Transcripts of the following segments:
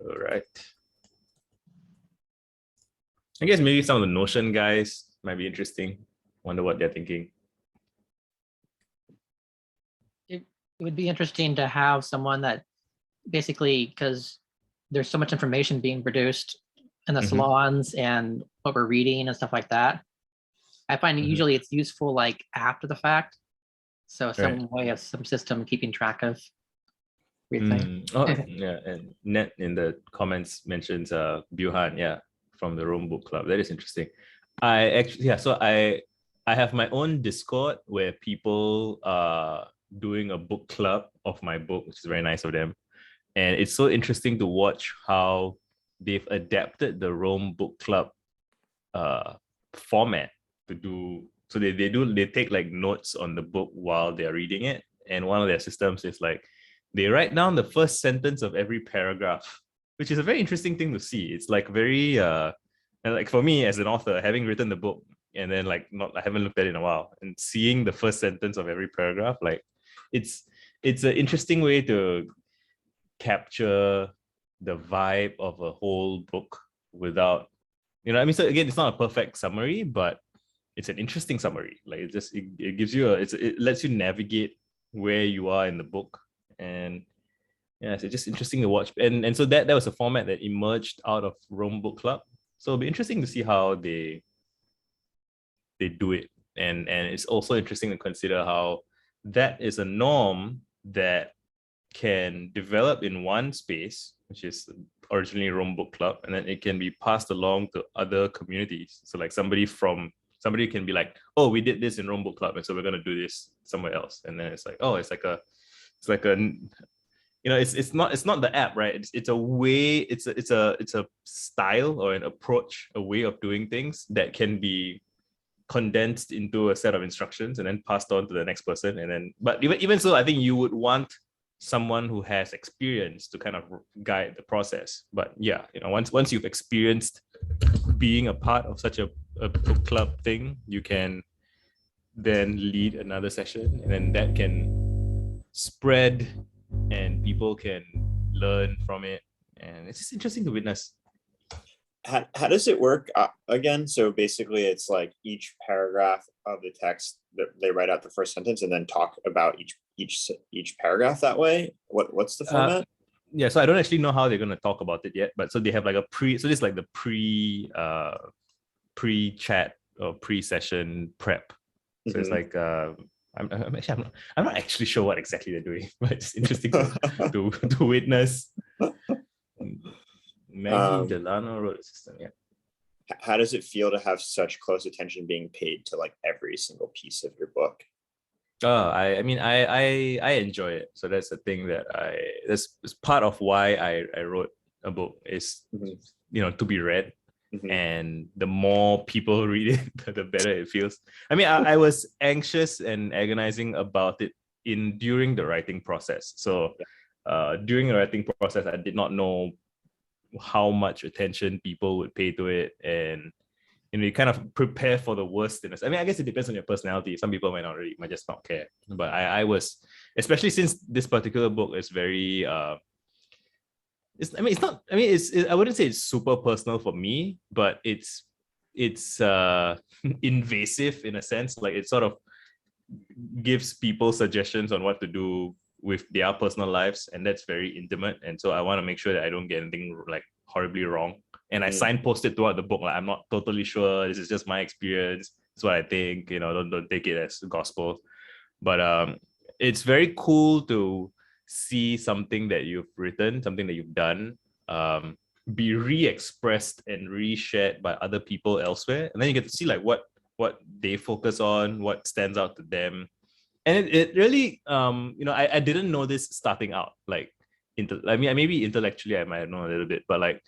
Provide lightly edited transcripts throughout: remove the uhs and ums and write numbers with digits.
All right. I guess maybe some of the Notion guys might be interesting. Wonder what they're thinking. It would be interesting to have someone that basically, because there's so much information being produced in the salons and what we're reading and stuff like that. I find usually it's useful like after the fact. So some way of some system keeping track of everything. Oh, yeah, and Net in the comments mentions Buhan, yeah, from the Rome Book Club. That is interesting. I actually, yeah, so I have my own Discord where people are doing a book club of my book, which is very nice of them. And it's so interesting to watch how they've adapted the Rome Book Club format to do. So they take like notes on the book while they're reading it. And one of their systems is like, they write down the first sentence of every paragraph, which is a very interesting thing to see. It's like very, and like for me as an author, having written the book and then like I haven't looked at it in a while, and seeing the first sentence of every paragraph, like it's an interesting way to capture the vibe of a whole book without, you know, I mean, so again, it's not a perfect summary, but it's an interesting summary. Like it gives you it lets you navigate where you are in the book. And yeah, it's just interesting to watch. And so that was a format that emerged out of Rome Book Club. So it'll be interesting to see how they do it. And it's also interesting to consider how that is a norm that can develop in one space, which is originally Rome Book Club, and then it can be passed along to other communities. So like somebody can be like, oh, we did this in Rome Book Club, and so we're gonna do this somewhere else. And then it's like, oh, it's like a you know, it's not the app, right? It's a way, it's a style or an approach, a way of doing things that can be condensed into a set of instructions and then passed on to the next person. And then, but even so, I think you would want someone who has experience to kind of guide the process. But yeah, you know, once you've experienced being a part of such a book club thing, you can then lead another session, and then that can spread and people can learn from it. And it's just interesting to witness. How does it work again? So basically it's like each paragraph of the text that they write out the first sentence and then talk about each paragraph that way. What's the format? Yeah, so I don't actually know how they're going to talk about it yet, but so they have like so this is like the pre-chat or pre-session prep. So it's like I'm not actually sure what exactly they're doing, but it's interesting to witness. Maggie Delano wrote a system. Yeah. How does it feel to have such close attention being paid to like every single piece of your book? I mean, I enjoy it. So that's the thing that that's part of why I wrote a book is, you know, to be read. And the more people read it, the better it feels. I mean, I was anxious and agonizing about it during the writing process. So during the writing process, I did not know how much attention people would pay to it. And, you know, you kind of prepare for the worst in this. I mean, I guess it depends on your personality. Some people might just not care. But I was, especially since this particular book is very, I wouldn't say it's super personal for me, but it's invasive in a sense. Like it sort of gives people suggestions on what to do with their personal lives, and that's very intimate. And so I want to make sure that I don't get anything like horribly wrong. And I signposted throughout the book, like I'm not totally sure. This is just my experience. It's what I think. You know, don't take it as gospel. But it's very cool to see something that you've written, something that you've done, be re-expressed and re-shared by other people elsewhere. And then you get to see like what they focus on, what stands out to them. And it really, you know, I didn't know this starting out. Like, maybe intellectually I might have known a little bit, but like,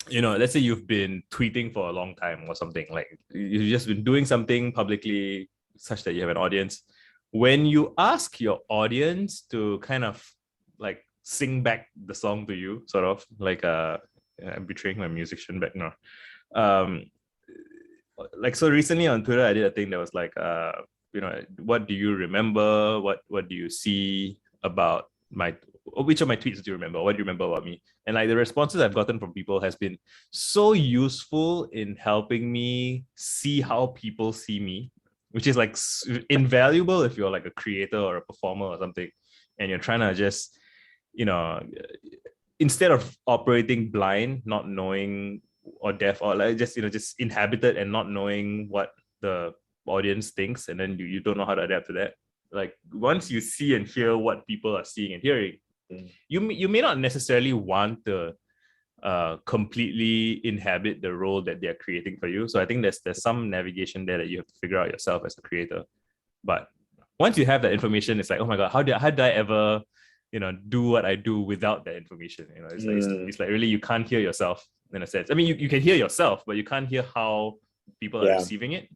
you know, let's say you've been tweeting for a long time or something, like you've just been doing something publicly such that you have an audience. When you ask your audience to kind of like sing back the song to you, sort of like I'm betraying my musician back now. Like, so recently on Twitter, I did a thing that was like, you know, what do you remember? What do you see about which of my tweets do you remember? What do you remember about me? And like the responses I've gotten from people has been so useful in helping me see how people see me, which is like invaluable if you're like a creator or a performer or something, and you're trying to just, you know, instead of operating blind, not knowing, or deaf, or like just, you know, just inhabited and not knowing what the audience thinks, and then you don't know how to adapt to that. Like once you see and hear what people are seeing and hearing, you may not necessarily want to completely inhabit the role that they're creating for you. So I think there's some navigation there that you have to figure out yourself as a creator. But once you have that information, it's like, oh my god, how did I ever, you know, do what I do without that information? You know, it's like really you can't hear yourself in a sense. I mean, you can hear yourself, but you can't hear how people are receiving it.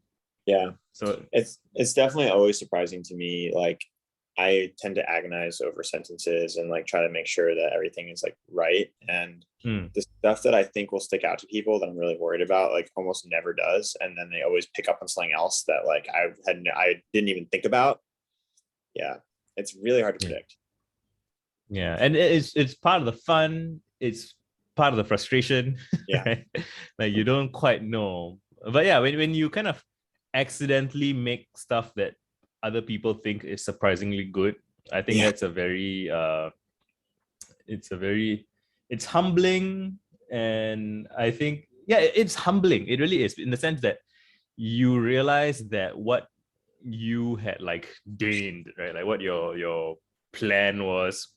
Yeah. So it's definitely always surprising to me. Like I tend to agonize over sentences and like try to make sure that everything is like right. And the stuff that I think will stick out to people that I'm really worried about, like almost never does. And then they always pick up on something else that like I didn't even think about. Yeah. It's really hard to predict. Yeah. And it's part of the fun. It's part of the frustration. Yeah. Right? Like you don't quite know. But yeah, when you kind of accidentally make stuff that other people think is surprisingly good, I think that's a very it's humbling. And I think it's humbling, it really is, in the sense that you realize that what you had like gained, right, like what your plan was,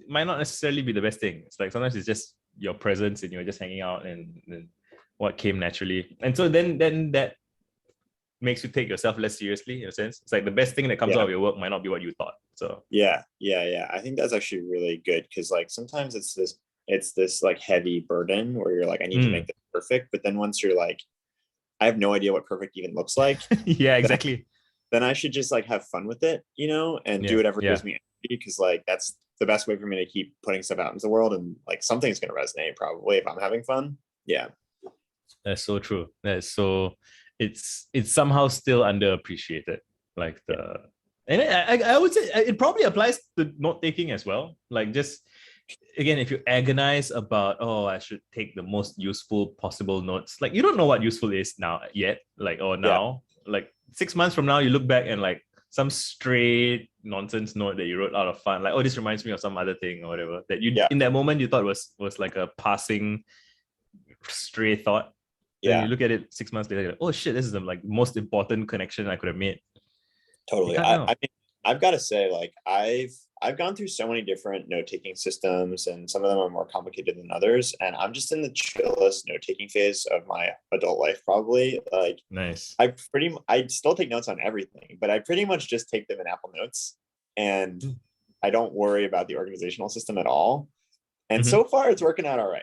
might not necessarily be the best thing. It's like sometimes it's just your presence and you're just hanging out and what came naturally. And so then that makes you take yourself less seriously, in a sense. It's like the best thing that comes out of your work might not be what you thought. So yeah. I think that's actually really good, because like sometimes it's this like heavy burden where you're like, I need to make this perfect. But then once you're like, I have no idea what perfect even looks like. Yeah, exactly. Then I should just like have fun with it, you know, and do whatever gives me energy, because like that's the best way for me to keep putting stuff out into the world, and like something's going to resonate probably if I'm having fun. Yeah. That's so true. That's so, it's somehow still underappreciated. Like and I would say it probably applies to note taking as well. Like just, again, if you agonize about, oh, I should take the most useful possible notes, like you don't know what useful is now yet, like, or now, like 6 months from now, you look back and like some stray nonsense note that you wrote out of fun, like, oh, this reminds me of some other thing or whatever, that you in that moment you thought was like a passing stray thought. Then you look at it 6 months later, you're like, oh shit, this is the like most important connection I could have made. Totally. I mean, I've got to say, like, I've gone through so many different note-taking systems, and some of them are more complicated than others. And I'm just in the chillest note-taking phase of my adult life, probably. Like, nice. I still take notes on everything, but I pretty much just take them in Apple Notes, and I don't worry about the organizational system at all. And so far, it's working out all right.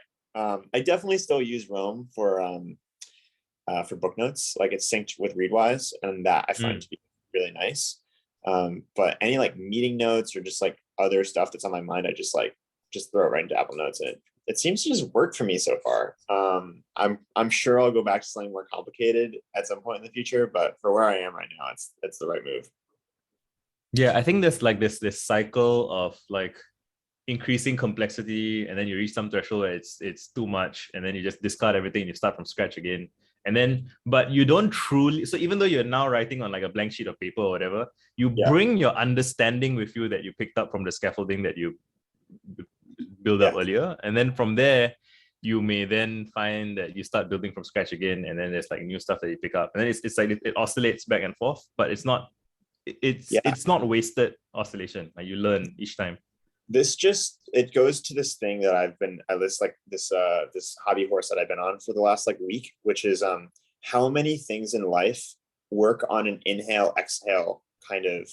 I definitely still use Roam for book notes. Like, it's synced with Readwise, and that I find to be really nice. But any like meeting notes or just like other stuff that's on my mind, I just throw it right into Apple Notes, and it seems to just work for me so far. I'm sure I'll go back to something more complicated at some point in the future, but for where I am right now, it's the right move. Yeah, I think there's like this cycle of like increasing complexity, and then you reach some threshold where it's too much, and then you just discard everything and you start from scratch again. And then, but you don't truly, so even though you're now writing on like a blank sheet of paper or whatever, you bring your understanding with you that you picked up from the scaffolding that you build up earlier. And then from there, you may then find that you start building from scratch again. And then there's like new stuff that you pick up. And then it's like, it oscillates back and forth, but it's not wasted oscillation. Like you learn each time. It goes to this thing that this hobby horse that I've been on for the last like week, which is how many things in life work on an inhale exhale kind of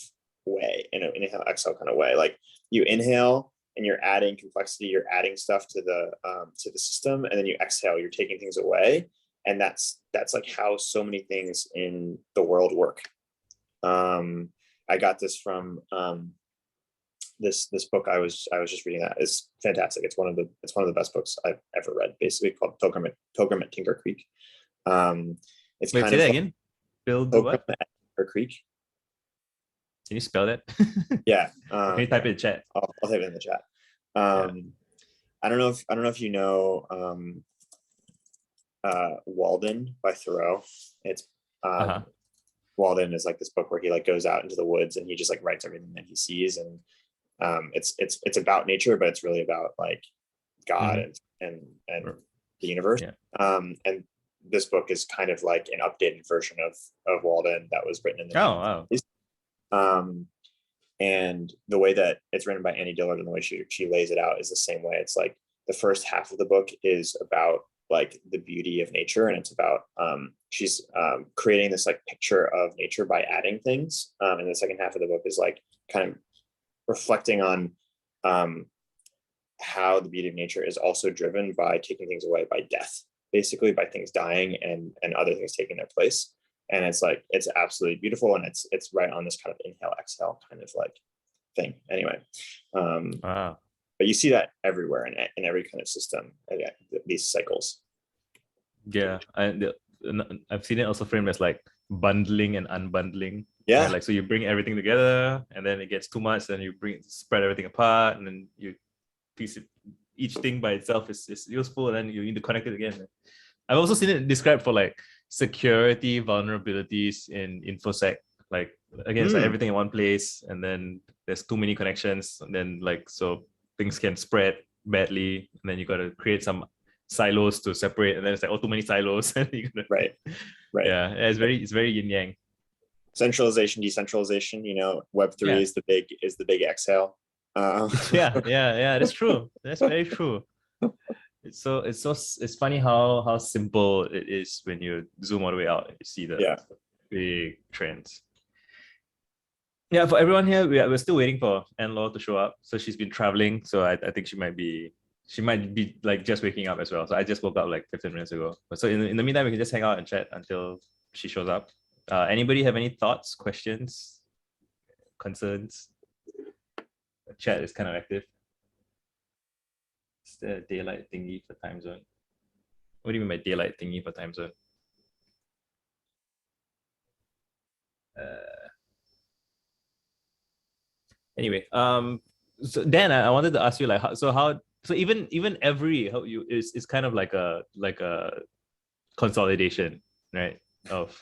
way, in an inhale exhale kind of way. Like you inhale and you're adding complexity, you're adding stuff to the system, and then you exhale, you're taking things away. And that's like how so many things in the world work. I got this from this book I was just reading that is fantastic. It's one of the best books I've ever read, basically, called Pilgrim at Tinker Creek. It's Wait, kind say of that again. Build what? At Tinker Creek. Can you spell that? Yeah. Can you type it in chat? I'll type it in the chat. I don't know if you know Walden by Thoreau. It's Walden is like this book where he like goes out into the woods and he just like writes everything that he sees, and it's about nature, but it's really about like God and the universe. And this book is kind of like an updated version of Walden that was written in the 1950s. And the way that it's written by Annie Dillard and the way she lays it out is the same way. It's like the first half of the book is about like the beauty of nature, and it's about she's creating this like picture of nature by adding things. And the second half of the book is like kind of reflecting on how the beauty of nature is also driven by taking things away by death, basically by things dying and other things taking their place. And it's like, it's absolutely beautiful. And it's right on this kind of inhale, exhale kind of like thing. Anyway, but you see that everywhere in every kind of system, these cycles. Yeah. I've seen it also framed as like bundling and unbundling. Yeah. Right? Like, so you bring everything together and then it gets too much, then you spread everything apart, and then you piece it, each thing by itself is useful, and then you need to connect it again. I've also seen it described for like security vulnerabilities in InfoSec. Like, again, it's like everything in one place, and then there's too many connections, and then like, so things can spread badly, and then you got to create some silos to separate, and then it's like, too many silos. And you gotta, right. Yeah, it's very yin yang. Centralization, decentralization. Web3 is the big exhale. Yeah, that's true. That's very true. It's funny how simple it is when you zoom all the way out and you see the big trends. Yeah, for everyone here, we're still waiting for Anne-Laure to show up. So she's been traveling, so I think she might be like just waking up as well. So I just woke up like 15 minutes ago. So in the meantime, we can just hang out and chat until she shows up. Anybody have any thoughts, questions, concerns? The chat is kind of active. Is there a daylight thingy for time zone? What do you mean by daylight thingy for time zone? Anyway, so Dan, I wanted to ask you like, so even every is kind of like a consolidation, right, of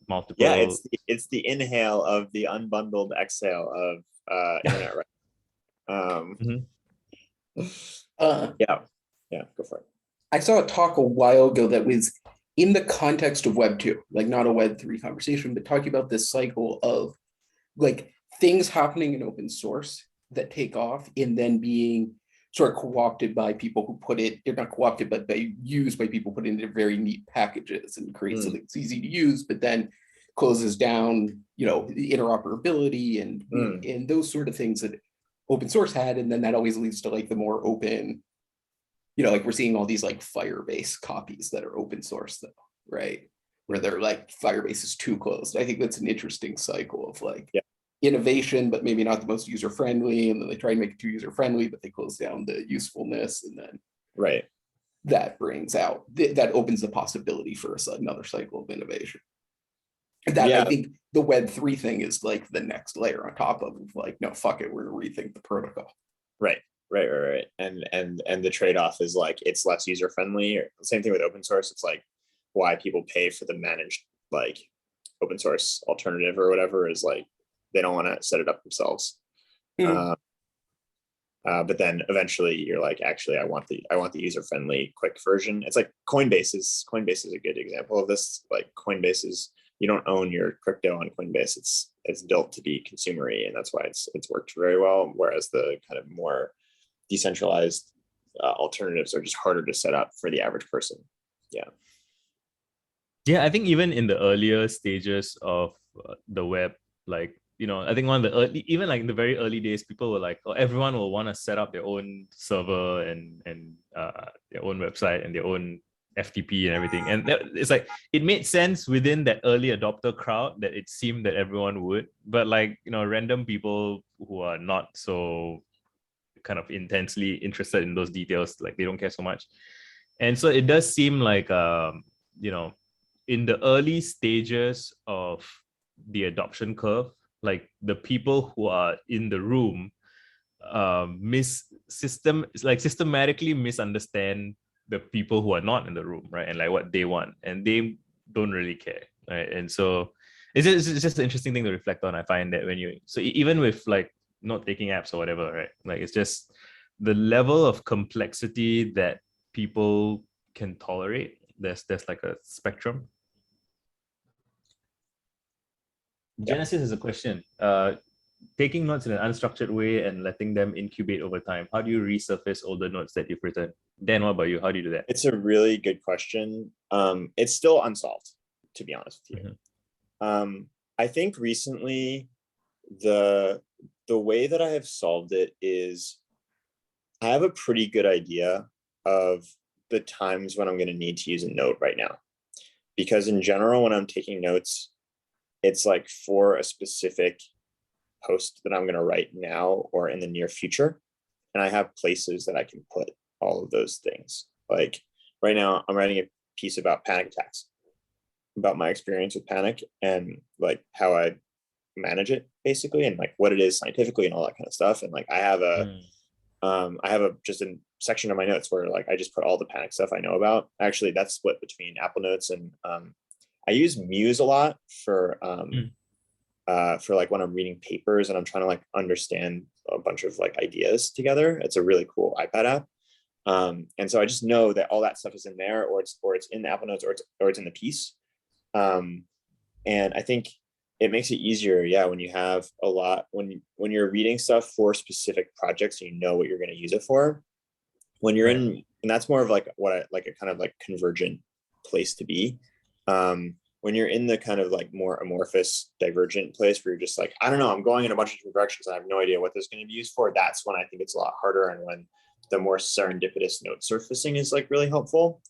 multiple. Yeah, it's the inhale of the unbundled exhale of internet, right? Yeah, go for it. I saw a talk a while ago that was in the context of Web 2, like not a Web 3 conversation, but talking about this cycle of like things happening in open source that take off and then being sort of co-opted by people who put it, they're not co-opted, but used by people put it into very neat packages and create something that's easy to use, but then closes down, the interoperability and those sort of things that open source had. And then that always leads to like the more open, like we're seeing all these like Firebase copies that are open source though, right? Where they're like Firebase is too closed. I think that's an interesting cycle of like innovation, but maybe not the most user-friendly. And then they try and make it too user-friendly, but they close down the usefulness. And then that brings out, that opens the possibility for another cycle of innovation. That I think the Web3 thing is like the next layer on top of like, no, fuck it, we're gonna rethink the protocol. Right. And the trade-off is like it's less user-friendly. Or same thing with open source. It's like why people pay for the managed like open source alternative or whatever is like they don't want to set it up themselves. But then eventually you're like, actually, I want the user-friendly quick version. It's like Coinbase is a good example of this. Like Coinbase is, you don't own your crypto on Coinbase. It's built to be consumery, and that's why it's worked very well. Whereas the kind of more decentralized alternatives are just harder to set up for the average person. Yeah, I think even in the earlier stages of the web, like, I think one of the even like in the very early days, people were like, everyone will want to set up their own server and their own website and their own FTP and everything. And it's like, it made sense within that early adopter crowd that it seemed that everyone would, but like, random people who are not so kind of intensely interested in those details, like they don't care so much. And so it does seem like, in the early stages of the adoption curve, like the people who are in the room systematically misunderstand the people who are not in the room, right? And like what they want, and they don't really care, right? And so it's just an interesting thing to reflect on. I find that even with like not taking apps or whatever, right? Like it's just the level of complexity that people can tolerate. There's like a spectrum. Genesis is a question. Taking notes in an unstructured way and letting them incubate over time. How do you resurface older notes that you've written? Dan, what about you? How do you do that? It's a really good question. It's still unsolved, to be honest with you. Mm-hmm. I think recently the way that I have solved it is I have a pretty good idea of the times when I'm going to need to use a note right now. Because in general, when I'm taking notes, it's like for a specific post that I'm going to write now or in the near future. And I have places that I can put all of those things. Like right now, I'm writing a piece about panic attacks, about my experience with panic and like how I manage it basically, and like what it is scientifically and all that kind of stuff. And like I have just a section of my notes where like I just put all the panic stuff I know about. Actually, that's split between Apple Notes and I use Muse a lot for like when I'm reading papers and I'm trying to like understand a bunch of like ideas together. It's a really cool iPad app. And so I just know that all that stuff is in there, or it's in the Apple Notes, or it's in the piece. And I think it makes it easier, when you have a lot, when you're reading stuff for specific projects, you know what you're going to use it for. When you're in, and that's more of like a kind of like convergent place to be. When you're in the kind of like more amorphous, divergent place where you're just like, I don't know, I'm going in a bunch of different directions and I have no idea what this is going to be used for. That's when I think it's a lot harder, and when the more serendipitous note surfacing is like really helpful.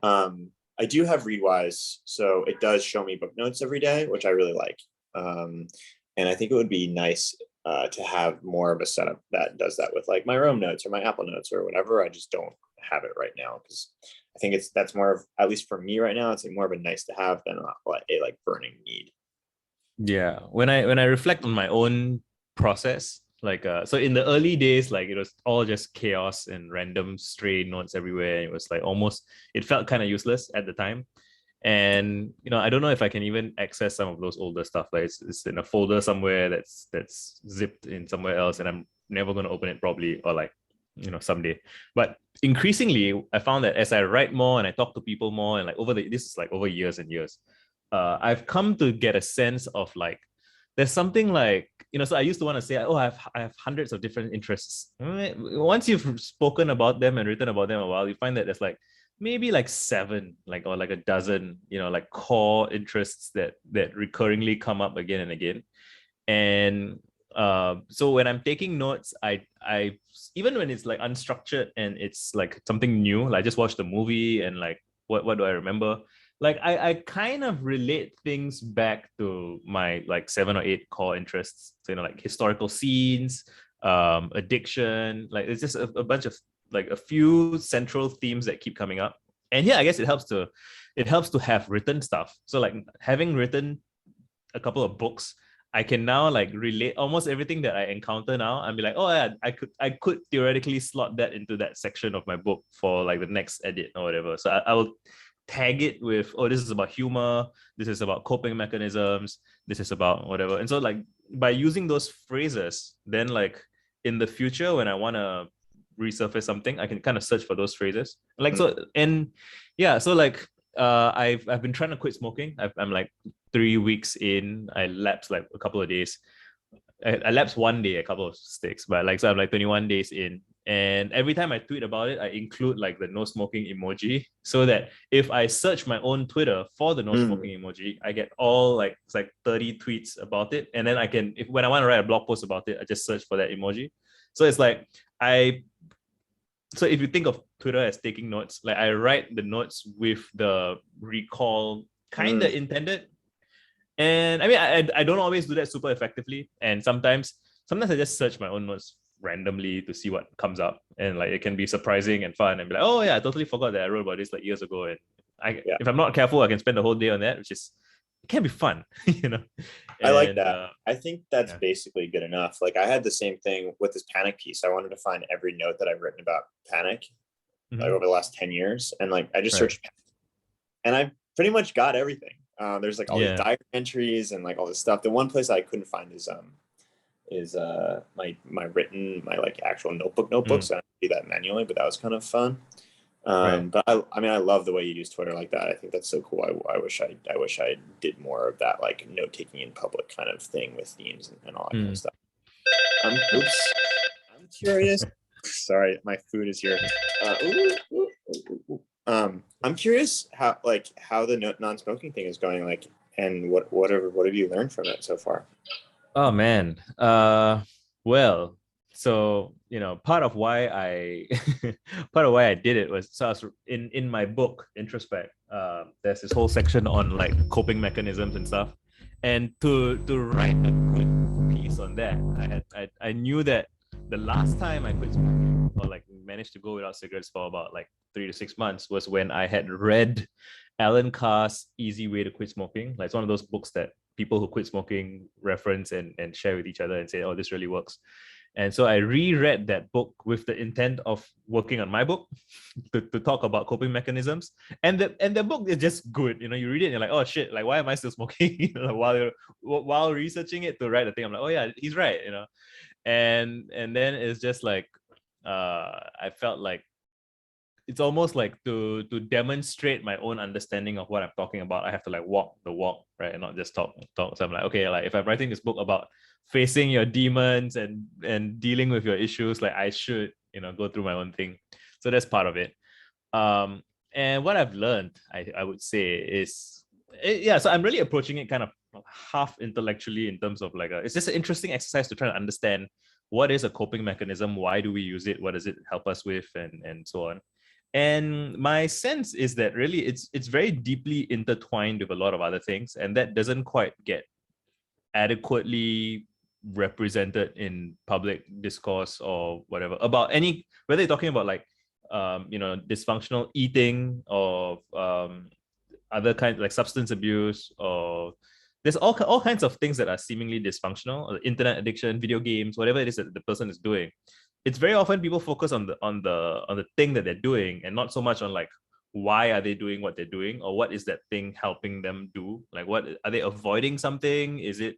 I do have Readwise, so it does show me book notes every day, which I really like. And I think it would be nice to have more of a setup that does that with like my Roam Notes or my Apple Notes or whatever. I just don't have it right now because I think that's more of, at least for me right now, it's like more of a nice to have than a like burning need. Yeah, when I reflect on my own process, like so in the early days, like it was all just chaos and random stray notes everywhere. It was like it felt kind of useless at the time. And I don't know if I can even access some of those older stuff. Like it's in a folder somewhere that's zipped in somewhere else, and I'm never going to open it probably, or like someday. But increasingly, I found that as I write more and I talk to people more, and like this is like over years and years, I've come to get a sense of like there's something like so I used to want to say, oh, I have hundreds of different interests. Once you've spoken about them and written about them a while, you find that there's like maybe like 7, like, or like a dozen, like core interests that recurringly come up again and again. And so when I'm taking notes, I even when it's like unstructured and it's like something new, like I just watched the movie and like what do I remember? Like I kind of relate things back to my like 7 or 8 core interests. So, like historical scenes, addiction, like it's just a bunch of like a few central themes that keep coming up. And I guess it helps to have written stuff. So like having written a couple of books, I can now like relate almost everything that I encounter now and be like, oh yeah, I could theoretically slot that into that section of my book for like the next edit or whatever. So I will tag it with, oh, this is about humor, this is about coping mechanisms, this is about whatever. And so like by using those phrases, then like in the future when I want to resurface something, I can kind of search for those phrases. Like so, and so like I've been trying to quit smoking. I'm like 3 weeks in. I lapsed like a couple of days. I lapsed 1 day, a couple of sticks, but like so I'm like 21 days in. And every time I tweet about it, I include like the no smoking emoji, so that if I search my own Twitter for the no smoking emoji, I get all like it's like 30 tweets about it. And then I can, when I want to write a blog post about it, I just search for that emoji. So it's like so if you think of Twitter as taking notes, like I write the notes with the recall kind of intended. And I mean, I don't always do that super effectively. And sometimes I just search my own notes randomly to see what comes up. And like, it can be surprising and fun and be like, oh yeah, I totally forgot that I wrote about this like years ago. And if I'm not careful, I can spend the whole day on that, which is it can be fun, you know. I like And, that. I think that's yeah. basically good enough. Like I had the same thing with this panic piece. I wanted to find every note that I've written about panic like over the last 10 years. And like I just Right. searched and I pretty much got everything. There's like all these Yeah. diary entries and like all this stuff. The one place I couldn't find is my written, my like actual notebooks. I do that manually, but that was kind of fun. Right. But I mean, I love the way you use Twitter like that. I think that's so cool. I wish I did more of that, like note taking in public kind of thing with themes and all that kind of stuff. Oops, I'm curious. Sorry, my food is here. I'm curious how the non-smoking thing is going, like, and what have you learned from it so far? Oh man. Well, so part of why I did it was, so I was in my book Introspect. There's this whole section on like coping mechanisms and stuff, and to write a good piece on that, I knew that the last time I quit smoking, or like managed to go without cigarettes for about like 3 to 6 months, was when I had read Alan Carr's Easy Way to Quit Smoking. Like it's one of those books that people who quit smoking reference and share with each other and say, oh, this really works. And so I reread that book with the intent of working on my book to talk about coping mechanisms. And the book is just good. You read it and you're like, oh shit, like why am I still smoking? While researching it to write the thing, I'm like, oh yeah, he's right, And then it's just like I felt like it's almost like to demonstrate my own understanding of what I'm talking about, I have to like walk the walk, right? And not just talk. So I'm like, okay, like if I'm writing this book about facing your demons and dealing with your issues, like I should, go through my own thing. So that's part of it. And what I've learned, I would say is, so I'm really approaching it kind of half intellectually in terms of like, it's just an interesting exercise to try to understand what is a coping mechanism, why do we use it, what does it help us with, and so on. And my sense is that really it's very deeply intertwined with a lot of other things, and that doesn't quite get adequately represented in public discourse or whatever about whether you're talking about like dysfunctional eating or other kinds like substance abuse, or there's all kinds of things that are seemingly dysfunctional, or internet addiction, video games, whatever it is that the person is doing. It's very often people focus on the thing that they're doing, and not so much on like why are they doing what they're doing, or what is that thing helping them do, like what are they avoiding something, is it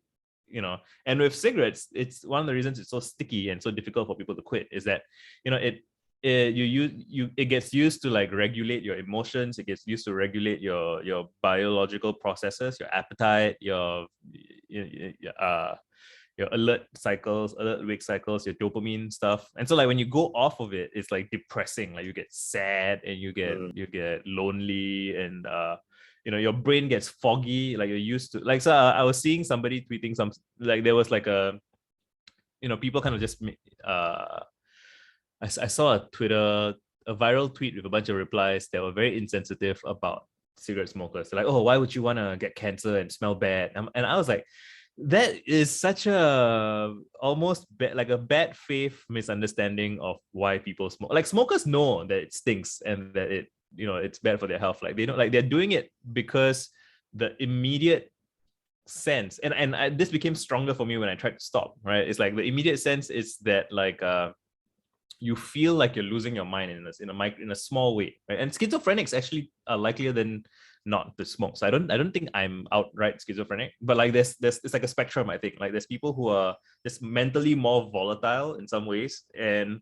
and with cigarettes, it's one of the reasons it's so sticky and so difficult for people to quit is that it gets used to like regulate your emotions, it gets used to regulate your biological processes, your appetite, your alert wake cycles, your dopamine stuff. And so like when you go off of it, it's like depressing. Like you get sad and you get lonely, and your brain gets foggy. Like you're used to like, so I was seeing somebody tweeting some, like there was like a people kind of just I saw a viral tweet with a bunch of replies that were very insensitive about cigarette smokers. They're like, oh, why would you want to get cancer and smell bad? And I was like, that is such a almost like a bad faith misunderstanding of why people smoke. Like smokers know that it stinks and that it's bad for their health. Like they know, like they're doing it because the immediate sense, and this became stronger for me when I tried to stop. Right, it's like the immediate sense is that like you feel like you're losing your mind in a small way, right? And schizophrenics actually are likelier than not to smoke. So I don't think I'm outright schizophrenic, but like there's it's like a spectrum. I think like there's people who are just mentally more volatile in some ways, and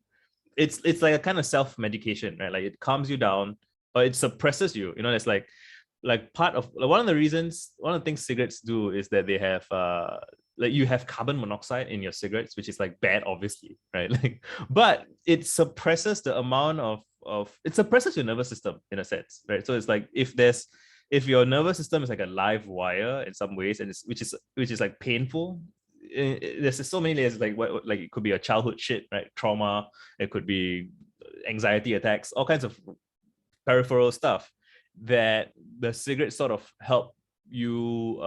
it's like a kind of self-medication, right? Like it calms you down or it suppresses you. It's like part of one of the things cigarettes do is that they have like you have carbon monoxide in your cigarettes, which is like bad, obviously, right? Like, but it suppresses the amount of it suppresses your nervous system in a sense, right? So it's like if your nervous system is like a live wire in some ways, and which is like painful. There's so many layers. Like like it could be a childhood shit, right? Trauma. It could be anxiety attacks, all kinds of peripheral stuff that the cigarettes sort of help you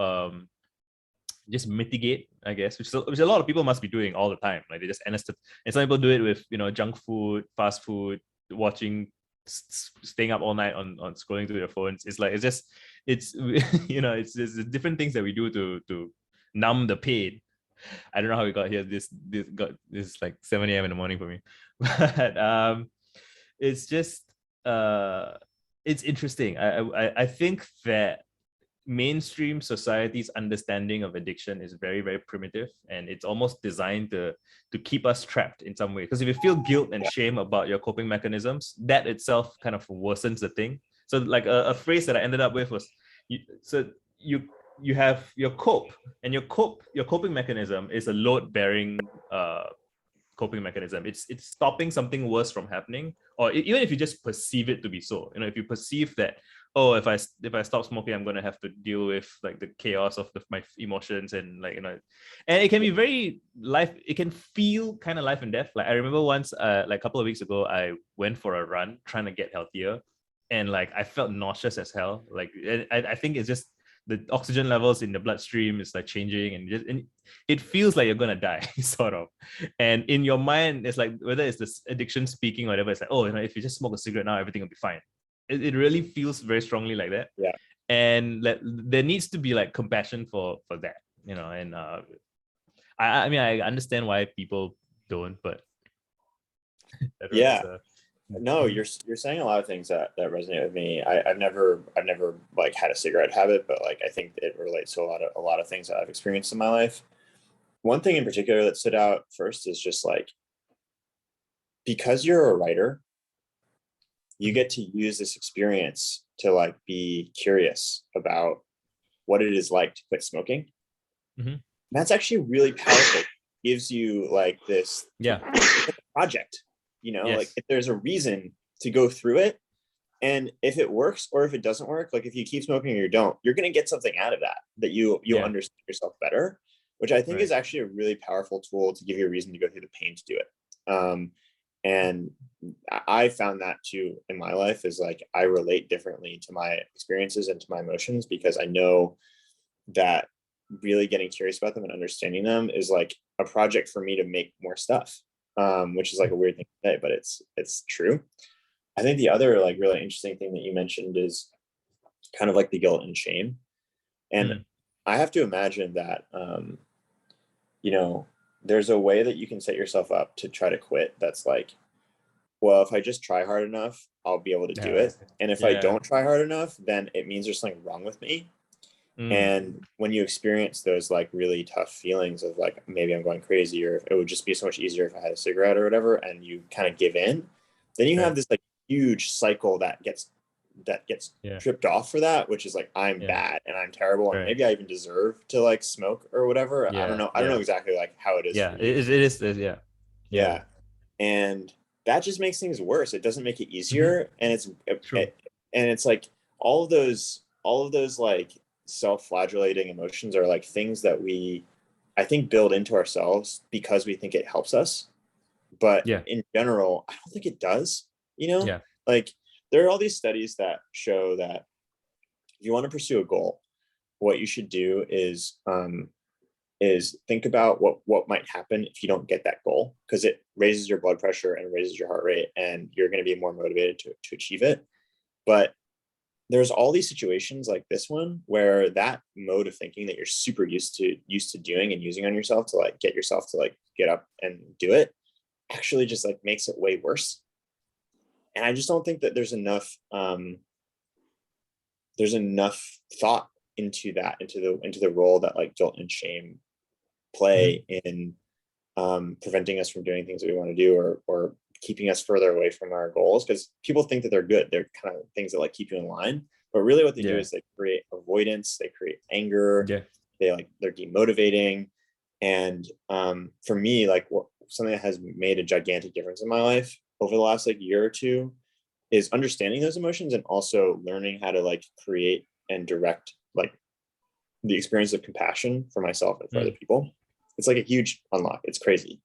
just mitigate, I guess, which a lot of people must be doing all the time. Like they just anesthetize, and some people do it with junk food, fast food, watching staying up all night on scrolling through their phones. It's like it's it's different things that we do to numb the pain. I don't know how we got here. This is like 7 a.m. in the morning for me, but it's just it's interesting. I think that mainstream society's understanding of addiction is very, very primitive, and it's almost designed to keep us trapped in some way. Because if you feel guilt and shame about your coping mechanisms, that itself kind of worsens the thing. So like a phrase that I ended up with was, you have your cope, and your coping mechanism is a load-bearing coping mechanism. It's stopping something worse from happening, or even if you just perceive it to be so. If you perceive that, oh, if I stop smoking, I'm going to have to deal with like the chaos of my emotions, and and it can be very it can feel kind of life and death. Like I remember once, like a couple of weeks ago, I went for a run trying to get healthier, and like I felt nauseous as hell. Like I think it's just the oxygen levels in the bloodstream is like changing, and it feels like you're gonna die, sort of. And in your mind, it's like, whether it's this addiction speaking or whatever, it's like, oh, if you just smoke a cigarette now, everything will be fine. It really feels very strongly like that. Yeah. And there needs to be like compassion for that, and I mean, I understand why people don't, but yeah. No, you're saying a lot of things that resonate with me. I've never like had a cigarette habit, but like I think it relates to a lot of things that I've experienced in my life. One thing in particular that stood out first is just like, because you're a writer, you get to use this experience to like be curious about what it is like to quit smoking. Mm-hmm. That's actually really powerful. It gives you like this project. Yes. Like if there's a reason to go through it, and if it works or if it doesn't work, like if you keep smoking or you don't, you're going to get something out of that you'll understand yourself better, which I think is actually a really powerful tool to give you a reason to go through the pain to do it. And I found that too in my life, is like I relate differently to my experiences and to my emotions, because I know that really getting curious about them and understanding them is like a project for me to make more stuff. Which is like a weird thing to say, but it's true. I think the other like really interesting thing that you mentioned is kind of like the guilt and shame. And I have to imagine that, there's a way that you can set yourself up to try to quit. That's like, well, if I just try hard enough, I'll be able to do it. And if I don't try hard enough, then it means there's something wrong with me. And when you experience those like really tough feelings of like, maybe I'm going crazy, or it would just be so much easier if I had a cigarette or whatever, and you kind of give in, then you have this like huge cycle that gets tripped off for that, which is like, I'm bad and I'm terrible, and maybe I even deserve to like smoke or whatever. I don't know. I don't know exactly like how it is. Yeah, it is. Yeah. And that just makes things worse. It doesn't make it easier. And it's like all of those like self-flagellating emotions are like things that we, I think, build into ourselves because we think it helps us. But in general, I don't think it does, like there are all these studies that show that if you want to pursue a goal, what you should do is think about what might happen if you don't get that goal, because it raises your blood pressure and raises your heart rate, and you're going to be more motivated to achieve it. But there's all these situations like this one where that mode of thinking that you're super used to doing and using on yourself to like get yourself to like get up and do it actually just like makes it way worse. And I just don't think that there's enough thought into that, into the role that like guilt and shame play in preventing us from doing things that we want to do, or keeping us further away from our goals, because people think that they're good. They're kind of things that like keep you in line, but really what they do is they create avoidance, they create anger, they're demotivating. And for me, like something that has made a gigantic difference in my life over the last like year or two is understanding those emotions, and also learning how to like create and direct like the experience of compassion for myself and for other people. It's like a huge unlock. It's crazy.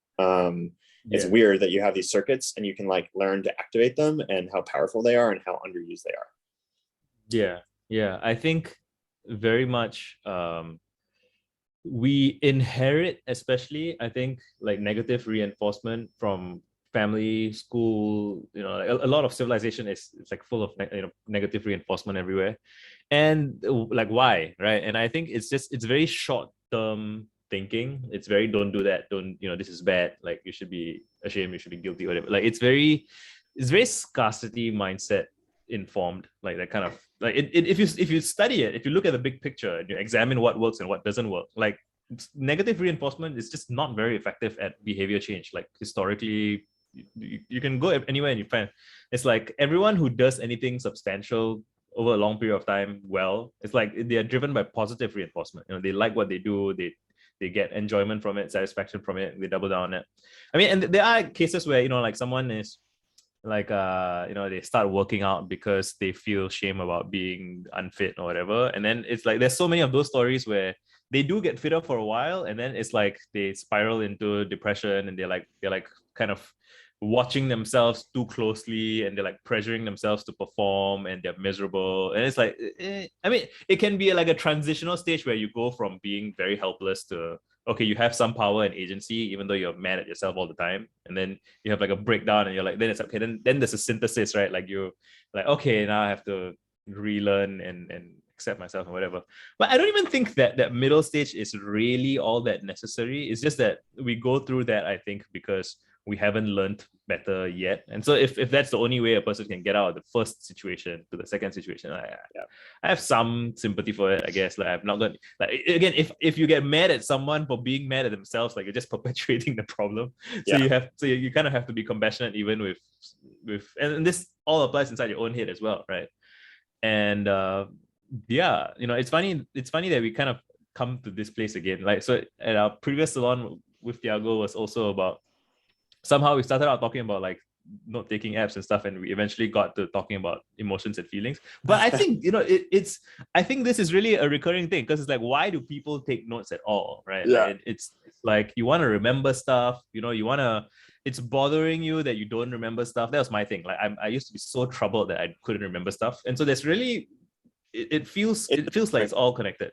It's weird that you have these circuits and you can like learn to activate them, and how powerful they are and how underused they are. Yeah. I think very much we inherit, especially I think, like negative reinforcement from family, school, like a lot of civilization it's like full of negative reinforcement everywhere. And like why, right? And I think it's very short-term thinking. It's very don't do that, don't, this is bad, like you should be ashamed, you should be guilty, whatever. Like it's very scarcity mindset informed, like that kind of like if you study it, if you look at the big picture and you examine what works and what doesn't work, like negative reinforcement is just not very effective at behavior change. Like historically, you can go anywhere and you find it's like everyone who does anything substantial over a long period of time, well, it's like they are driven by positive reinforcement. They like what they do, they get enjoyment from it, satisfaction from it, they double down on it. I mean, and there are cases where like someone is like they start working out because they feel shame about being unfit or whatever, and then it's like there's so many of those stories where they do get fitter for a while, and then it's like they spiral into depression, and they're like kind of watching themselves too closely, and they're like pressuring themselves to perform, and they're miserable. And it's like I mean, it can be like a transitional stage where you go from being very helpless to, okay, you have some power and agency even though you're mad at yourself all the time, and then you have like a breakdown, and you're like, then it's okay, then there's a synthesis, right? Like you like, okay, now I have to relearn and accept myself and whatever. But I don't even think that middle stage is really all that necessary. It's just that we go through that, I think, because we haven't learned better yet. And so if that's the only way a person can get out of the first situation to the second situation, I have some sympathy for it, I guess. Like I've not got, like, again, if you get mad at someone for being mad at themselves, like you're just perpetuating the problem. So you kind of have to be compassionate even with and this all applies inside your own head as well, right? And it's funny that we kind of come to this place again. Like, so at our previous salon with Thiago was also about, somehow we started out talking about like note taking apps and stuff, and we eventually got to talking about emotions and feelings. But I think I think this is really a recurring thing, because it's like, why do people take notes at all, right? Yeah. Like, it's like you want to remember stuff, it's bothering you that you don't remember stuff. That was my thing. Like I used to be so troubled that I couldn't remember stuff, and so there's really it feels like it's all connected.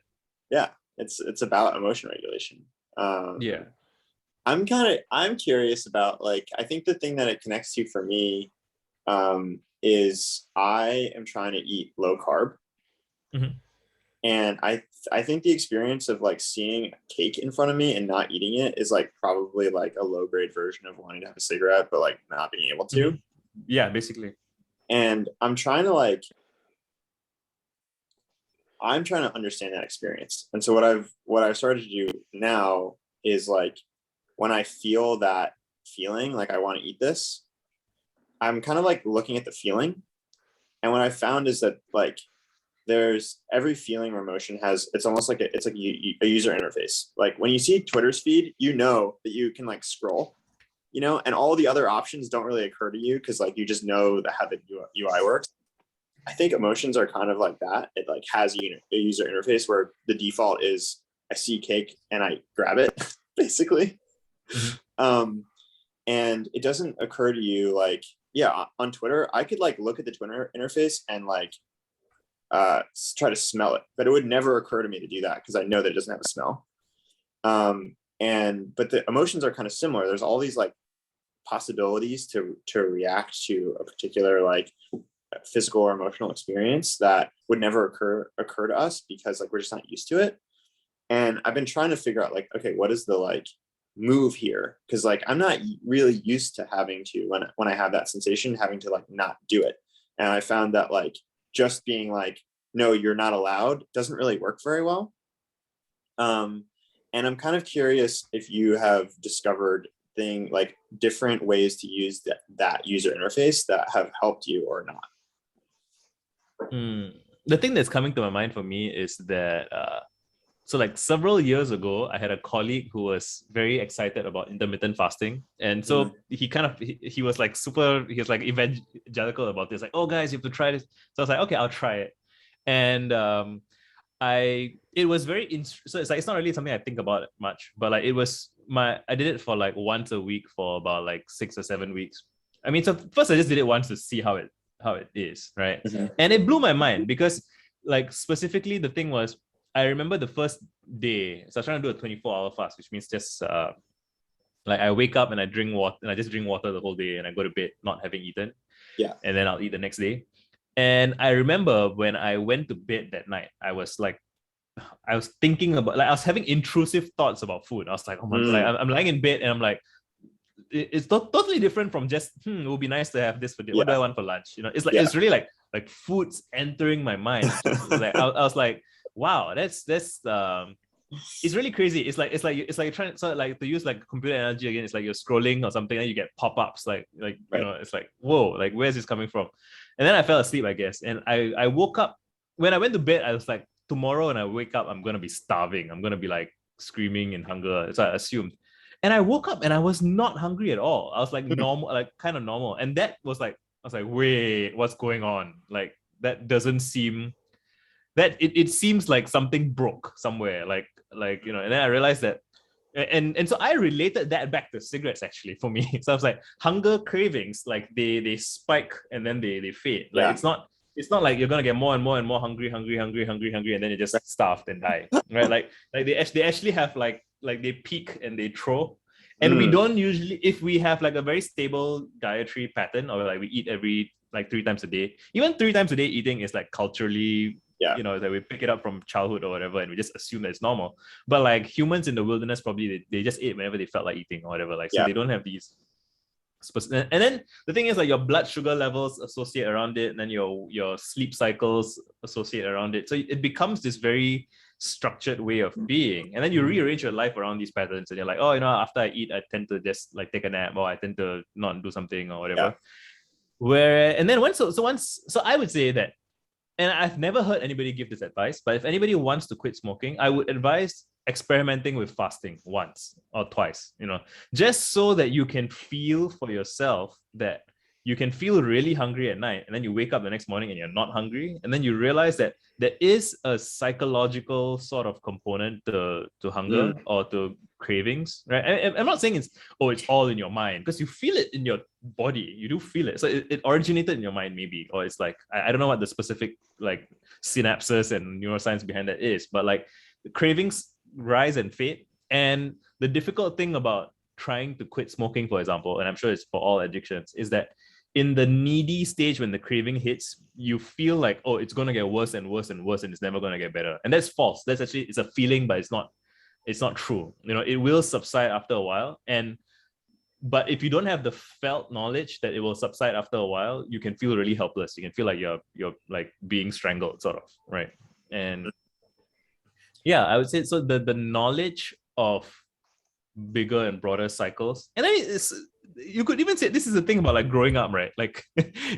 Yeah, it's about emotion regulation. Yeah. I'm curious about, like, I think the thing that it connects to for me is I am trying to eat low carb. Mm-hmm. And I think the experience of like seeing cake in front of me and not eating it is like probably like a low grade version of wanting to have a cigarette, but like not being able to. Mm-hmm. Yeah, basically. And I'm trying to understand that experience. And so what I've started to do now is, like, when I feel that feeling, like I want to eat this, I'm kind of like looking at the feeling. And what I found is that, like, there's every feeling or emotion has, it's almost like it's like a user interface. Like when you see Twitter's feed, you know that you can like scroll, and all the other options don't really occur to you because like you just know how the UI works. I think emotions are kind of like that. It like has a user interface where the default is I see cake and I grab it, basically. Mm-hmm. And it doesn't occur to you, like, yeah, on Twitter, I could like look at the Twitter interface and like try to smell it, but it would never occur to me to do that because I know that it doesn't have a smell. But the emotions are kind of similar. There's all these like possibilities to react to a particular like physical or emotional experience that would never occur to us because like we're just not used to it. And I've been trying to figure out, like, okay, what is the like move here? Because like I'm not really used to having to, when I have that sensation, having to like not do it. And I found that like just being like, no, you're not allowed, doesn't really work very well. And I'm kind of curious if you have discovered like different ways to use that user interface that have helped you or not. The thing that's coming to my mind for me is that so like several years ago, I had a colleague who was very excited about intermittent fasting. And so he was like evangelical about this, like, oh guys, you have to try this. So I was like, okay, I'll try it. And it was very, so it's like, it's not really something I think about much, but like I did it for like once a week for about like 6 or 7 weeks. I mean, so first I just did it once to see how it is, right? Mm-hmm. And it blew my mind because like specifically the thing was, I remember the first day, so I was trying to do a 24-hour fast, which means just Like I wake up and I drink water, and I just drink water the whole day, and I go to bed not having eaten. Yeah. And then I'll eat the next day. And I remember when I went to bed that night, I was thinking about, like, I was having intrusive thoughts about food. I was like, oh my, like I'm lying in bed and I'm like, it's totally different from just, it would be nice to have this for dinner. What do I want for lunch? You know, it's like, it's really like food's entering my mind. Like I was like, wow, that's it's really crazy. It's like you're trying to, so like, to use like computer analogy again, it's like you're scrolling or something and you get pop-ups, like you know, it's like, whoa, like where's this coming from? And then I fell asleep, I guess. And I woke up, when I went to bed, I was like, tomorrow when I wake up, I'm gonna be starving. I'm gonna be like screaming in hunger. So I assumed. And I woke up and I was not hungry at all. I was like normal, like kind of normal. And that was like, I was like, wait, what's going on? Like that doesn't seem, that it seems like something broke somewhere. Like, you know, and then I realized that, and so I related that back to cigarettes actually for me. So I was like, hunger cravings, like they spike and then they fade. Like it's not like you're gonna get more and more and more hungry, and then you just starved and die, right? Like they actually have like they peak and they throw. And we don't usually, if we have like a very stable dietary pattern, or like we eat every like 3 times a day, even 3 times a day eating is like culturally, you know, that we pick it up from childhood or whatever, and we just assume that it's normal. But like humans in the wilderness, probably they just ate whenever they felt like eating or whatever. Like, so they don't have these. And then the thing is, like, your blood sugar levels associate around it, and then your sleep cycles associate around it. So it becomes this very structured way of being. And then you rearrange your life around these patterns, and you're like, oh, you know, after I eat, I tend to just like take a nap, or I tend to not do something or whatever. And then so I would say that, and I've never heard anybody give this advice, but if anybody wants to quit smoking, I would advise experimenting with fasting once or twice, you know, just so that you can feel for yourself, that you can feel really hungry at night, and then you wake up the next morning and you're not hungry, and then you realize that there is a psychological sort of component to hunger or to cravings, right? I'm not saying it's all in your mind, because you feel it in your body. You do feel it. So it originated in your mind, maybe, or it's like, I don't know what the specific like synapses and neuroscience behind that is, but like the cravings rise and fade. And the difficult thing about trying to quit smoking, for example, and I'm sure it's for all addictions, is that in the needy stage, when the craving hits, you feel like, oh, it's going to get worse and worse and worse, and it's never going to get better. And that's false. That's actually, it's a feeling, but it's not true. You know, it will subside after a while. But if you don't have the felt knowledge that it will subside after a while, you can feel really helpless. You can feel like you're like being strangled, sort of, right? And yeah, I would say so. The knowledge of bigger and broader cycles, and then you could even say this is the thing about like growing up, right? Like,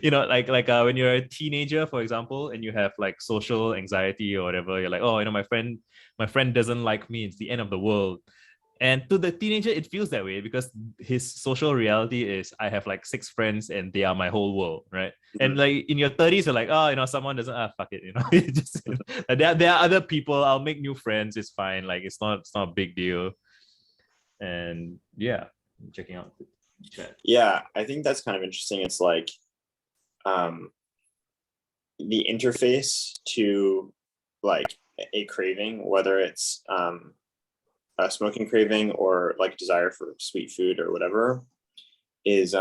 you know, like when you're a teenager, for example, and you have like social anxiety or whatever, you're like, oh, you know, my friend doesn't like me, it's the end of the world. And to the teenager, it feels that way because his social reality is, I have like 6 friends and they are my whole world, right? And like in your 30s, you're like, oh, you know, someone doesn't, fuck it, you know. Just, you know, there are other people, I'll make new friends, it's fine. Like it's not a big deal. And yeah, I'm checking out the chat. Yeah, I think that's kind of interesting. It's like the interface to like a craving, whether it's a smoking craving or like desire for sweet food or whatever, is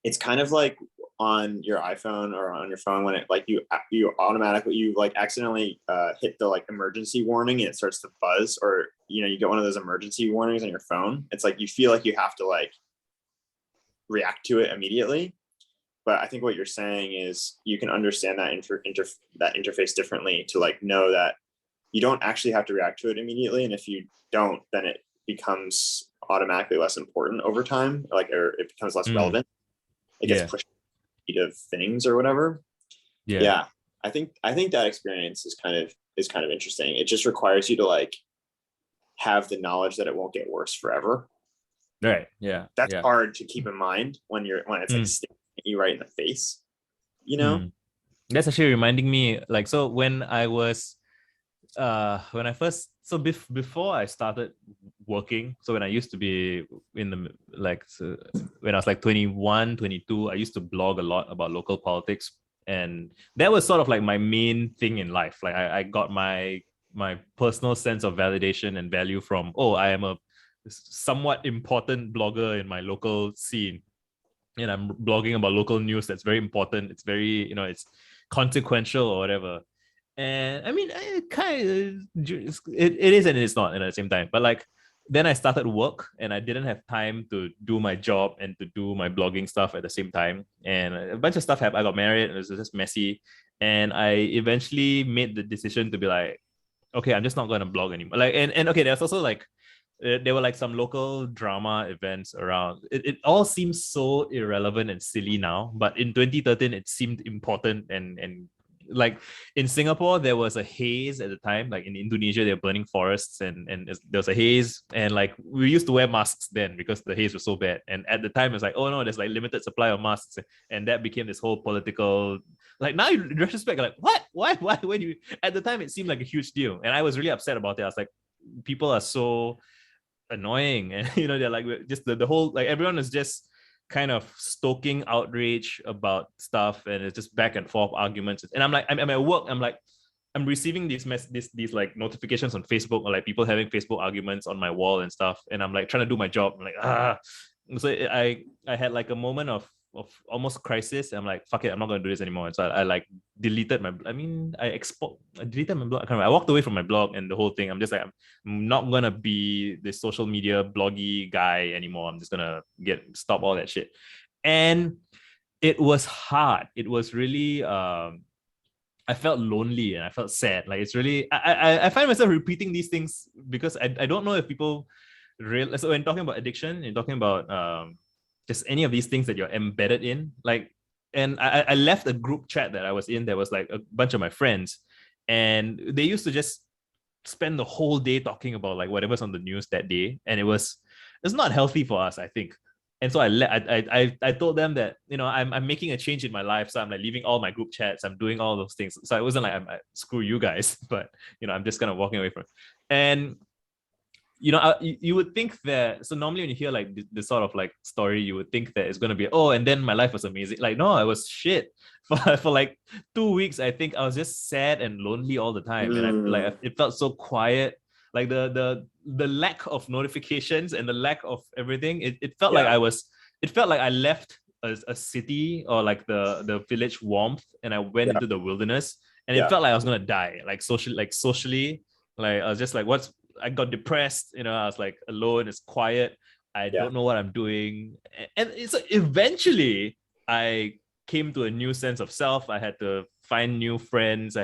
it's kind of like on your iPhone or on your phone when it like you automatically like accidentally hit the like emergency warning and it starts to buzz, or you know, you get one of those emergency warnings on your phone. It's like you feel like you have to like react to it immediately. But I think what you're saying is you can understand that that interface differently to like know that you don't actually have to react to it immediately, and if you don't, then it becomes automatically less important over time, like, or it becomes less relevant. It gets pushed of things or whatever. I think that experience is kind of interesting. It just requires you to like have the knowledge that it won't get worse forever. Right. That's hard to keep in mind when it's like staring at you right in the face, you know. That's actually reminding me, like, so when I first, so before I started working, so when I used to be in the, like, so when I was like 21, 22, I used to blog a lot about local politics. And that was sort of like my main thing in life. Like I got my personal sense of validation and value from, oh, I am a somewhat important blogger in my local scene, and I'm blogging about local news that's very important. It's very, it's consequential or whatever. And I mean, it is and it's not at the same time. But like, then I started work and I didn't have time to do my job and to do my blogging stuff at the same time. And a bunch of stuff happened. I got married and it was just messy. And I eventually made the decision to be like, okay, I'm just not going to blog anymore. Like, and okay, there's also like, there were like some local drama events around. It all seems so irrelevant and silly now, but in 2013 it seemed important. And like in Singapore there was a haze at the time. Like in Indonesia they're burning forests, and there was a haze, and like we used to wear masks then because the haze was so bad. And at the time it's like, oh no, there's like limited supply of masks, and that became this whole political. Like now in retrospect, like what, why when you, at the time it seemed like a huge deal, and I was really upset about it. I was like, people are so annoying, and they're like, just the whole, like everyone is just kind of stoking outrage about stuff, and it's just back and forth arguments. And I'm like, I'm at work, I'm receiving these like notifications on Facebook, or like people having Facebook arguments on my wall and stuff, and I'm like trying to do my job. I'm like, so I had like a moment of almost crisis. I'm like, fuck it, I'm not gonna do this anymore. And so I like deleted my, I deleted my blog. I walked away from my blog and the whole thing. I'm just like, I'm not gonna be the social media bloggy guy anymore. I'm just gonna stop all that shit. And it was hard. It was really I felt lonely and I felt sad. Like it's really, I find myself repeating these things because I don't know if people realize. So when talking about addiction and talking about just any of these things that you're embedded in, like, and I left a group chat that I was in. There was like a bunch of my friends, and they used to just spend the whole day talking about like whatever's on the news that day, and it's not healthy for us, I think. And so I told them that I'm making a change in my life, so I'm like leaving all my group chats. I'm doing all those things. So it wasn't like I'm screw you guys, but I'm just kind of walking away from it. And you would think that, so normally when you hear like this sort of like story, you would think that it's going to be, oh, and then my life was amazing. Like, no, I was shit for like 2 weeks. I think I was just sad and lonely all the time. And it felt so quiet. Like the lack of notifications and the lack of everything, it felt like it felt like I left a city or like the village warmth, and I went into the wilderness, and it felt like I was going to die. Like socially, like I was just like, I got depressed, I was like alone, it's quiet, I don't know what I'm doing. And it's like, eventually I came to a new sense of self. I had to find new friends.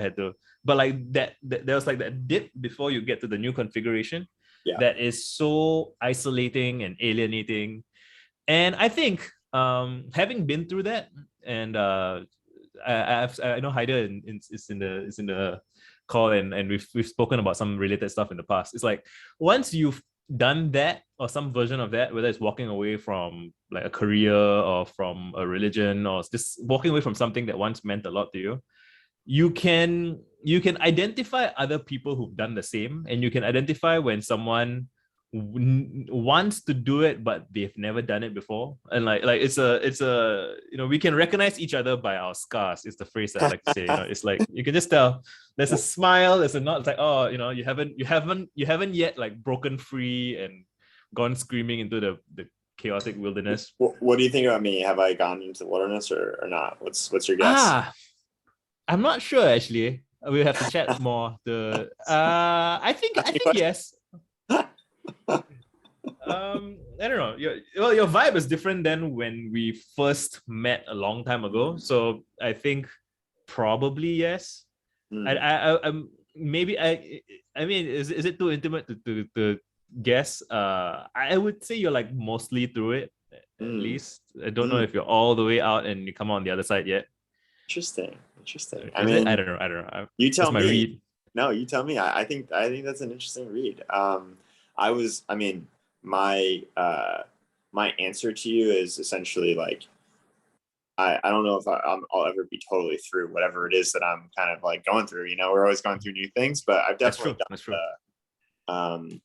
But like that there was like that dip before you get to the new configuration that is so isolating and alienating. And I think having been through that, and I know Haider is in the call, and we've spoken about some related stuff in the past. It's like once you've done that or some version of that, whether it's walking away from like a career or from a religion or just walking away from something that once meant a lot to you, you can identify other people who've done the same, and you can identify when someone wants to do it but they've never done it before. And like it's a we can recognize each other by our scars, is the phrase that I like to say. It's like you can just tell there's a smile, there's a nod. It's like, oh, you haven't yet like broken free and gone screaming into the chaotic wilderness. What do you think about me? Have I gone into the wilderness or not? What's your guess? I'm not sure actually. We'll have to chat more. I think yes. I don't know. Your vibe is different than when we first met a long time ago. So I think probably yes. I maybe I mean, is it too intimate to guess? I would say you're like mostly through it, at least. I don't know if you're all the way out and you come out on the other side yet. Interesting. I mean, I don't know. You tell me. Read. No, you tell me. I think that's an interesting read. My answer to you is essentially like, I don't know if I'll ever be totally through whatever it is that I'm kind of like going through. We're always going through new things, but I've definitely done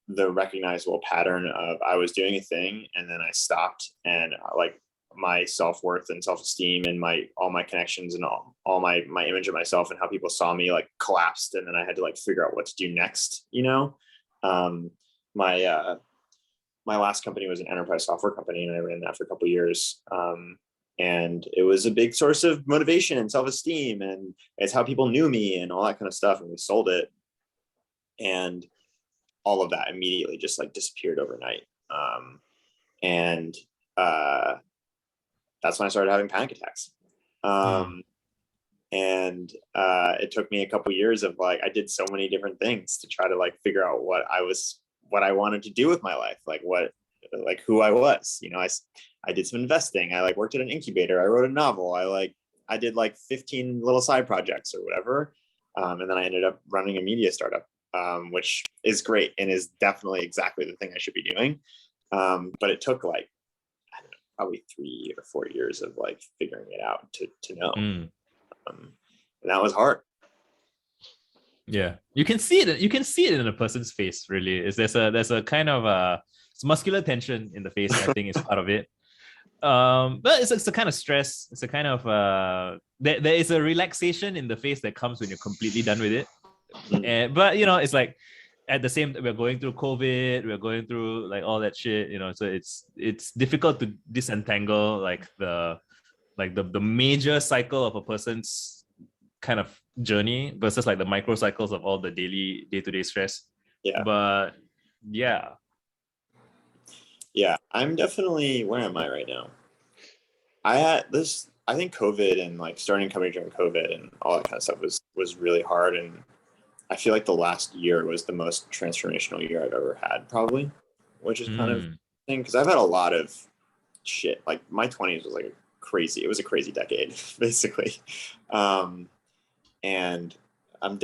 the recognizable pattern of I was doing a thing and then I stopped, and like my self-worth and self-esteem and all my connections and all my image of myself and how people saw me like collapsed, and then I had to like figure out what to do next. my last company was an enterprise software company, and I ran that for a couple of years. And it was a big source of motivation and self-esteem, and it's how people knew me and all that kind of stuff. And we sold it, and all of that immediately just like disappeared overnight. And that's when I started having panic attacks. And it took me a couple of years of like, I did so many different things to try to like figure out what I wanted to do with my life, like who I was. You know, I did some investing. I like worked at an incubator. I wrote a novel. I did like 15 little side projects or whatever. And then I ended up running a media startup, which is great and is definitely exactly the thing I should be doing. But it took like, I don't know, probably 3 or 4 years of like figuring it out to know. And that was hard. Yeah, you can see it. You can see it in a person's face. Really, there's a kind of it's muscular tension in the face. I think is part of it. But it's a kind of stress. It's a kind of there is a relaxation in the face that comes when you're completely done with it. But you know, it's like at the same time we're going through COVID, we're going through like all that shit. You know, so it's difficult to disentangle like the major cycle of a person's kind of journey versus like the micro cycles of all the daily day-to-day stress. Yeah. But yeah, I'm definitely, where am I right now? I think COVID and like starting company during COVID and all that kind of stuff was really hard. And I feel like the last year was the most transformational year I've ever had, probably, which is kind of thing, because I've had a lot of shit. Like my 20s was like it was a crazy decade, basically. And I'm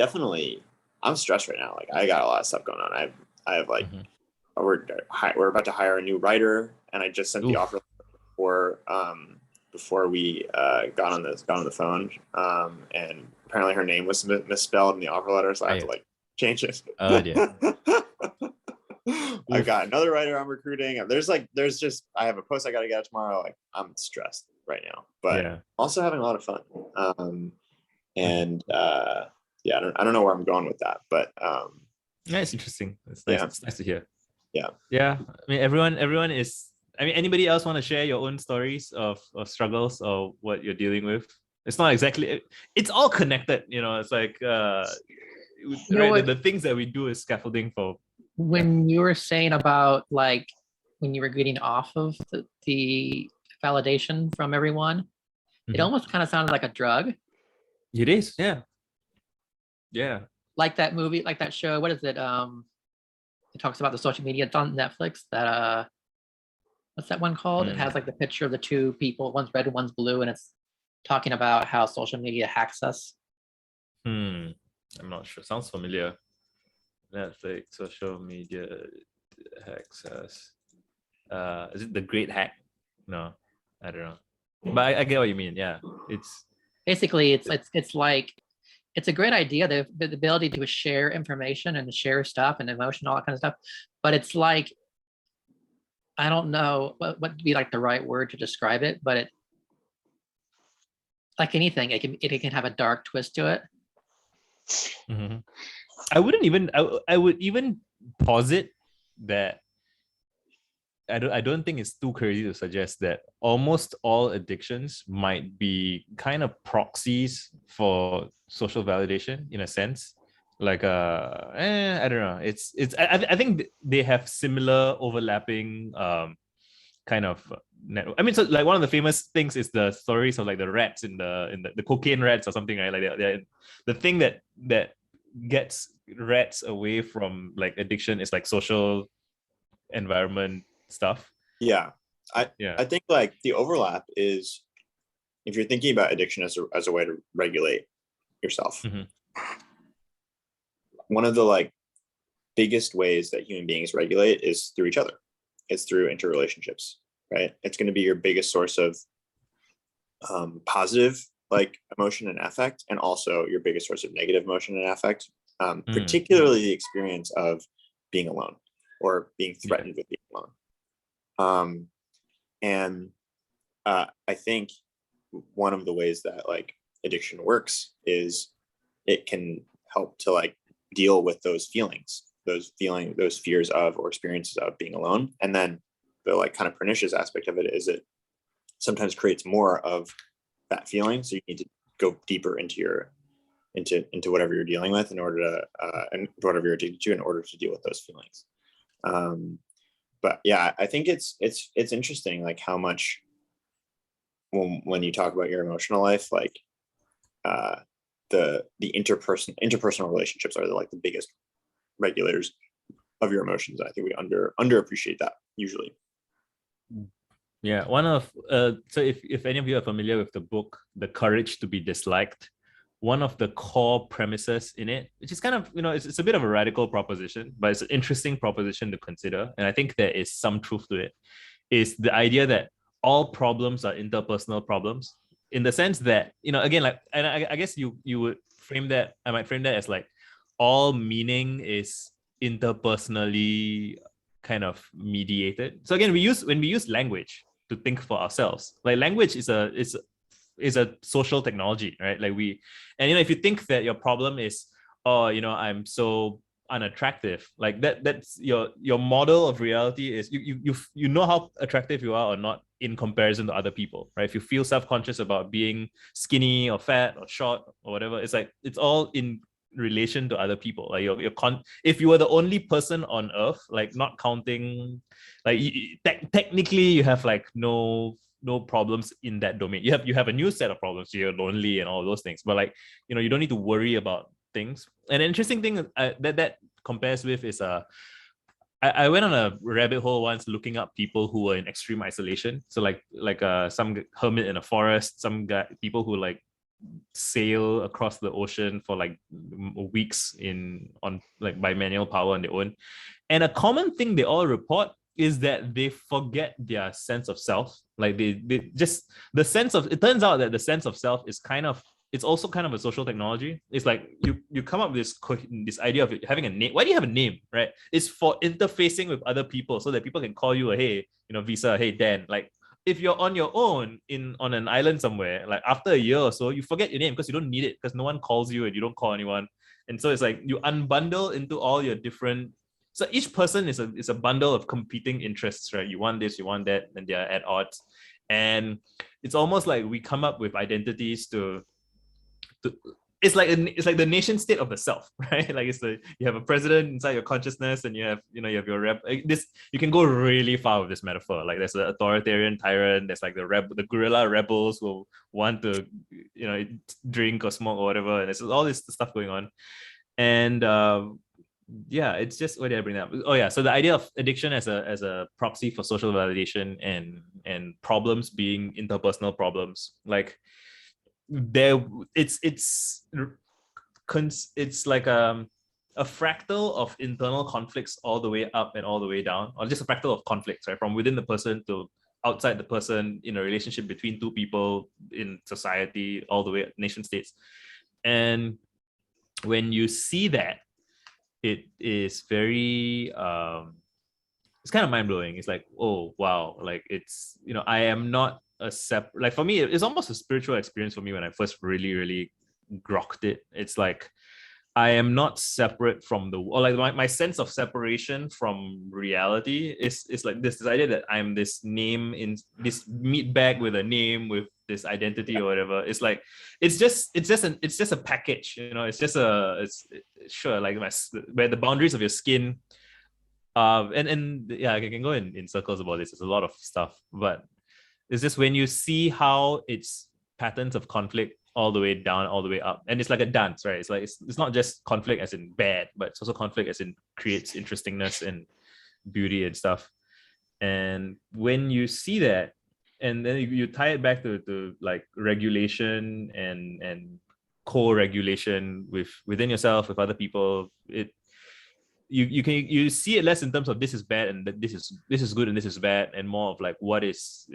stressed right now. Like I got a lot of stuff going on. I have like, we're about to hire a new writer, and I just sent the offer before we got on the phone. And apparently her name was misspelled in the offer letter, so I have to like change it. Oh yeah. I've got another writer I'm recruiting. There's I have a post I got to get out tomorrow. Like I'm stressed right now, but also having a lot of fun. I don't know where I'm going with that, but it's interesting. It's nice. It's nice to hear. Yeah. I mean, everyone is. I mean, anybody else want to share your own stories of struggles or what you're dealing with? It's not exactly. It's all connected. You know, it's like the things that we do is scaffolding for. When you were saying about like when you were getting off of the validation from everyone, it almost kind of sounded like a drug. It is, yeah. Like that movie, like that show. What is it? It talks about the social media. It's on Netflix. That what's that one called? It has like the picture of the two people. One's red and one's blue, and it's talking about how social media hacks us. I'm not sure. Sounds familiar. Netflix, social media hacks us. Is it The Great Hack? No, I don't know. But I get what you mean. Yeah, it's basically it's like it's a great idea, the ability to share information and to share stuff and emotion, all that kind of stuff. But it's like, I don't know what would be like the right word to describe it, but it, like anything, it can have a dark twist to it. I would even posit that I don't think it's too crazy to suggest that almost all addictions might be kind of proxies for social validation in a sense. Like I don't know. I think they have similar overlapping kind of network. I mean, so like one of the famous things is the stories of like the rats in the cocaine rats or something, right? Like they're the thing that gets rats away from like addiction is like social environment stuff. I think like the overlap is, if you're thinking about addiction as a way to regulate yourself, one of the like biggest ways that human beings regulate is through each other. It's through interrelationships, right? It's going to be your biggest source of positive like emotion and affect, and also your biggest source of negative emotion and affect, particularly the experience of being alone or being threatened with being alone. I think one of the ways that like addiction works is it can help to like deal with those feelings those fears of or experiences of being alone. And then the like kind of pernicious aspect of it is it sometimes creates more of that feeling. So you need to go deeper into whatever you're dealing with in order to and whatever you're addicted to in order to deal with those feelings. But yeah, I think it's interesting, like how much when you talk about your emotional life, like the interpersonal relationships are the biggest regulators of your emotions. I think we underappreciate that usually. Yeah, one of so if any of you are familiar with the book The Courage to Be Disliked, one of the core premises in it, which is kind of, it's a bit of a radical proposition, but it's an interesting proposition to consider, and I think there is some truth to it, is the idea that all problems are interpersonal problems, in the sense that, again, like, and I guess you would frame that, I might frame that as like all meaning is interpersonally kind of mediated. So again, when we use language to think for ourselves, like language is a social technology, right? Like if you think that your problem is, I'm so unattractive, like that's your model of reality is you know how attractive you are or not in comparison to other people, right? If you feel self-conscious about being skinny or fat or short or whatever, it's like it's all in relation to other people. Like if you were the only person on earth, like not counting, like technically you have like no problems in that domain. You have a new set of problems. You're lonely and all those things, but like, you don't need to worry about things. And an interesting thing that compares with is I went on a rabbit hole once looking up people who were in extreme isolation. So like some hermit in a forest, people who like sail across the ocean for like weeks on like by manual power on their own. And a common thing they all report is that they forget their sense of self. Like they just, it turns out that the sense of self is it's also kind of a social technology. It's like you come up with this idea of having a name. Why do you have a name, right? It's for interfacing with other people so that people can call you hey, Visa, hey, Dan. Like if you're on your own on an island somewhere, like after a year or so, you forget your name because you don't need it, because no one calls you and you don't call anyone. And so it's like you unbundle into all your different. So each person is a bundle of competing interests, right? You want this, you want that, and they're at odds. And it's almost like we come up with identities to it's like the nation state of the self, right? Like you have a president inside your consciousness, and you have your you can go really far with this metaphor. Like there's an authoritarian tyrant, there's like the guerrilla rebels who want to drink or smoke or whatever, and there's all this stuff going on. And yeah, it's just, what did I bring up? Oh yeah, so the idea of addiction as a proxy for social validation and problems being interpersonal problems, like it's like a fractal of internal conflicts all the way up and all the way down, or just a fractal of conflicts, right, from within the person to outside the person, in a relationship between two people, in society, all the way nation states. And when you see that, it is very it's kind of mind-blowing. It's like, oh wow, like it's, I am not like for me, it's almost a spiritual experience for me when I first really grokked it. It's like I am not separate from my sense of separation from reality is like this idea that I'm this name in this meat bag with a name with this identity or whatever. It's like it's just a package, it's just like where the boundaries of your skin and yeah, I can go in circles about this. There's a lot of stuff, but it's just when you see how it's patterns of conflict all the way down, all the way up, and it's like a dance, right? It's like it's not just conflict as in bad, but it's also conflict as in creates interestingness and beauty and stuff. And when you see that, and then you tie it back to like regulation and co-regulation within yourself, with other people, you see it less in terms of this is bad and this is good and this is bad, and more of like what is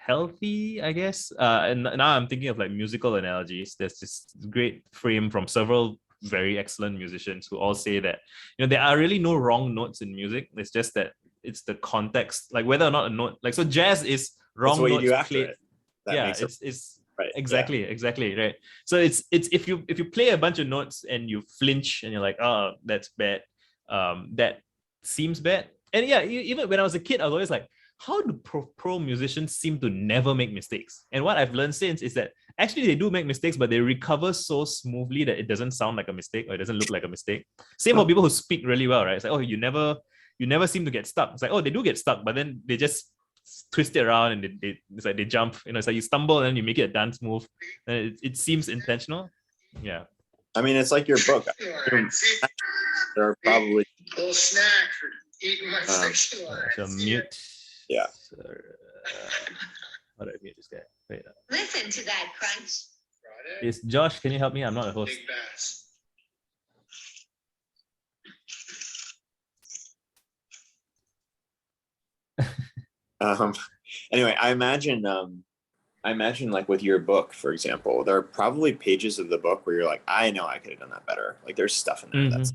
healthy, I guess. And now I'm thinking of like musical analogies. There's this great frame from several very excellent musicians who all say that there are really no wrong notes in music. It's just that it's the context, like whether or not a note, like, so jazz is wrong That's what notes you do after played. it. That Yeah, makes it's right. Exactly, right. So it's if you play a bunch of notes and you flinch and you're like, oh, that's bad, that seems bad. And yeah, even when I was a kid, I was always like, how do pro musicians seem to never make mistakes? And what I've learned since is that actually they do make mistakes, but they recover so smoothly that it doesn't sound like a mistake or it doesn't look like a mistake. Same for people who speak really well, right? It's like, oh, you never seem to get stuck. It's like, oh, they do get stuck, but then they just twist it around and it's like they jump. It's like you stumble and then you make it a dance move. And it seems intentional. Yeah. I mean, it's like your book. There are probably little snack for eating my fish. So mute. Yeah. How do I mute this guy? Wait. Listen to that crunch. Is Josh? Can you help me? I'm not a host. Big bass. Anyway, I imagine like with your book, for example, there are probably pages of the book where you're like, I know I could have done that better. Like there's stuff in there that's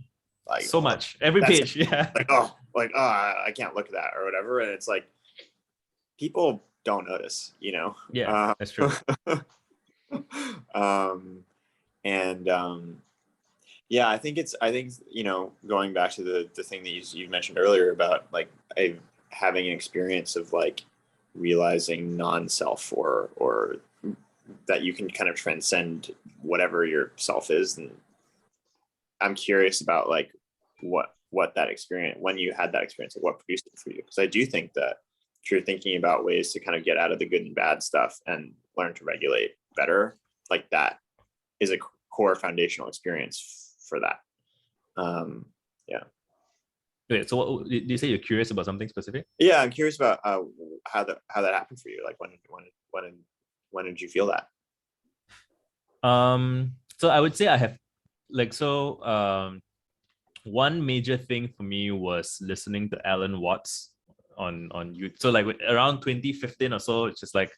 like so much. Every page, yeah. Like I can't look at that or whatever. And it's like people don't notice, you know. Yeah, that's true. Yeah, I think you know, going back to the thing that you mentioned earlier about like having an experience of like realizing non-self or that you can kind of transcend whatever your self is. And I'm curious about like what that experience, when you had that experience, like what produced it for you, because I do think that if you're thinking about ways to kind of get out of the good and bad stuff and learn to regulate better, like that is a core foundational experience for that. Yeah. Wait, so what, did you say you're curious about something specific? Yeah, I'm curious about how that happened for you. Like when did you feel that? So I would say I have one major thing for me was listening to Alan Watts on YouTube. So like around 2015 or so, it's just like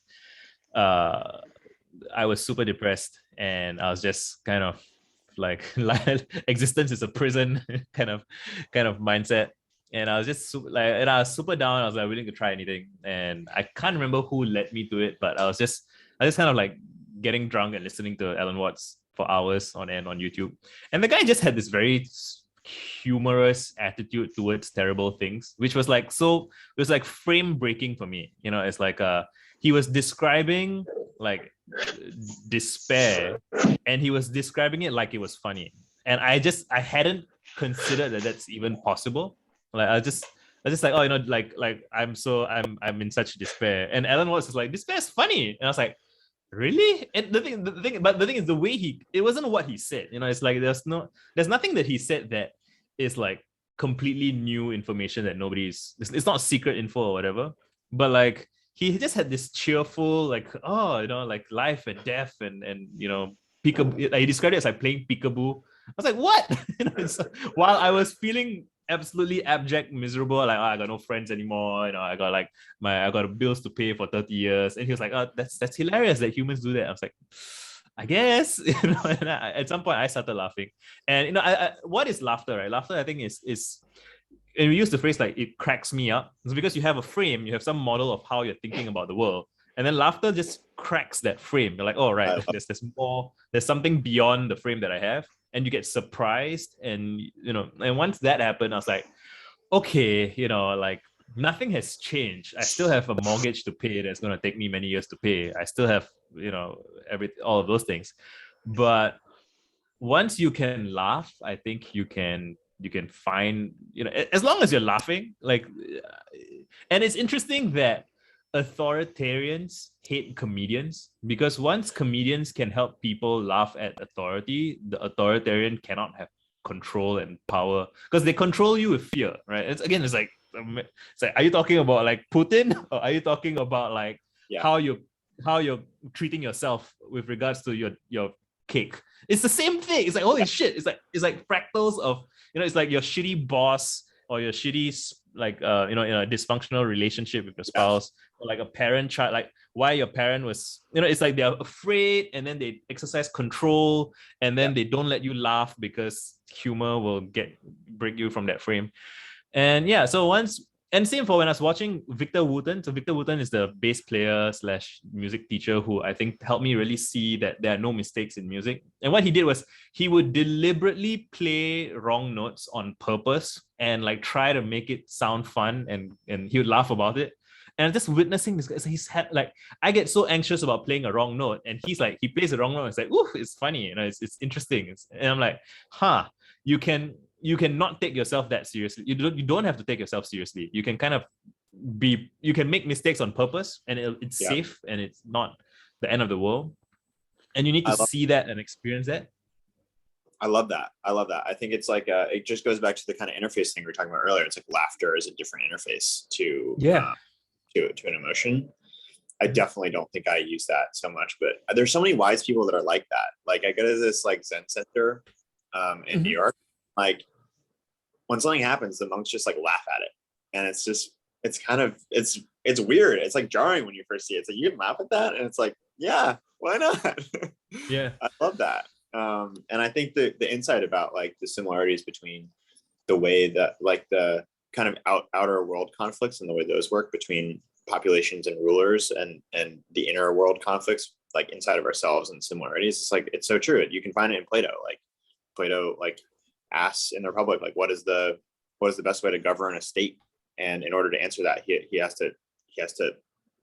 I was super depressed and I was just kind of like existence is a prison kind of mindset. And I was just super down. I was like willing to try anything. And I can't remember who led me to it, but I just kind of like getting drunk and listening to Alan Watts for hours on end on YouTube. And the guy just had this very humorous attitude towards terrible things, which was like, so it was like frame breaking for me. You know, it's like he was describing like despair and he was describing it like it was funny. And I hadn't considered that that's even possible. Like I just like, oh, you know, like I'm in such despair. And Alan Watts is like, despair is funny. And I was like, really? And the thing is the way it wasn't what he said. You know, it's like there's nothing that he said that is like completely new information that it's not secret info or whatever. But like he just had this cheerful, like, oh, you know, like life and death and you know, peekaboo. Like, he described it as like playing peekaboo. I was like, what? You know, while I was feeling absolutely abject, miserable, like, oh, I got no friends anymore, you know, I got bills to pay for 30 years. And he was like, oh, that's hilarious that humans do that. I was like, I guess, you know. And at some point I started laughing. And you know, what is laughter, right? Laughter, I think, is and we use the phrase like it cracks me up. It's because you have a frame, you have some model of how you're thinking about the world. And then laughter just cracks that frame. You're like, oh, right, there's more, there's something beyond the frame that I have. And you get surprised. And, you know, and once that happened, I was like, okay, you know, like nothing has changed. I still have a mortgage to pay that's going to take me many years to pay. I still have, you know, all of those things. But once you can laugh, I think you can find, you know, as long as you're laughing, like, and it's interesting that authoritarians hate comedians, because once comedians can help people laugh at authority, the authoritarian cannot have control and power because they control you with fear, right? It's like, are you talking about like Putin, or are you talking about like how you're treating yourself with regards to your cake? It's the same thing. It's like, holy shit. It's like fractals of, you know, it's like your shitty boss or your shitty, like, you know, in a dysfunctional relationship with your spouse, or like a parent child, like why your parent was, you know, it's like they're afraid and then they exercise control and then they don't let you laugh because humor will break you from that frame. And yeah, so once and same for when I was watching Victor Wooten. So Victor Wooten is the bass player slash music teacher who I think helped me really see that there are no mistakes in music. And what he did was he would deliberately play wrong notes on purpose and like try to make it sound fun, and he would laugh about it. And just witnessing this guy, he's had like, I get so anxious about playing a wrong note, and he's like, he plays a wrong note. It's like, ooh, it's funny, it's interesting. And I'm like, you can not take yourself that seriously. You don't have to take yourself seriously. You can kind of you can make mistakes on purpose, and it's safe, and it's not the end of the world. And you need to see that and experience that. I love that. I think it's like it just goes back to the kind of interface thing we were talking about earlier. It's like laughter is a different interface to an emotion. I definitely don't think I use that so much, but there's so many wise people that are like that. Like I go to this like Zen center in New York. Like when something happens, the monks just like laugh at it, and it's kind of it's weird. It's like jarring when you first see it. It's like you can laugh at that, and it's like, yeah, why not? Yeah, I love that. And I think the insight about like the similarities between the way that like the kind of outer world conflicts and the way those work between populations and rulers, and the inner world conflicts like inside of ourselves and similarities, it's so true. You can find it in Plato. Like Plato like asks in the Republic, like what is the best way to govern a state, and in order to answer that he has to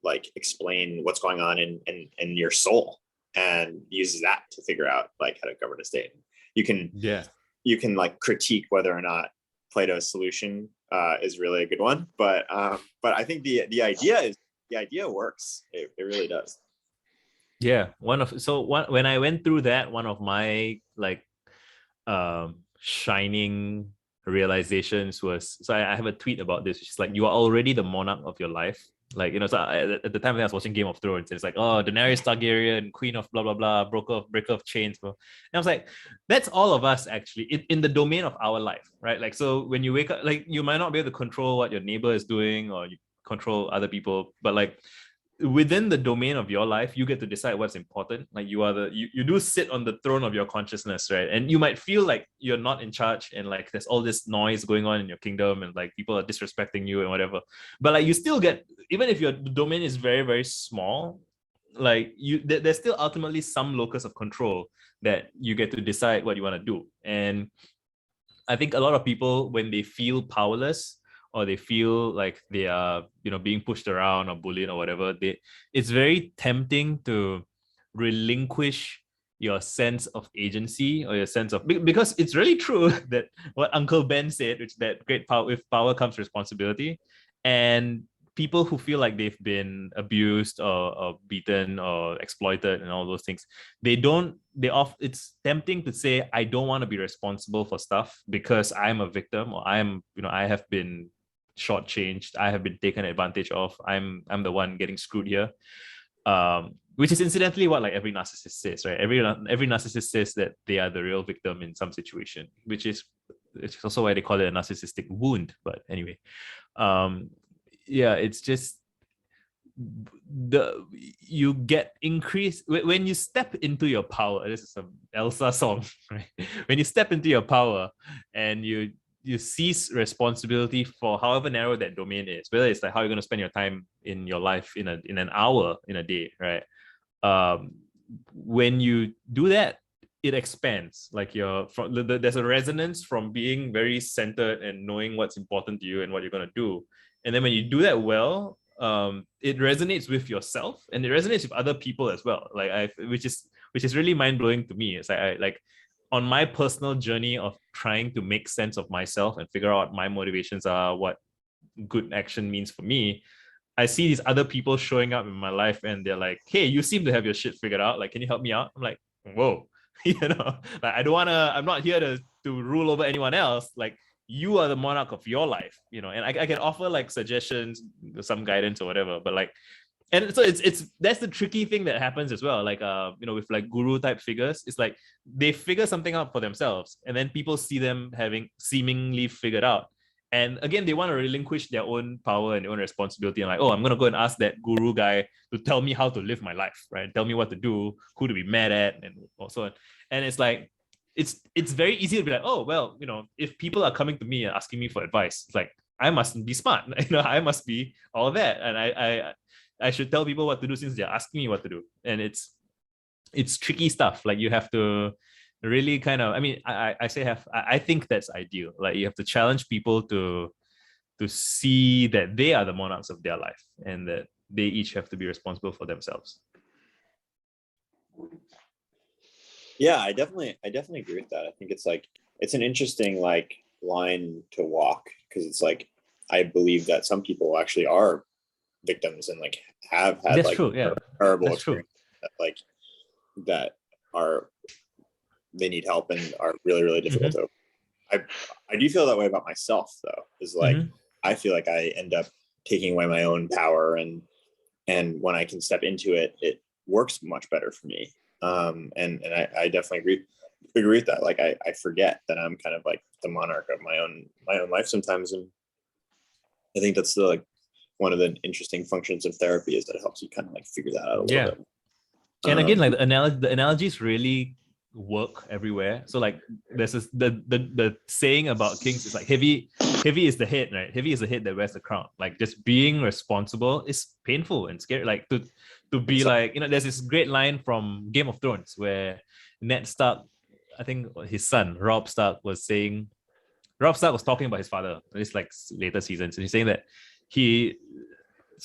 like explain what's going on in your soul, and uses that to figure out like how to govern a state. You can like critique whether or not Plato's solution is really a good one, but I think the idea works. It really does. Yeah, when I went through that, one of my like shining realizations was, so I have a tweet about this, which is like, you are already the monarch of your life. Like, so at the time I was watching Game of Thrones, it's like, oh, Daenerys Targaryen, queen of blah blah blah, breaker of chains, bro. And I was like, that's all of us actually in the domain of our life, right? Like, so when you wake up, like you might not be able to control what your neighbor is doing, or you control other people, but like within the domain of your life, you get to decide what's important. Like you do sit on the throne of your consciousness, right? And you might feel like you're not in charge, and like there's all this noise going on in your kingdom, and like people are disrespecting you and whatever. But like you still get, even if your domain is very, very small, like there's still ultimately some locus of control that you get to decide what you want to do. And I think a lot of people, when they feel powerless, or they feel like they are, being pushed around or bullied or whatever, it's very tempting to relinquish your sense of agency, or your sense of, because it's really true that what Uncle Ben said, which that great power, with power comes responsibility. And people who feel like they've been abused or beaten or exploited and all those things, it's tempting to say, I don't want to be responsible for stuff because I'm a victim, or I have been shortchanged, I have been taken advantage of, I'm the one getting screwed here, which is incidentally what like every narcissist says, right? Every narcissist says that they are the real victim in some situation, which is also why they call it a narcissistic wound. But anyway, it's just you get increased when you step into your power. This is an Elsa song, right? When you step into your power and you cease responsibility for however narrow that domain is, whether it's like how you're going to spend your time in your life in an hour in a day, right? When you do that, it expands. Like there's a resonance from being very centered and knowing what's important to you and what you're going to do. And then when you do that well, it resonates with yourself, and it resonates with other people as well. Like which is really mind blowing to me. It's like on my personal journey of trying to make sense of myself and figure out my motivations are, what good action means for me, I see these other people showing up in my life, and they're like, hey, you seem to have your shit figured out. Like, can you help me out? I'm like, whoa, like I'm not here to rule over anyone else. Like, you are the monarch of your life, and I can offer like suggestions, some guidance or whatever, but like, and so that's the tricky thing that happens as well. Like, with like guru type figures, it's like they figure something out for themselves, and then people see them having seemingly figured out. And again, they want to relinquish their own power and their own responsibility. And like, oh, I'm going to go and ask that guru guy to tell me how to live my life, right? Tell me what to do, who to be mad at, and so on. And it's like, it's very easy to be like, oh, well, if people are coming to me and asking me for advice, it's like, I must be smart. I must be all that, and I should tell people what to do since they're asking me what to do. And it's tricky stuff. Like you have to really kind of, I mean, I think that's ideal. Like you have to challenge people to see that they are the monarchs of their life and that they each have to be responsible for themselves. Yeah, I definitely agree with that. I think it's an interesting like line to walk, because it's like I believe that some people actually are victims and like have had That's like true, yeah. terrible That's true. experiences that are they need help and are really, really difficult to. I do feel that way about myself though. Is like I feel like I end up taking away my own power, and when I can step into it, it works much better for me. And I definitely agree with that. Like I forget that I'm kind of like the monarch of my own life sometimes, and I think that's like one of the interesting functions of therapy is that it helps you kind of like figure that out a little bit. And again, like the analogies really work everywhere. So like there's this, the saying about kings is like heavy is the head, right? Heavy is the head that wears the crown. Like just being responsible is painful and scary. Like to be like, there's this great line from Game of Thrones where Ned Stark, I think his son Robb Stark was talking about his father. It's like later seasons, and he's saying that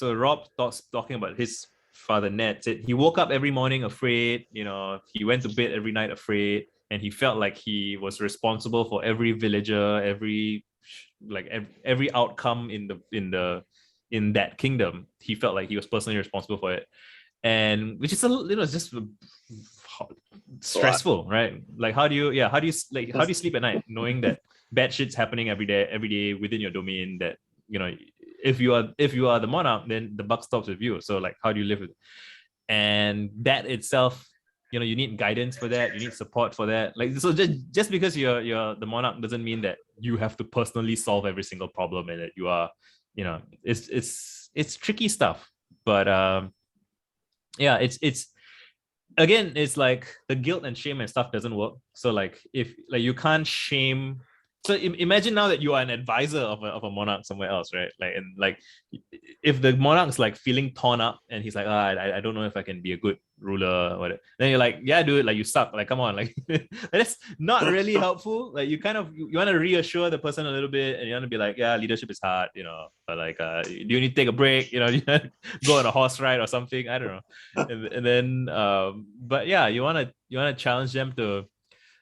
Robb starts talking about his father Ned. Said he woke up every morning afraid, he went to bed every night afraid, and he felt like he was responsible for every villager, every outcome in that kingdom. He felt like he was personally responsible for it, and which is just stressful, right? Like how do you sleep at night knowing that bad shit's happening every day within your domain, that if you are the monarch, then the buck stops with you. So like how do you live with it? And that itself, you need guidance for that, you need support for that. Like, so just because you're the monarch doesn't mean that you have to personally solve every single problem, and that you are, it's tricky stuff. But it's again, it's like the guilt and shame and stuff doesn't work. So like if like you can't shame. So imagine now that you are an advisor of a monarch somewhere else, right? Like, and like if the monarch's like feeling torn up and he's like, I don't know if I can be a good ruler or whatever, then you're like, yeah, dude, like you suck, like come on, like that's not really helpful. Like you kind of you want to reassure the person a little bit, and you want to be like, yeah, leadership is hard, but like do you need to take a break, you go on a horse ride or something, I don't know. And then but yeah, you want to challenge them to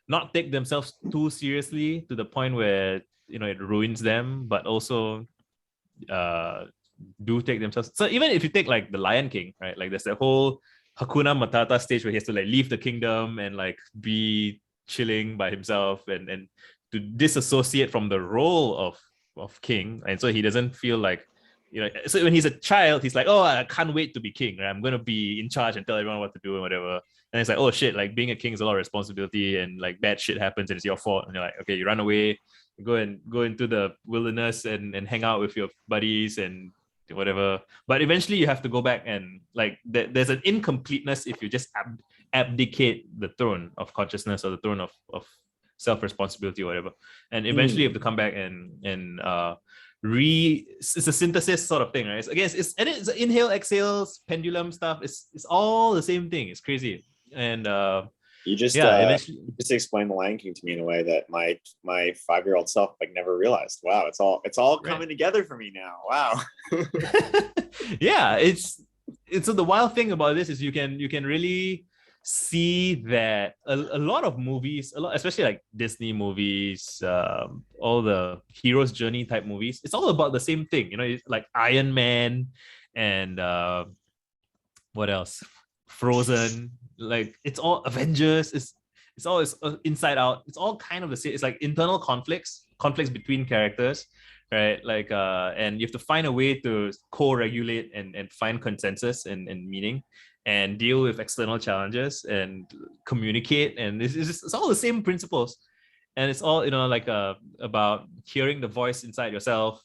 not take themselves too seriously to the point where it ruins them, but also do take themselves. So even if you take like the Lion King, right? Like there's the whole Hakuna Matata stage where he has to like leave the kingdom and like be chilling by himself and to disassociate from the role of king, and so he doesn't feel like so when he's a child, he's like, oh, I can't wait to be king, right? I'm gonna be in charge and tell everyone what to do and whatever. And it's like, oh shit, like being a king is a lot of responsibility, and like bad shit happens and it's your fault. And you're like, okay, you run away, go into the wilderness and hang out with your buddies and whatever. But eventually you have to go back, and like there's an incompleteness if you just abdicate the throne of consciousness or the throne of self-responsibility or whatever. And eventually you have to come back and it's a synthesis sort of thing, right? So again, it's inhale, exhales, pendulum stuff. It's all the same thing. It's crazy. And you just explained the Lion King to me in a way that my 5-year-old self like never realized. Wow, it's all coming together for me now. Wow. Yeah, it's so the wild thing about this is you can really see that a lot of movies, especially like Disney movies, all the hero's journey type movies, it's all about the same thing, like Iron Man and what else, Frozen, like it's all Avengers, it's all Inside Out, it's all kind of the same. It's like internal conflicts between characters, right? Like and you have to find a way to co-regulate and find consensus and meaning, and deal with external challenges and communicate. And it's all the same principles, and it's all like about hearing the voice inside yourself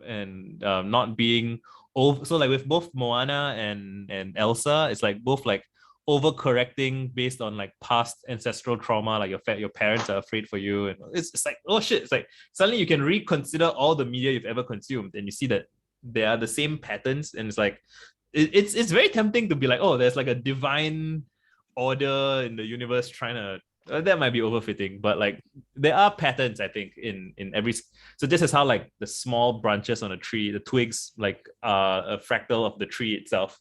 and not being over. So like with both Moana and Elsa, it's like both like overcorrecting based on like past ancestral trauma, like your parents are afraid for you, and it's like, oh shit, it's like suddenly you can reconsider all the media you've ever consumed, and you see that they are the same patterns, and it's like it's very tempting to be like, oh, there's like a divine order in the universe trying to that might be overfitting, but like there are patterns, I think, in every. So this is how like the small branches on a tree, the twigs, like a fractal of the tree itself.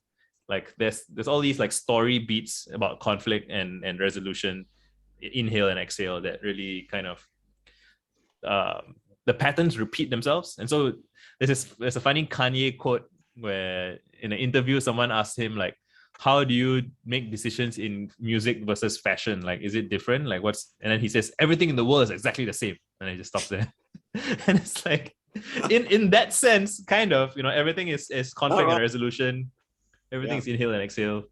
Like there's all these like story beats about conflict and resolution, inhale and exhale, that really kind of the patterns repeat themselves. And so there's a funny Kanye quote where in an interview someone asked him like, how do you make decisions in music versus fashion? Like, is it different? Like and then he says, everything in the world is exactly the same. And he just stops there. And it's like, in that sense, kind of, everything is conflict and resolution. Everything's inhale and exhale.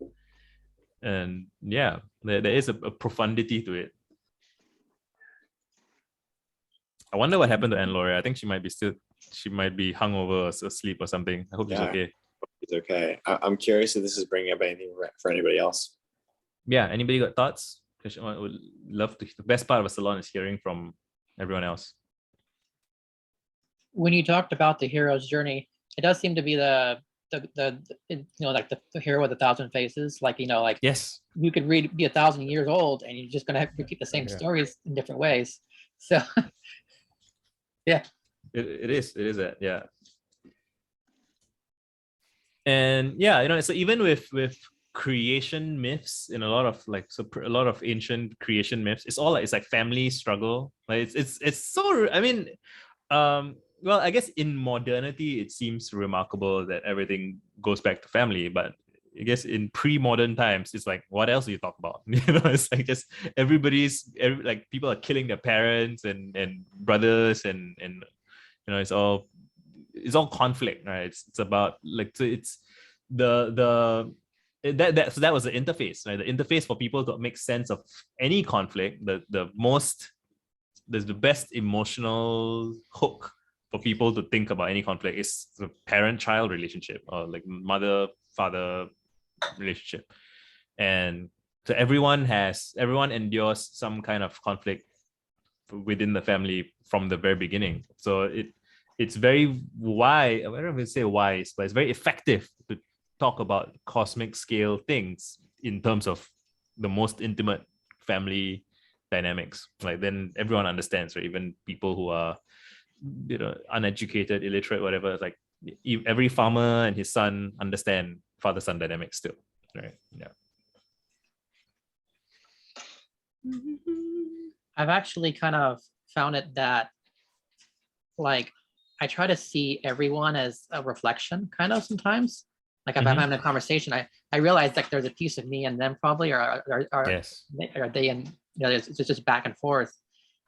And yeah, there is a profundity to it. I wonder what happened to Anne-Laure. I think she might be hungover or asleep or something. I hope she's okay. It's okay. I'm curious if this is bringing up anything for anybody else. Yeah, anybody got thoughts? Because I would love to. The best part of a salon is hearing from everyone else. When you talked about the hero's journey, it does seem to be the like the hero with 1,000 faces. Like, like yes, you could be 1,000 years old and you're just gonna have to repeat the same stories in different ways. So yeah, it is that, yeah. And yeah, so even with creation myths, in a lot of ancient creation myths, it's like family struggle. Like it's so, I mean, well, I guess in modernity it seems remarkable that everything goes back to family, but I guess in pre-modern times it's like, what else do you talk about? It's like just like people are killing their parents and brothers and it's all conflict, right? It's about like, so it's so that was the interface, right? The interface for people to make sense of any conflict. The best emotional hook for people to think about any conflict is the parent-child relationship, or like mother-father relationship. And so everyone endures some kind of conflict within the family from the very beginning. So it's very wise. I don't know if I say wise, but it's very effective to talk about cosmic scale things in terms of the most intimate family dynamics. Like then everyone understands, right? Even people who are, uneducated, illiterate, whatever. It's like every farmer and his son understand father-son dynamics still, right? Yeah. I've actually kind of found it that, like, I try to see everyone as a reflection, kind of sometimes. Like if I'm having a conversation, I realize like there's a piece of me and them probably, or yes, are they, and it's just back and forth.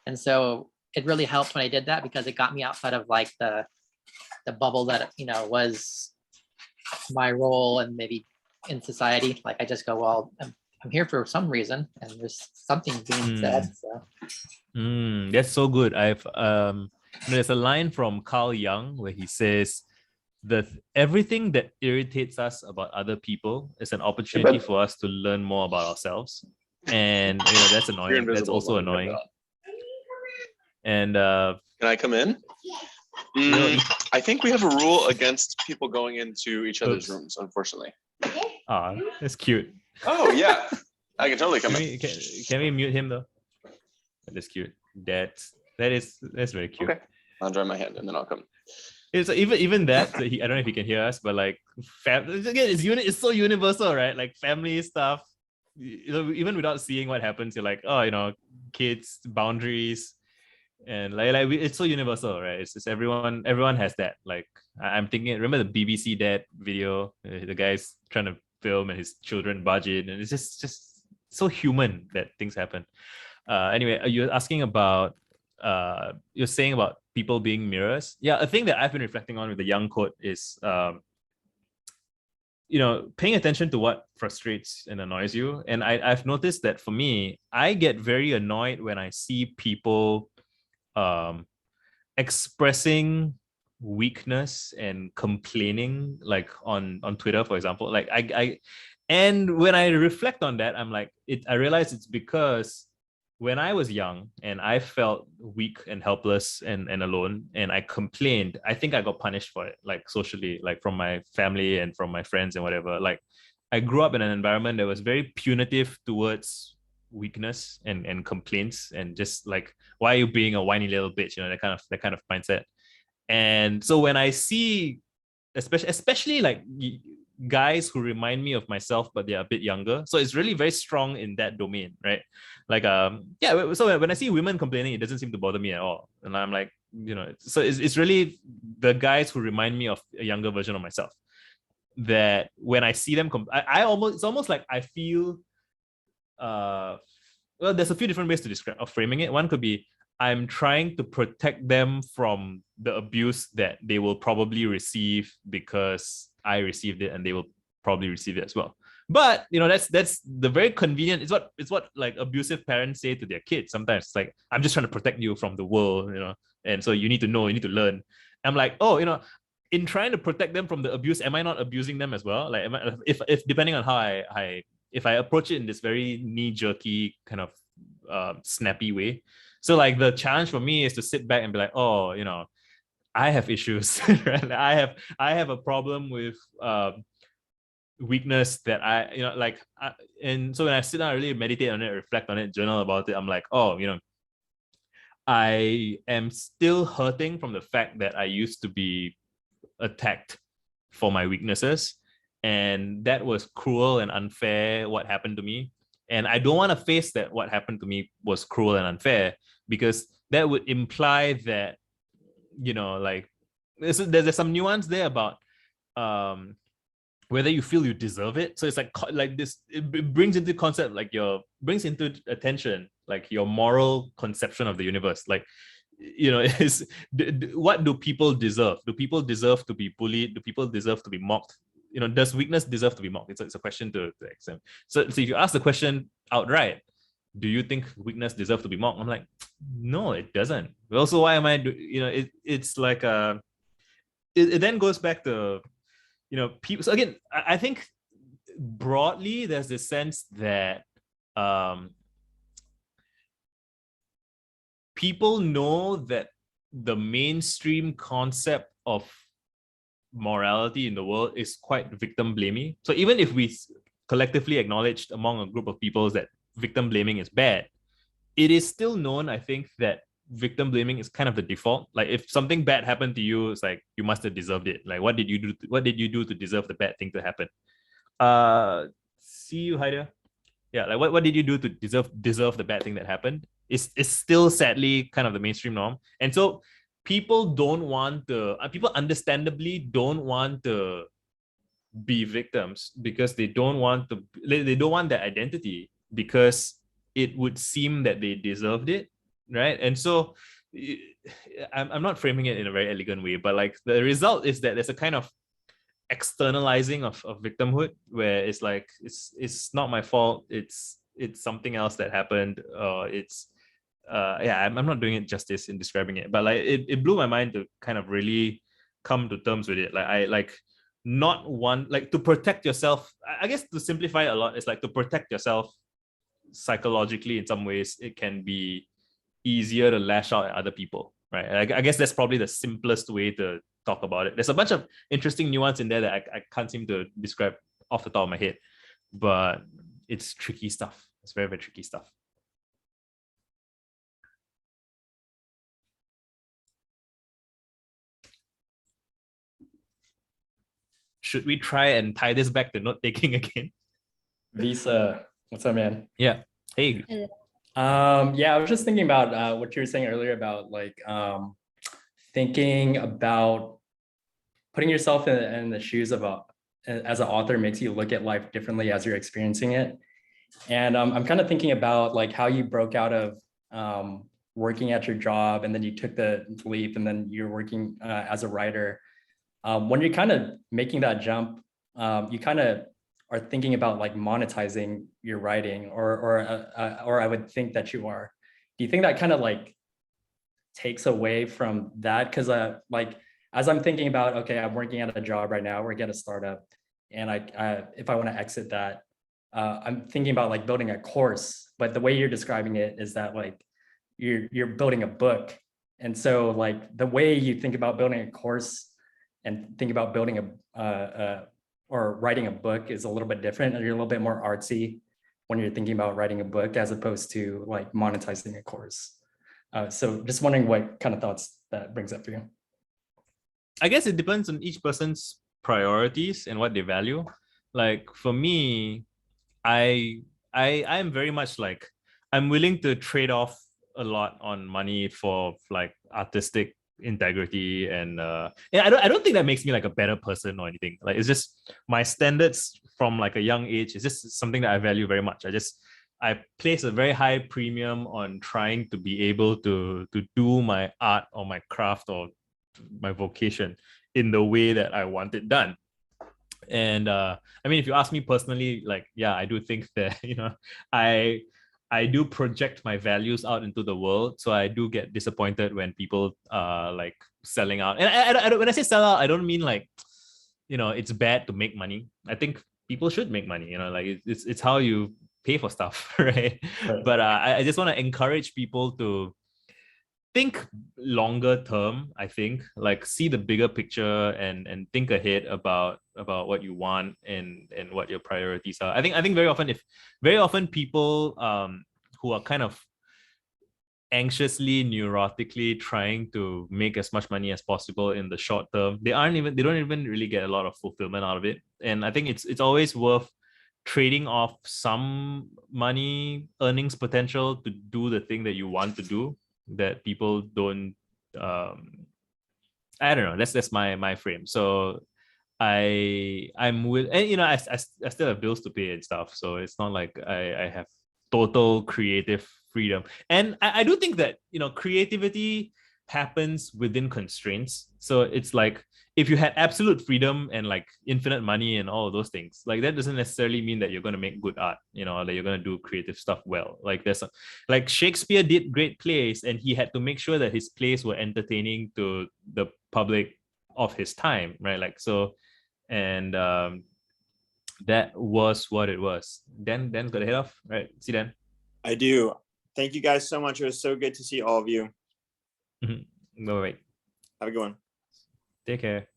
And so it really helped when I did that, because it got me outside of like the bubble that was my role and maybe in society. Like I just go, well, I'm here for some reason, and there's something being said. So that's so good. There's a line from Carl Jung where he says that everything that irritates us about other people is an opportunity for us to learn more about ourselves. And that's annoying. That's also annoying. And can I come in? I think we have a rule against people going into each other's rooms, unfortunately. Ah, that's cute. Oh yeah, I can totally come in. Can we mute him though? That's cute. That's very cute. Okay, I'll dry my hand and then I'll come. It's even that. So I don't know if he can hear us, but like, again, it's so universal, right? Like family stuff. Even without seeing what happens, you're like, oh, kids, boundaries, and like it's so universal, right? It's just everyone has that. Like I'm thinking, remember the BBC Dad video? The guy's trying to film and his children barge in, and it's just so human that things happen. Anyway, you're asking about you're saying about people being mirrors. Yeah, a thing that I've been reflecting on with the Young quote is paying attention to what frustrates and annoys you. And I've noticed that for me, I get very annoyed when I see people expressing weakness and complaining, like on Twitter, for example. Like And when I reflect on that, I'm like, I realize it's because when I was young and I felt weak and helpless and alone, and I complained, I think I got punished for it, like socially, like from my family and from my friends and whatever. Like I grew up in an environment that was very punitive towards weakness and complaints, and just like, why are you being a whiny little bitch? You know, that kind of mindset. And so when I see, especially like guys who remind me of myself, but they're a bit younger, so it's really very strong in that domain, right? Like yeah, so when I see women complaining, it doesn't seem to bother me at all, and I'm like, you know, so it's really the guys who remind me of a younger version of myself, that when I see them I almost, it's almost like I feel well, there's a few different ways to describe or framing it. One could be, I'm trying to protect them from the abuse that they will probably receive because I received it, and they will probably receive it as well. But you know, that's the very convenient. It's what like abusive parents say to their kids sometimes. It's like, I'm just trying to protect you from the world, you know, and so you need to know, you need to learn. I'm like, oh, you know, in trying to protect them from the abuse, am I not abusing them as well? Like, if depending on how if I approach it in this very knee-jerky kind of snappy way. So like the challenge for me is to sit back and be like, oh, you know, I have issues, right? I have a problem with weakness that you know, like, and so when I sit down, I really meditate on it, reflect on it, journal about it. I'm like, oh, you know, I am still hurting from the fact that I used to be attacked for my weaknesses, and that was cruel and unfair what happened to me. And I don't want to face that what happened to me was cruel and unfair, because that would imply that, you know, like there's some nuance there about whether you feel you deserve it. So it's like this, it brings into concept, like brings into attention like your moral conception of the universe. Like, you know, is what do people deserve? Do people deserve to be bullied? Do people deserve to be mocked? You know, does weakness deserve to be mocked? It's a question to examine. So if you ask the question outright, do you think weakness deserves to be mocked? I'm like, no, it doesn't. Also, why am I you know, it's like it then goes back to, you know, people. So again, I think broadly there's this sense that people know that the mainstream concept of morality in the world is quite victim blaming. So even if we collectively acknowledged among a group of people that victim blaming is bad, it is still known, I think, that victim blaming is kind of the default. Like if something bad happened to you, it's like, you must have deserved it. Like, what did you do to deserve the bad thing to happen? See you, Haida. Yeah, like what did you do to deserve the bad thing that happened? It's still sadly kind of the mainstream norm. And so people understandably don't want to be victims, because they don't want their identity, because it would seem that they deserved it, right? And so I'm not framing it in a very elegant way, but like the result is that there's a kind of externalizing of victimhood, where it's like, it's not my fault, it's something else that happened. Yeah, I'm not doing it justice in describing it, but like it blew my mind to kind of really come to terms with it. Like I like not want, like, to protect yourself. I guess to simplify it a lot, it's like to protect yourself psychologically. In some ways, it can be easier to lash out at other people, right? I guess that's probably the simplest way to talk about it. There's a bunch of interesting nuance in there that I can't seem to describe off the top of my head, but it's tricky stuff. It's very, very tricky stuff. Should we try and tie this back to note taking again? Visa, what's up, man? Yeah. Hey. Yeah, I was just thinking about what you were saying earlier about like thinking about putting yourself in the shoes of as an author makes you look at life differently as you're experiencing it. And I'm kind of thinking about like how you broke out of working at your job, and then you took the leap, and then you're working as a writer. When you're kind of making that jump, you kind of are thinking about like monetizing your writing, or I would think that you are. Do you think that kind of like takes away from that? Because like as I'm thinking about, okay, I'm working at a job right now, working at a startup, and if I want to exit that, I'm thinking about like building a course, but the way you're describing it is that like you're building a book. And so like the way you think about building a course and think about building or writing a book is a little bit different. You're a little bit more artsy when you're thinking about writing a book as opposed to like monetizing a course. So just wondering what kind of thoughts that brings up for you. I guess it depends on each person's priorities and what they value. Like for me, I am very much like, I'm willing to trade off a lot on money for like artistic integrity, and I don't think that makes me like a better person or anything. Like it's just my standards from like a young age is just something that I value very much. I place a very high premium on trying to be able to do my art or my craft or my vocation in the way that I want it done. And I mean, if you ask me personally, like, yeah, I do think that, you know, I do project my values out into the world. So I do get disappointed when people like selling out. And I when I say sell out, I don't mean like, you know, it's bad to make money. I think people should make money, you know, like it's how you pay for stuff, right? But I just want to encourage people to think longer term. I think like see the bigger picture and think ahead about what you want and what your priorities are. I think very often people who are kind of anxiously, neurotically trying to make as much money as possible in the short term, they don't even really get a lot of fulfillment out of it. And I think it's always worth trading off some money earnings potential to do the thing that you want to do, that people don't I don't know, that's my frame. So I'm with, and you know, I still have bills to pay and stuff, so it's not like I have total creative freedom. And I do think that, you know, creativity happens within constraints. So it's like if you had absolute freedom and like infinite money and all of those things, like that doesn't necessarily mean that you're going to make good art, you know, that you're going to do creative stuff well. Like like Shakespeare did great plays and he had to make sure that his plays were entertaining to the public of his time, right? Like so, and that was what it was. Dan's got to head off, right? See Dan. I do. Thank you guys so much. It was so good to see all of you. Bye. Have a good one. Take care.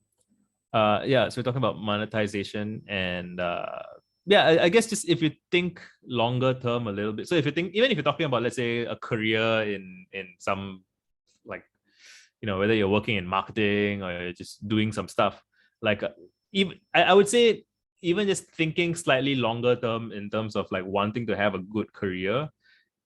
Yeah, so we're talking about monetization and yeah, I guess just if you think longer term a little bit. So if you think, even if you're talking about, let's say, a career in some, like, you know, whether you're working in marketing or you're just doing some stuff, like even I would say even just thinking slightly longer term in terms of like wanting to have a good career,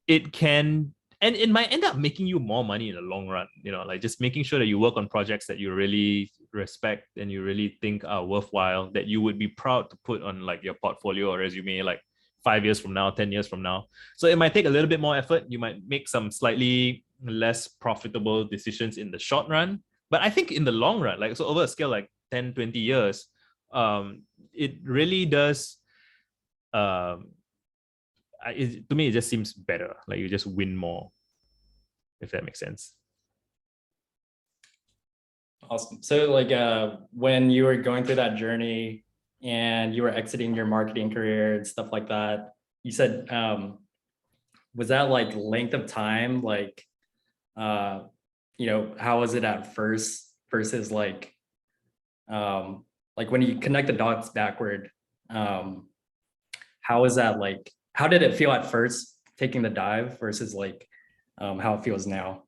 it can, and it might end up making you more money in the long run, you know, like just making sure that you work on projects that you really respect and you really think are worthwhile, that you would be proud to put on like your portfolio or resume like 5 years from now, 10 years from now. So it might take a little bit more effort. You might make some slightly less profitable decisions in the short run. But I think in the long run, like so over a scale like 10, 20 years, it really does, to me, it just seems better. Like you just win more, if that makes sense. Awesome. So like when you were going through that journey and you were exiting your marketing career and stuff like that, you said, was that like length of time? Like, you know, how was it at first versus like when you connect the dots backward, how is that like, how did it feel at first taking the dive versus like how it feels now?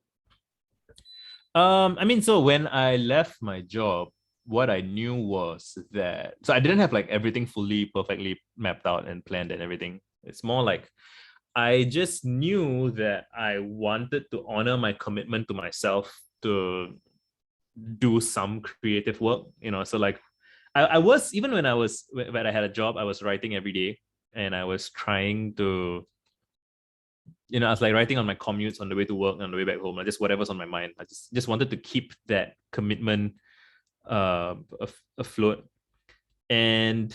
I mean, so when I left my job, what I knew was that, so I didn't have like everything fully perfectly mapped out and planned and everything. It's more like I just knew that I wanted to honor my commitment to myself to do some creative work, you know. So like I was, even when I had a job, I was writing every day and I was trying to, you know, I was like writing on my commutes on the way to work and on the way back home, like just whatever's on my mind. I just wanted to keep that commitment afloat. And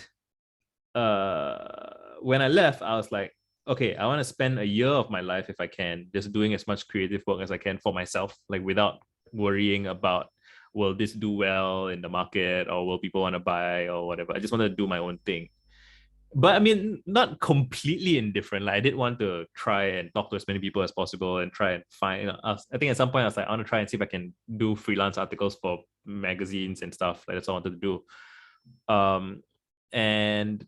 when I left, I was like, okay, I want to spend a year of my life, if I can, just doing as much creative work as I can for myself, like without worrying about will this do well in the market, or will people want to buy or whatever. I just wanted to do my own thing. But I mean, not completely indifferent. Like I did want to try and talk to as many people as possible and try and find, I think at some point I was like, I want to try and see if I can do freelance articles for magazines and stuff. Like that's what I wanted to do. And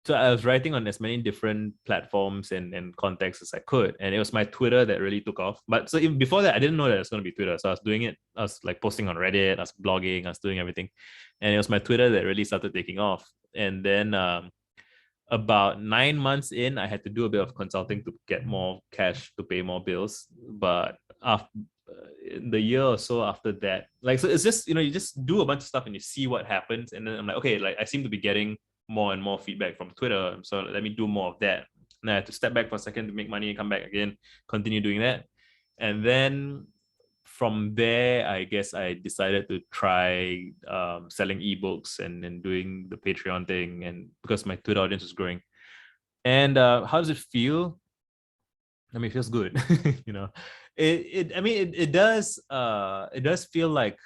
so I was writing on as many different platforms and contexts as I could. And it was my Twitter that really took off. But so even before that, I didn't know that it was going to be Twitter. So I was doing it. I was like posting on Reddit. I was blogging. I was doing everything. And it was my Twitter that really started taking off. And then about 9 months in, I had to do a bit of consulting to get more cash to pay more bills. But after the year or so after that, like, so it's just, you just do a bunch of stuff and you see what happens. And then I'm like, okay, like I seem to be getting more and more feedback from Twitter. So let me do more of that. And I had to step back for a second to make money and come back again, continue doing that. And then from there, I guess I decided to try selling ebooks and doing the Patreon thing, and because my Twitter audience was growing. And how does it feel? I mean, it feels good. It does feel like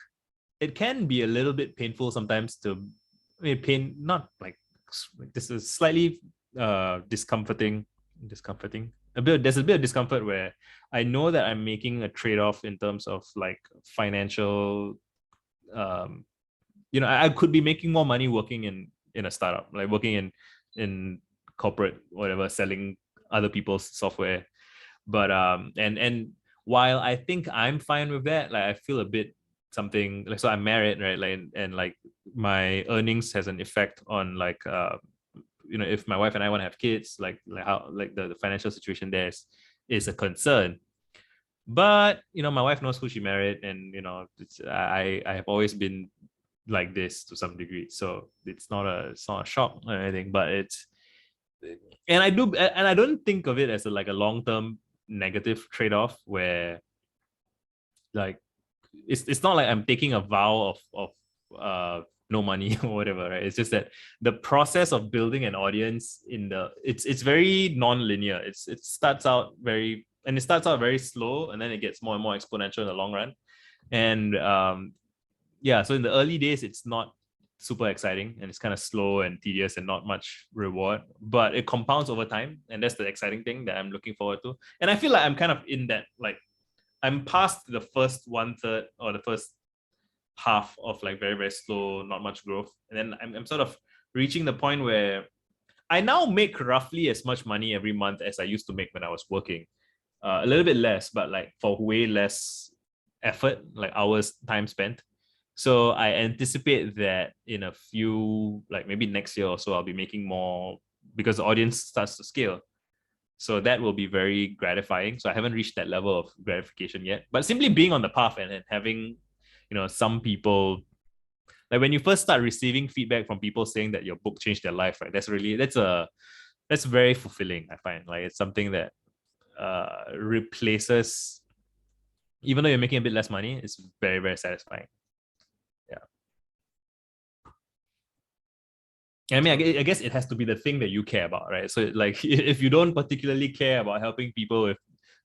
it can be a little bit painful sometimes to, not like this is slightly discomforting. There's a bit of discomfort where I know that I'm making a trade-off in terms of like financial, I could be making more money working in a startup, like working in corporate, whatever, selling other people's software. But and while I think I'm fine with that, like I feel a bit something like, so I'm married, right? Like, and like my earnings has an effect on like if my wife and I want to have kids, like how like the financial situation there is a concern. But my wife knows who she married, and I have always been like this to some degree, so it's not a shock or anything. But and I don't think of it as like a long-term negative trade-off where like it's not like I'm taking a vow of no money or whatever, right? It's just that the process of building an audience it's very non-linear. It starts out very slow, and then it gets more and more exponential in the long run. And so in the early days, it's not super exciting, and it's kind of slow and tedious and not much reward, but it compounds over time, and that's the exciting thing that I'm looking forward to. And I feel like I'm kind of in that, like I'm past the first 1/3 or the first half of like very, very slow, not much growth. And then I'm sort of reaching the point where I now make roughly as much money every month as I used to make when I was working. A little bit less, but like for way less effort, like hours, time spent. So I anticipate that in a few, like maybe next year or so, I'll be making more because the audience starts to scale. So that will be very gratifying. So I haven't reached that level of gratification yet, but simply being on the path and having, some people, like when you first start receiving feedback from people saying that your book changed their life, right? That's very fulfilling. I find like it's something that replaces, even though you're making a bit less money, it's very, very satisfying. Yeah. I mean, I guess it has to be the thing that you care about, right? So like if you don't particularly care about helping people with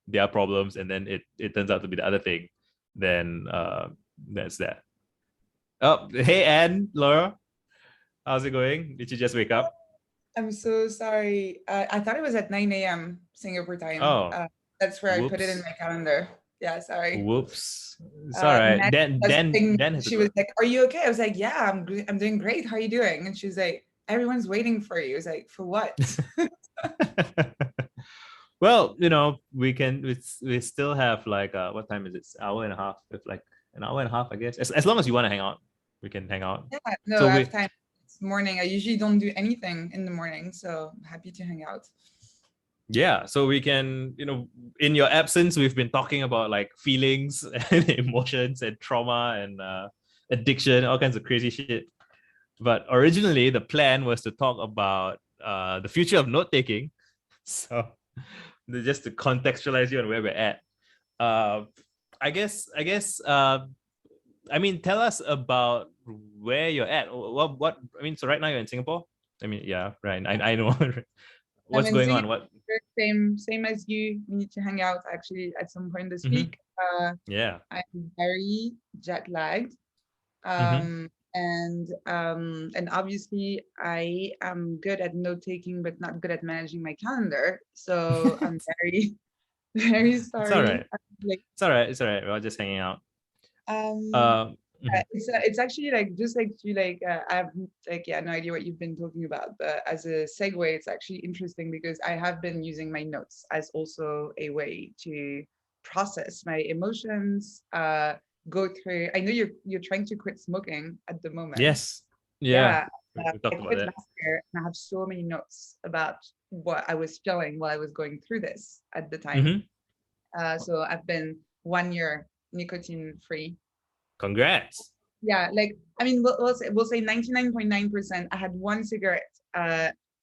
their problems, and then it turns out to be the other thing, then that's that. Oh, hey Anne-Laure, how's it going? Did you just wake up? I'm so sorry. I thought it was at 9 a.m. Singapore time. Oh, that's where I put it in whoops. my calendar. Yeah, sorry. Whoops. It's all right. Dan she was like, "Are you okay?" I was like, "Yeah, I'm doing great. How are you doing?" And she was like, "Everyone's waiting for you." I was like, "For what?" Well, we still have like what time is it? Hour and a half. With like an hour and a half, I guess. As long as you want to hang out, we can hang out. Yeah, no, So I have time. It's morning. I usually don't do anything in the morning, so I'm happy to hang out. Yeah, so we can, in your absence, we've been talking about like feelings and emotions and trauma and addiction, all kinds of crazy shit. But originally, the plan was to talk about the future of note-taking. So just to contextualize you on where we're at. I guess. I mean, tell us about where you're at. What? I mean, so right now you're in Singapore. I mean, yeah, right. I know. what's mean, going so on? What? same as you. We need to hang out actually at some point this week. Yeah. I'm very jet lagged. And obviously I am good at note taking, but not good at managing my calendar. So I'm very, very sorry. It's all right. Like, It's all right. It's all right. We're all just hanging out. it's actually like just like to like I have like no idea what you've been talking about, but as a segue, it's actually interesting because I have been using my notes as also a way to process my emotions, go through. I know you're trying to quit smoking at the moment. Yes. Yeah. We I talked about quit that. last year and I have so many notes about what I was feeling while I was going through this at the time. So I've been 1 year nicotine free. Congrats. Yeah, like I mean, we'll say 99.9%. I had one cigarette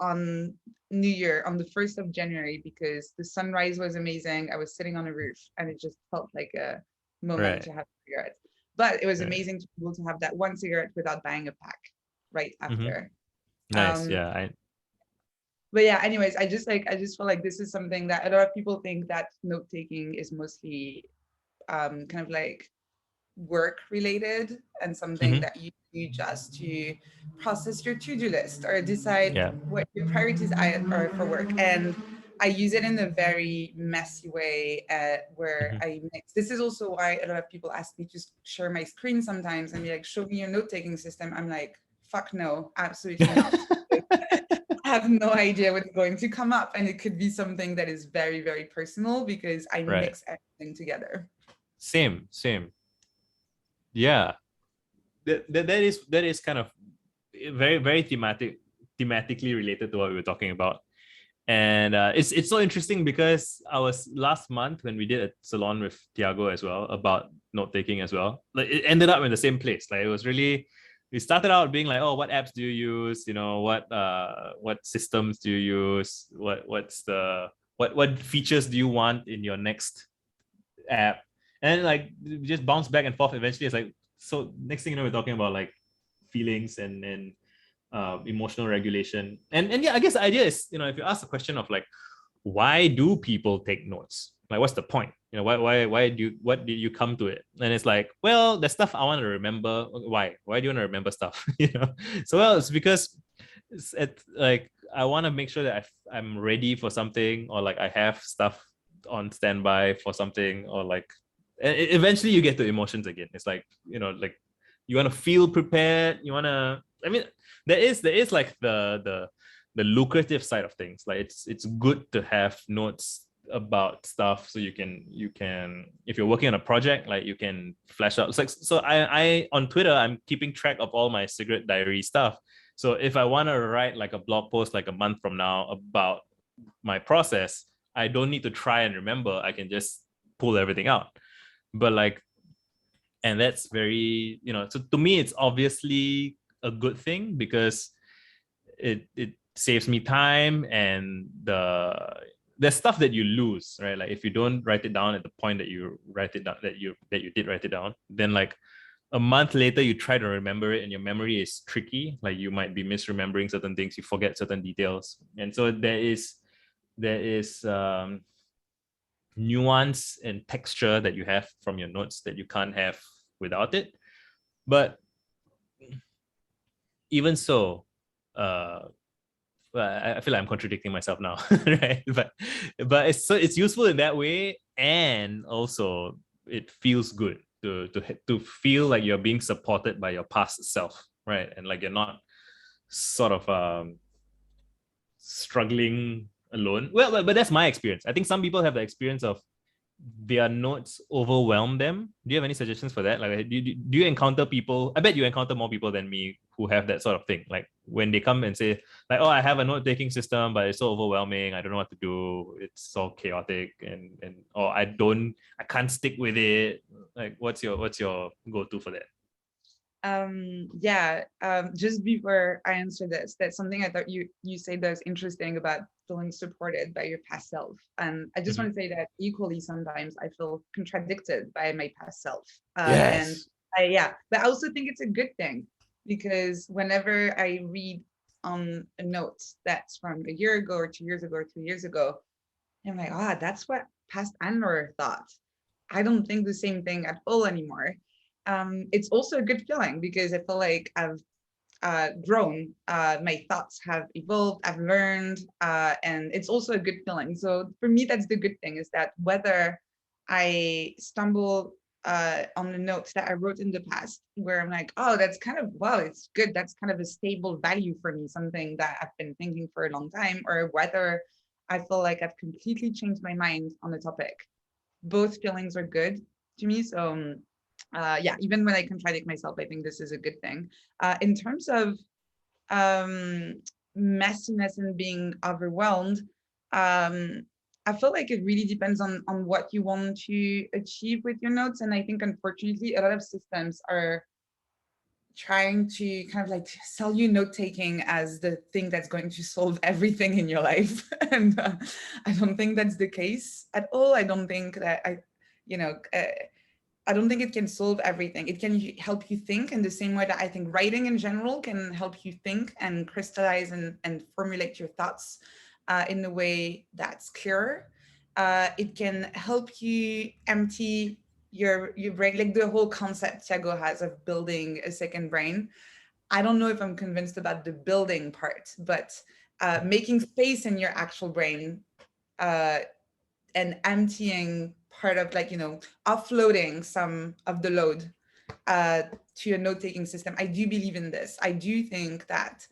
on New Year on the 1st of January because the sunrise was amazing. I was sitting on a roof and it just felt like a moment to have a cigarette. But it was amazing to be able to have that one cigarette without buying a pack right after. Nice. Yeah. But yeah, anyways, I just feel like this is something that a lot of people think that note taking is mostly kind of like work related and something that you do just to process your to-do list or decide what your priorities are for work. And I use it in a very messy way where I mix. This is also why a lot of people ask me to share my screen sometimes and be like, show me your note-taking system. I'm like, fuck no, absolutely not. I have no idea what's going to come up. And it could be something that is very, very personal because I mix everything together. Same. Yeah. That is kind of very, very thematically related to what we were talking about. And it's so interesting because I was last month when we did a salon with Tiago as well about note taking as well. Like it ended up in the same place. Like it was really, we started out being like, oh, what apps do you use? You know, what systems do you use? What features do you want in your next app? And like we just bounce back and forth. Eventually, it's like, so next thing you know, we're talking about like feelings and emotional regulation. And yeah, I guess the idea is, you know, if you ask the question of like, why do people take notes? Like, what's the point? You know, what did you come to it? And it's like, well, there's stuff I want to remember. Why do you want to remember stuff? You know, so well, it's because like I want to make sure that I'm ready for something, or like I have stuff on standby for something, or like eventually you get to emotions again. It's like, you know, like you want to feel prepared. You want to, I mean, there is like the lucrative side of things. Like it's good to have notes about stuff so you can if you're working on a project, like you can flash out. It's like, so I on Twitter, I'm keeping track of all my cigarette diary stuff. So if I want to write like a blog post like a month from now about my process, I don't need to try and remember. I can just pull everything out. But like, and that's very, you know, so to me it's obviously a good thing because it saves me time, and there's stuff that you lose, right? Like if you don't write it down at the point that you write it down, that you did write it down, then like a month later you try to remember it and your memory is tricky. Like you might be misremembering certain things, you forget certain details. And so there is nuance and texture that you have from your notes that you can't have without it. But even so, I feel like I'm contradicting myself now, right? But it's useful in that way, and also it feels good to feel like you're being supported by your past self, right? And like you're not sort of struggling alone. Well, but that's my experience. I think some people have the experience of their notes overwhelm them. Do you have any suggestions for that? Like, do you encounter people? I bet you encounter more people than me who have that sort of thing. Like when they come and say, like, oh, I have a note-taking system, but it's so overwhelming. I don't know what to do. It's so chaotic, and or I can't stick with it. Like, what's your go-to for that? Just before I answer this, that's something I thought you said that was interesting about feeling supported by your past self. And I just want to say that equally sometimes I feel contradicted by my past self. Yes. But I also think it's a good thing, because whenever I read on a note that's from a year ago or 2 years ago or 3 years ago, I'm like, that's what past Anne-Laure thought. I don't think the same thing at all anymore. It's also a good feeling because I feel like I've grown, my thoughts have evolved, I've learned, and it's also a good feeling. So for me, that's the good thing, is that whether I stumble on the notes that I wrote in the past, where I'm like, that's kind of, wow, it's good, that's kind of a stable value for me, something that I've been thinking for a long time, or whether I feel like I've completely changed my mind on the topic. Both feelings are good to me. So even when I contradict myself, I think this is a good thing. In terms of messiness and being overwhelmed, I feel like it really depends on what you want to achieve with your notes. And I think, unfortunately, a lot of systems are trying to kind of like sell you note-taking as the thing that's going to solve everything in your life. And I don't think that's the case at all. I don't think that I don't think it can solve everything. It can help you think in the same way that I think writing in general can help you think and crystallize and formulate your thoughts in a way that's clearer. It can help you empty your brain, like the whole concept Thiago has of building a second brain. I don't know if I'm convinced about the building part, but making space in your actual brain and emptying part of, like, offloading some of the load to a note-taking system. I do believe in this. I do think that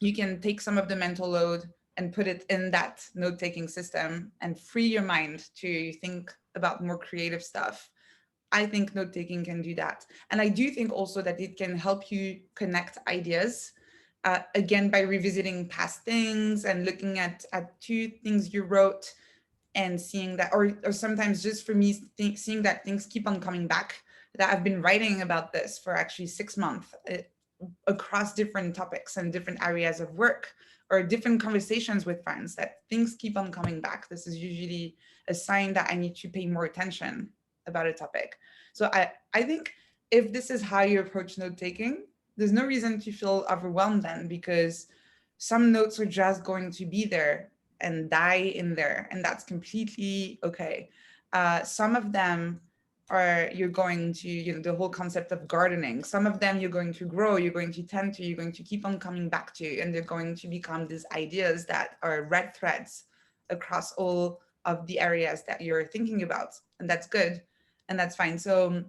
you can take some of the mental load and put it in that note-taking system and free your mind to think about more creative stuff. I think note-taking can do that. And I do think also that it can help you connect ideas, again, by revisiting past things and looking at two things you wrote and seeing that, or sometimes just for me, seeing that things keep on coming back, that I've been writing about this for actually 6 months across different topics and different areas of work, or different conversations with friends, that things keep on coming back. This is usually a sign that I need to pay more attention about a topic. So I think if this is how you approach note-taking, there's no reason to feel overwhelmed then, because some notes are just going to be there and die in there, and that's completely okay. Some of them are, you're going to, the whole concept of gardening, some of them you're going to grow, you're going to tend to, you're going to keep on coming back to, and they're going to become these ideas that are red threads across all of the areas that you're thinking about. And that's good, and that's fine. So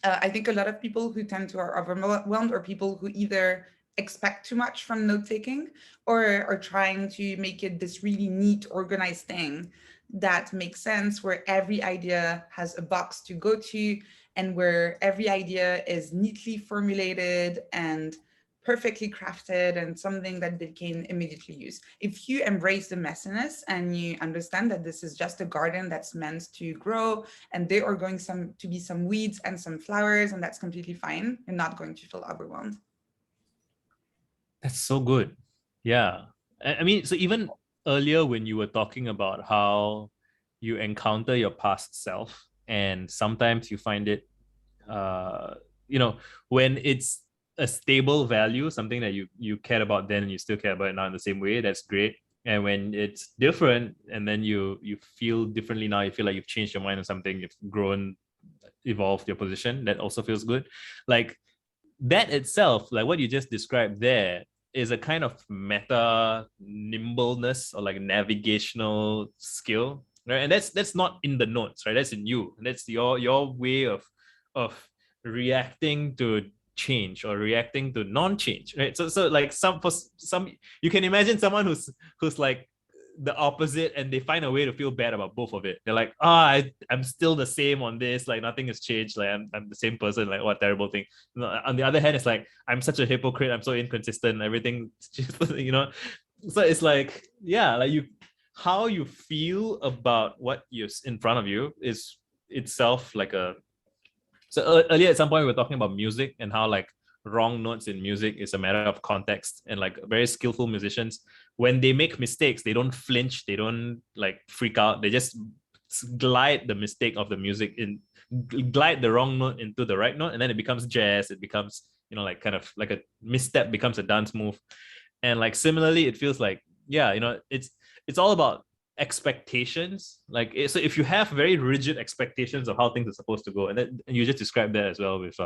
I think a lot of people who tend to are overwhelmed are people who either expect too much from note-taking, or are trying to make it this really neat, organized thing that makes sense, where every idea has a box to go to, and where every idea is neatly formulated and perfectly crafted and something that they can immediately use. If you embrace the messiness and you understand that this is just a garden that's meant to grow, and there are going to be some weeds and some flowers, and that's completely fine, you're not going to feel overwhelmed. That's so good. Yeah. I mean, so even earlier when you were talking about how you encounter your past self, and sometimes you find it, when it's a stable value, something that you cared about then and you still care about it now in the same way, that's great. And when it's different and then you feel differently now, you feel like you've changed your mind on something, you've grown, evolved your position, that also feels good. Like that itself, like what you just described there, is a kind of meta nimbleness or like navigational skill, right? And that's not in the notes, right? That's in you, and that's your way of reacting to change or reacting to non-change, right? So like some you can imagine someone who's like the opposite, and they find a way to feel bad about both of it. They're like, I'm still the same on this, like nothing has changed, like I'm the same person, like what terrible thing. On the other hand, it's like, I'm such a hypocrite, I'm so inconsistent, everything just, so it's like, yeah, like how you feel about what is in front of you is itself like a. So earlier at some point we were talking about music and how like wrong notes in music is a matter of context, and like very skillful musicians, when they make mistakes, they don't flinch, they don't like freak out, they just glide the mistake of the music glide the wrong note into the right note, and then it becomes jazz, it becomes like kind of like a misstep becomes a dance move. And like similarly, it feels like, yeah, it's all about expectations. Like, so if you have very rigid expectations of how things are supposed to go, and you just described that as well with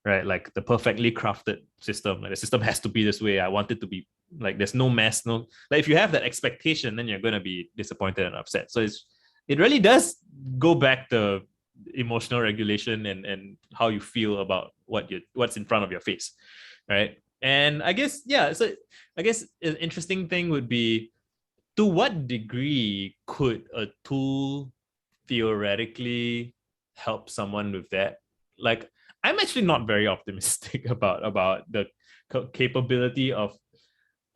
right, like the perfectly crafted system, like the system has to be this way, I want it to be like, there's no mess, no, like if you have that expectation, then you're going to be disappointed and upset. So it really does go back to emotional regulation and how you feel about what's in front of your face, right? And I guess, yeah, so I guess an interesting thing would be, to what degree could a tool theoretically help someone with that? Like, I'm actually not very optimistic about the capability of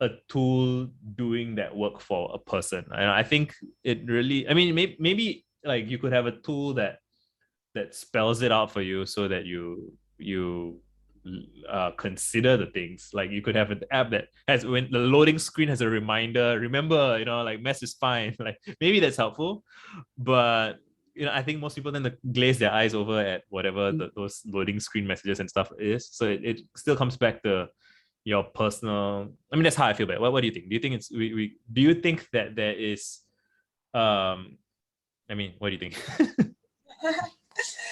a tool doing that work for a person. And I think it really, I mean, maybe like you could have a tool that spells it out for you so that you consider the things. Like you could have an app that has, when the loading screen has a reminder, remember, like mess is fine. Like maybe that's helpful, but I think most people tend to glaze their eyes over at whatever those loading screen messages and stuff is. So it still comes back to your personal. I mean, that's how I feel about it. What do you think? Do you think it's do you think that there is I mean, what do you think?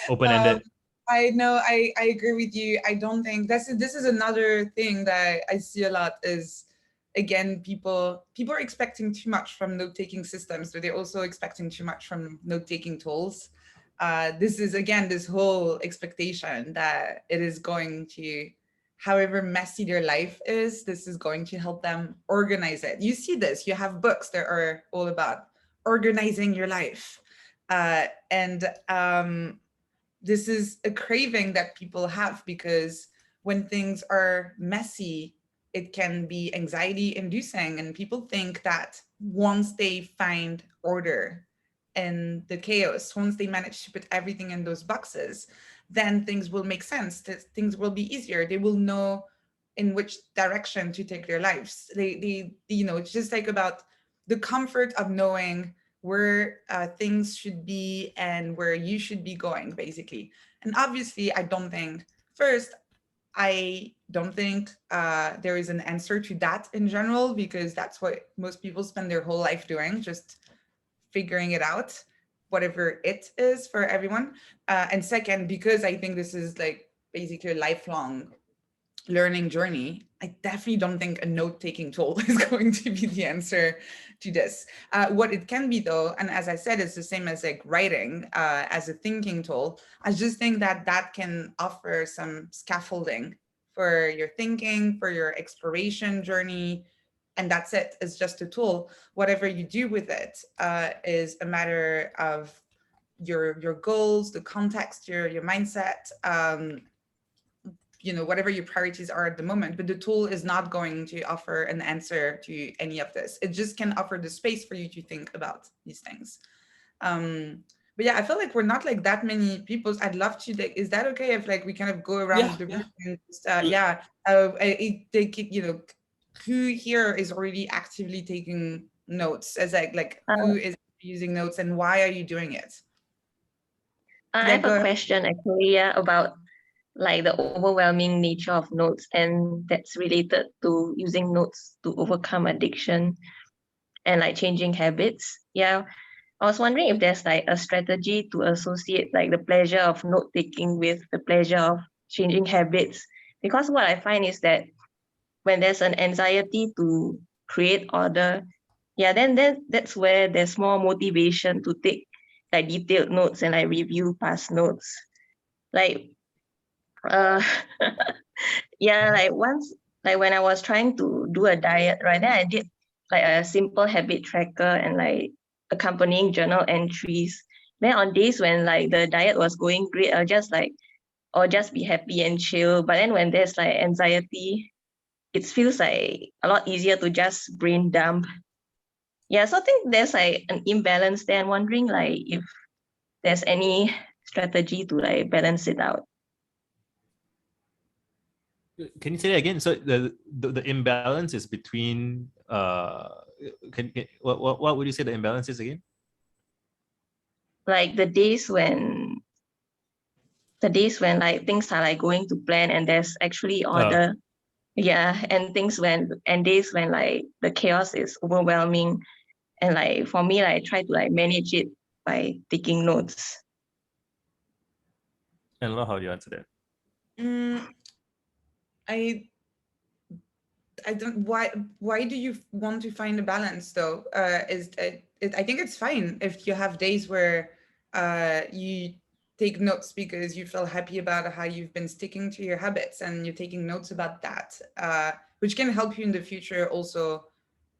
Open-ended. I know, I agree with you. I don't think this is another thing that I see a lot is, again, people are expecting too much from note-taking systems, but they're also expecting too much from note-taking tools. This is, again, this whole expectation that it is going to, however messy their life is, this is going to help them organize it. You see this, you have books that are all about organizing your life. This is a craving that people have, because when things are messy, it can be anxiety inducing, and people think that once they find order in the chaos, once they manage to put everything in those boxes, then things will make sense, that things will be easier. They will know in which direction to take their lives. They it's just like about the comfort of knowing where things should be and where you should be going, basically. And obviously, I don't think there is an answer to that in general, because that's what most people spend their whole life doing, just figuring it out, whatever it is for everyone. And second, because I think this is like basically a lifelong learning journey, I definitely don't think a note-taking tool is going to be the answer to this. What it can be, though, and as I said, it's the same as like writing as a thinking tool. I just think that can offer some scaffolding for your thinking, for your exploration journey, and that's it. It's just a tool. Whatever you do with it is a matter of your goals, the context, your mindset, whatever your priorities are at the moment. But the tool is not going to offer an answer to any of this. It just can offer the space for you to think about these things. But yeah, I feel like we're not like that many people. I'd love to, like, is that okay if like we kind of go around the room and just, who here is already actively taking notes, as like who is using notes and why are you doing it? I have a question actually, about like the overwhelming nature of notes, and that's related to using notes to overcome addiction and like changing habits. Yeah, I was wondering if there's like a strategy to associate like the pleasure of note taking with the pleasure of changing habits. Because what I find is that when there's an anxiety to create order, then that's where there's more motivation to take like detailed notes and like review past notes. Like like once, like when I was trying to do a diet, right, then I did like a simple habit tracker and like accompanying journal entries. Then on days when like the diet was going great, I'll just be happy and chill. But then when there's like anxiety, it feels like a lot easier to just brain dump. Yeah, so I think there's like an imbalance there. I'm wondering like if there's any strategy to like balance it out. Can you say that again? So the imbalance is between what would you say the imbalance is again? Like the days when the days when like things are like going to plan and there's actually order. Yeah, and days when like the chaos is overwhelming. And like for me, like, I try to like manage it by taking notes. And how do you answer that? I don't. Why do you want to find a balance though? I think it's fine if you have days where you take notes because you feel happy about how you've been sticking to your habits and you're taking notes about that, which can help you in the future also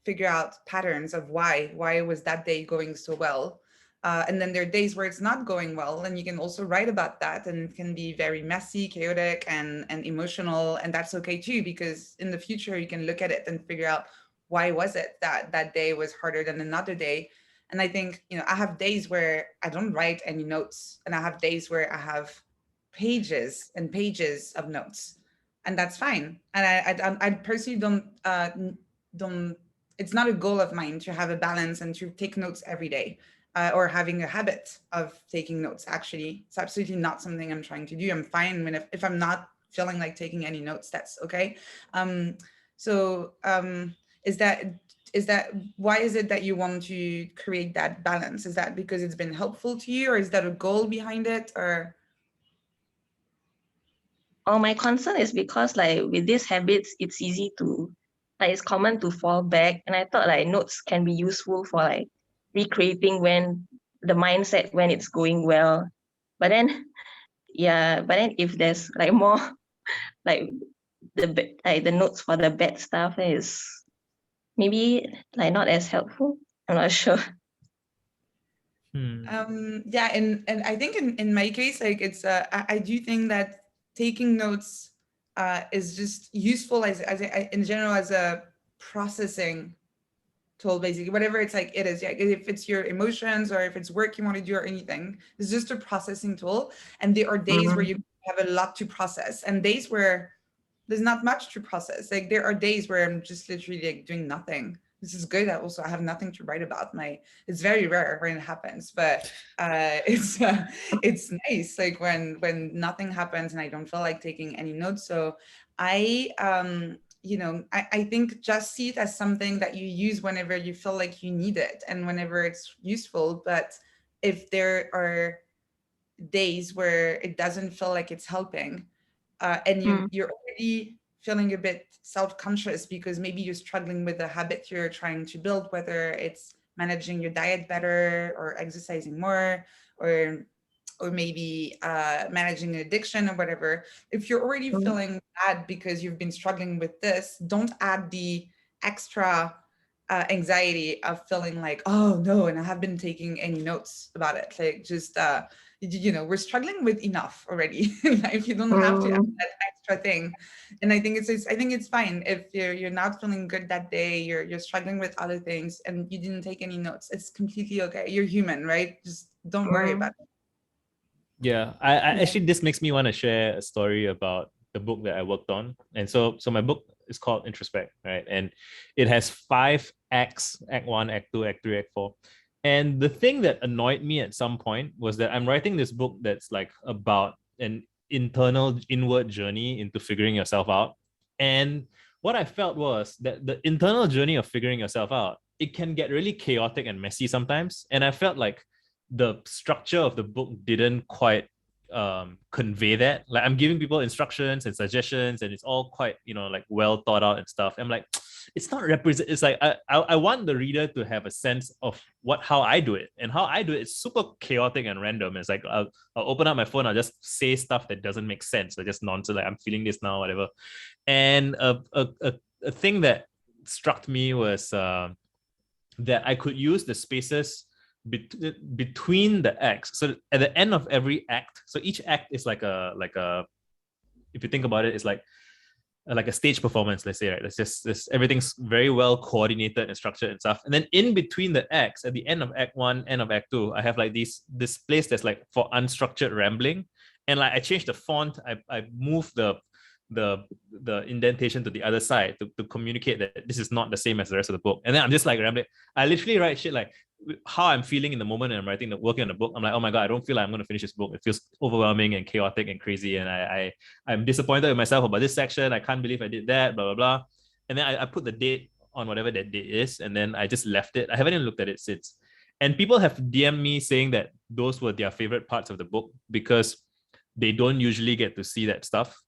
figure out patterns of why was that day going so well. And then there are days where it's not going well, and you can also write about that, and it can be very messy, chaotic, and emotional, and that's okay too, because in the future you can look at it and figure out why was it that that day was harder than another day. And I think, I have days where I don't write any notes, and I have days where I have pages and pages of notes, and that's fine. And I personally don't. It's not a goal of mine to have a balance and to take notes every day. Or having a habit of taking notes. Actually, it's absolutely not something I'm trying to do. I'm fine if I'm not feeling like taking any notes, that's okay. Is that why is it that you want to create that balance? Is that because it's been helpful to you, or is that a goal behind it, or? Oh, my concern is because like with these habits, it's easy to it's common to fall back, and I thought like notes can be useful for like recreating when it's going well. But then if there's like more like the notes for the bad stuff is maybe like not as helpful. I'm not sure. Yeah, and I think in my case, like it's I do think that taking notes is just useful as in general as a processing tool, basically, whatever it's like it is. Yeah, if it's your emotions or if it's work you want to do or anything, it's just a processing tool. And there are days where you have a lot to process, and days where there's not much to process. Like there are days where I'm just literally like doing nothing. This is good. I have nothing to write about. It's very rare when it happens, but it's nice. Like when nothing happens and I don't feel like taking any notes. So I think just see it as something that you use whenever you feel like you need it and whenever it's useful. But if there are days where it doesn't feel like it's helping, and you're already feeling a bit self-conscious because maybe you're struggling with the habit you're trying to build, whether it's managing your diet better or exercising more, or maybe managing an addiction or whatever. If you're already feeling bad because you've been struggling with this, don't add the extra anxiety of feeling like, oh no, and I haven't been taking any notes about it. Like just we're struggling with enough already in life. You don't have to add that extra thing. And I think it's fine if you're not feeling good that day, you're struggling with other things and you didn't take any notes. It's completely okay. You're human, right? Just don't worry about it. Yeah, I actually, this makes me want to share a story about the book that I worked on. And so my book is called Introspect, right? And it has 5 acts: Act 1, Act 2, Act 3, Act 4. And the thing that annoyed me at some point was that I'm writing this book that's like about an inward journey into figuring yourself out. And what I felt was that the internal journey of figuring yourself out, it can get really chaotic and messy sometimes. And I felt like the structure of the book didn't quite convey that. Like I'm giving people instructions and suggestions and it's all quite, like well thought out and stuff. I'm like, it's not represent. It's like I want the reader to have a sense of how I do it, and how I do it is super chaotic and random. It's like I'll open up my phone, I'll just say stuff that doesn't make sense, like just nonsense, like I'm feeling this now, whatever. And a thing that struck me was that I could use the spaces between the acts. So at the end of every act, so each act is like a if you think about it, it's like a stage performance, let's say, right? It's just everything's very well coordinated and structured and stuff. And then in between the acts, at the end of Act 1, end of Act 2, I have like this place that's like for unstructured rambling. And like I changed the font, I moved the the indentation to the other side to communicate that this is not the same as the rest of the book. And then I'm just like rambling. I literally write shit like how I'm feeling in the moment and I'm writing working on the book. I'm like, oh my God, I don't feel like I'm going to finish this book. It feels overwhelming and chaotic and crazy. And I'm disappointed with myself about this section. I can't believe I did that, blah, blah, blah. And then I put the date on whatever that date is. And then I just left it. I haven't even looked at it since. And people have DM'd me saying that those were their favorite parts of the book because they don't usually get to see that stuff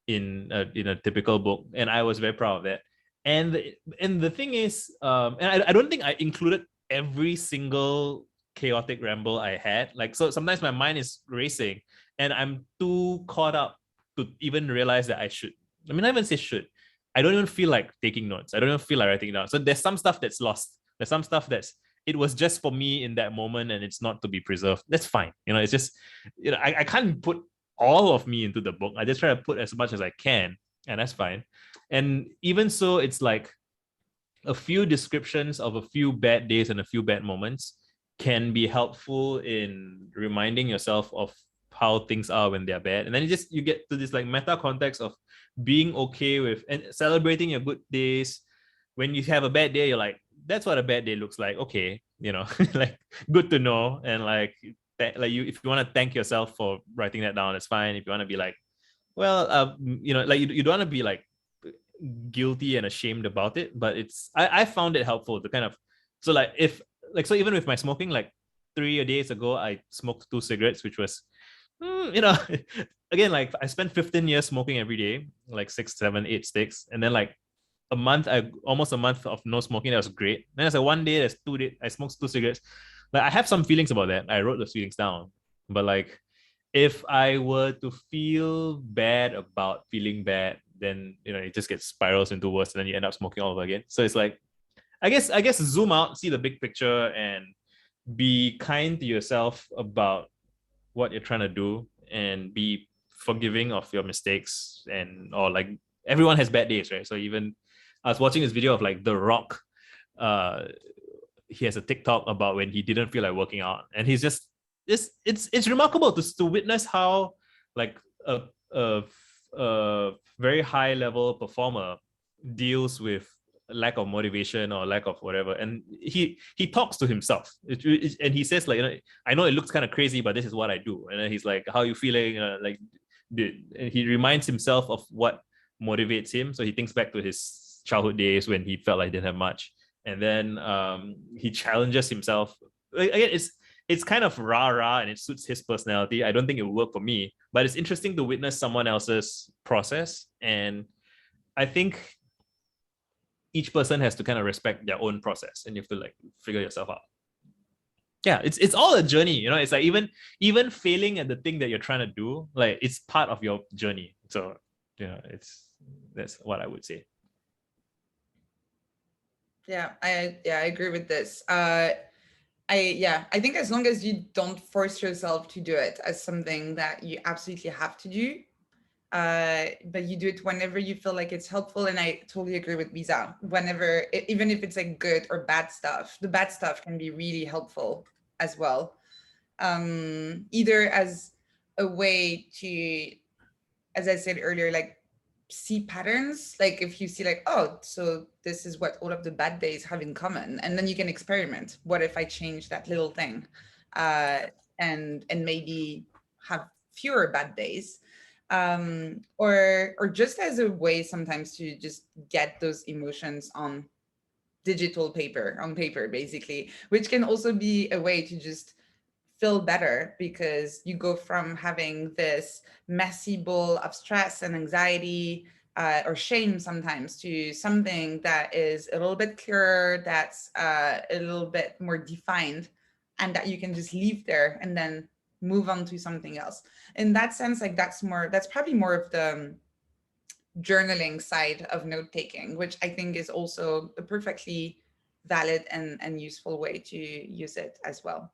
in a typical book. And I was very proud of that. And the thing is, and I don't think I included every single chaotic ramble I had. Like, so sometimes my mind is racing and I'm too caught up to even realize that I should. I mean, I even say should. I don't even feel like taking notes. I don't even feel like writing it down. So there's some stuff that's lost. There's some stuff it was just for me in that moment and it's not to be preserved. That's fine. It's just, I can't put all of me into the book. I just try to put as much as I can, and that's fine. And even so, it's like a few descriptions of a few bad days and a few bad moments can be helpful in reminding yourself of how things are when they're bad. And then you get to this like meta context of being okay with and celebrating your good days. When you have a bad day, you're like, that's what a bad day looks like. Okay, like good to know. And like if you want to thank yourself for writing that down, it's fine. If you want to be like, well, like you don't want to be like guilty and ashamed about it, but I found it helpful to kind of, so like so even with my smoking, like 3 days ago I smoked 2 cigarettes, which was again, like I spent 15 years smoking every day, like 6, 7, 8 sticks, and then like almost a month of no smoking. That was great. Then there's like one day, there's 2 days I smoked 2 cigarettes. Like I have some feelings about that. I wrote those feelings down, but like if I were to feel bad about feeling bad, then it just gets spirals into worse, and then you end up smoking all over again. So it's like, I guess zoom out, see the big picture, and be kind to yourself about what you're trying to do, and be forgiving of your mistakes. Or like everyone has bad days, right? So even I was watching this video of like The Rock. He has a TikTok about when he didn't feel like working out, and he's just it's remarkable to witness how like a very high level performer deals with lack of motivation or lack of whatever, and he talks to himself, and he says like, I know it looks kind of crazy, but this is what I do. And then he's like, how are you feeling? And he reminds himself of what motivates him. So he thinks back to his childhood days when he felt like he didn't have much, and then he challenges himself. Again, it's kind of rah-rah and it suits his personality. I don't think it will work for me, but it's interesting to witness someone else's process. And I think each person has to kind of respect their own process, and you have to like figure yourself out. Yeah, it's all a journey. It's like even failing at the thing that you're trying to do, like it's part of your journey. So that's what I would say. Yeah, I agree with this. I think as long as you don't force yourself to do it as something that you absolutely have to do, but you do it whenever you feel like it's helpful. And I totally agree with Visa. Whenever, even if it's like good or bad stuff, the bad stuff can be really helpful as well. Either as a way to, as I said earlier, like see patterns. Like if you see like, oh, so this is what all of the bad days have in common, and then you can experiment. What if I change that little thing, and maybe have fewer bad days, or just as a way sometimes to just get those emotions on paper basically, which can also be a way to just feel better, because you go from having this messy ball of stress and anxiety or shame sometimes to something that is a little bit clearer, that's a little bit more defined, and that you can just leave there and then move on to something else. In that sense, like that's probably more of the journaling side of note taking, which I think is also a perfectly valid and useful way to use it as well.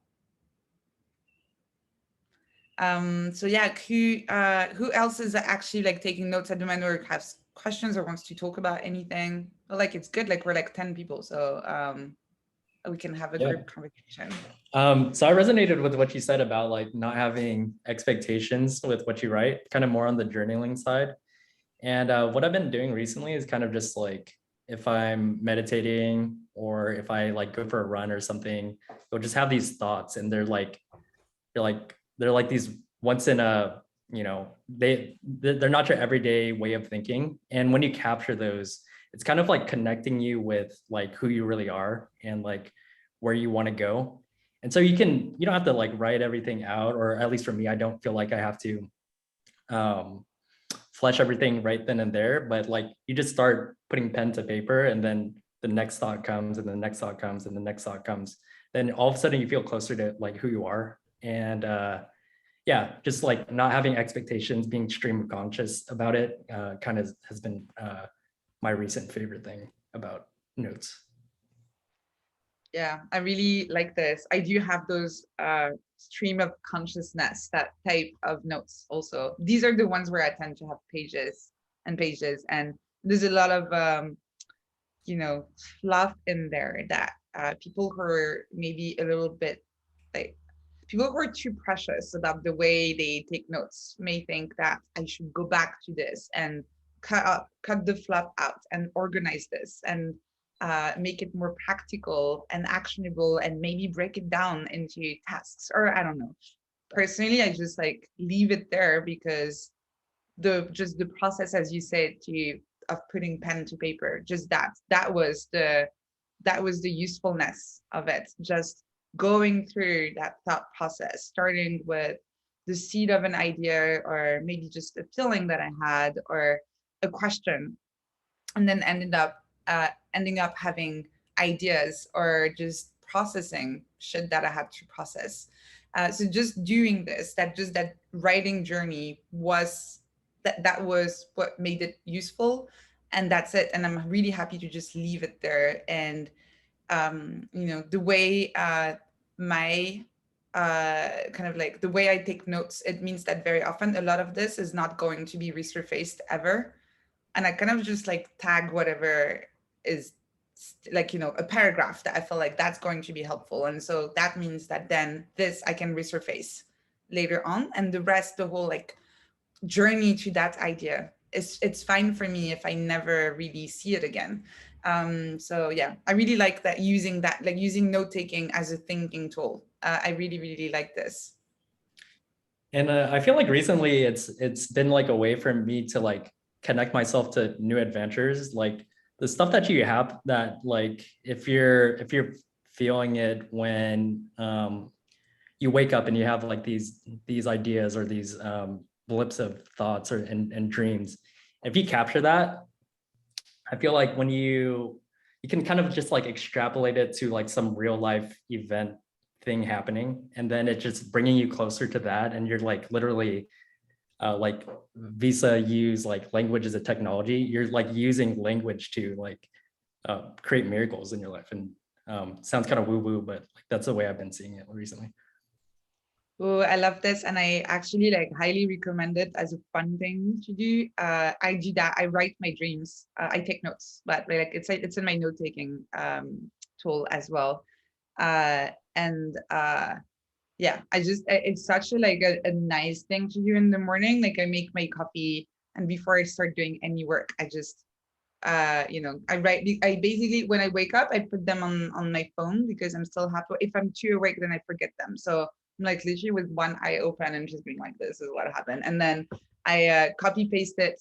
So yeah, who else is actually like taking notes at the moment, or has questions or wants to talk about anything? But like it's good, like we're like 10 people, so we can have a group conversation. So I resonated with what you said about like not having expectations with what you write, kind of more on the journaling side. And what I've been doing recently is kind of just like, if I'm meditating or if I like go for a run or something, they'll just have these thoughts, and they're like these once in a, you know, they're not your everyday way of thinking. And when you capture those, it's kind of like connecting you with like who you really are and like where you want to go. And so you don't have to like write everything out, or at least for me, I don't feel like I have to flesh everything right then and there, but like you just start putting pen to paper, and then the next thought comes, and the next thought comes, and the next thought comes. Then all of a sudden you feel closer to like who you are. And yeah, just like not having expectations, being stream of conscious about it kind of has been my recent favorite thing about notes. Yeah, I really like this. I do have those stream of consciousness, that type of notes also. These are the ones where I tend to have pages and pages, and there's a lot of fluff in there that people who are maybe a little bit like, people who are too precious about the way they take notes may think that I should go back to this and cut the fluff out and organize this and make it more practical and actionable, and maybe break it down into tasks, or I don't know. Personally, I just like leave it there, because the process, as you said, of putting pen to paper, just that was the usefulness of it. Just going through that thought process, starting with the seed of an idea, or maybe just a feeling that I had, or a question, and then ending up having ideas, or just processing shit that I had to process. So just doing this, that writing journey was that was what made it useful, and that's it. And I'm really happy to just leave it there. And the way my kind of like the way I take notes, it means that very often a lot of this is not going to be resurfaced ever, and I kind of just like tag whatever is like, a paragraph that I feel like that's going to be helpful. And so that means that then this I can resurface later on, and the rest, the whole like journey to that idea, it's fine for me if I never really see it again. So yeah, I really like that, using note-taking as a thinking tool. I really, really like this. And I feel like recently it's been like a way for me to like connect myself to new adventures, like the stuff that you have that like if you're feeling it when you wake up and you have like these ideas or these blips of thoughts and dreams. If you capture that, I feel like when you can kind of just like extrapolate it to like some real life event thing happening, and then it just bringing you closer to that, and you're like literally like Visa use like language as a technology. You're like using language to like create miracles in your life. And sounds kind of woo-woo, but like that's the way I've been seeing it recently. Oh, I love this, and I actually like highly recommend it as a fun thing to do. I do that. I write my dreams. I take notes, but like it's in my note-taking tool as well. Yeah, it's such a nice thing to do in the morning. Like I make my coffee, and before I start doing any work, I just I write. I basically, when I wake up, I put them on my phone, because I'm still happy. If I'm too awake, then I forget them. So I'm like literally with one eye open and just being like, this is what happened. And then I copy paste it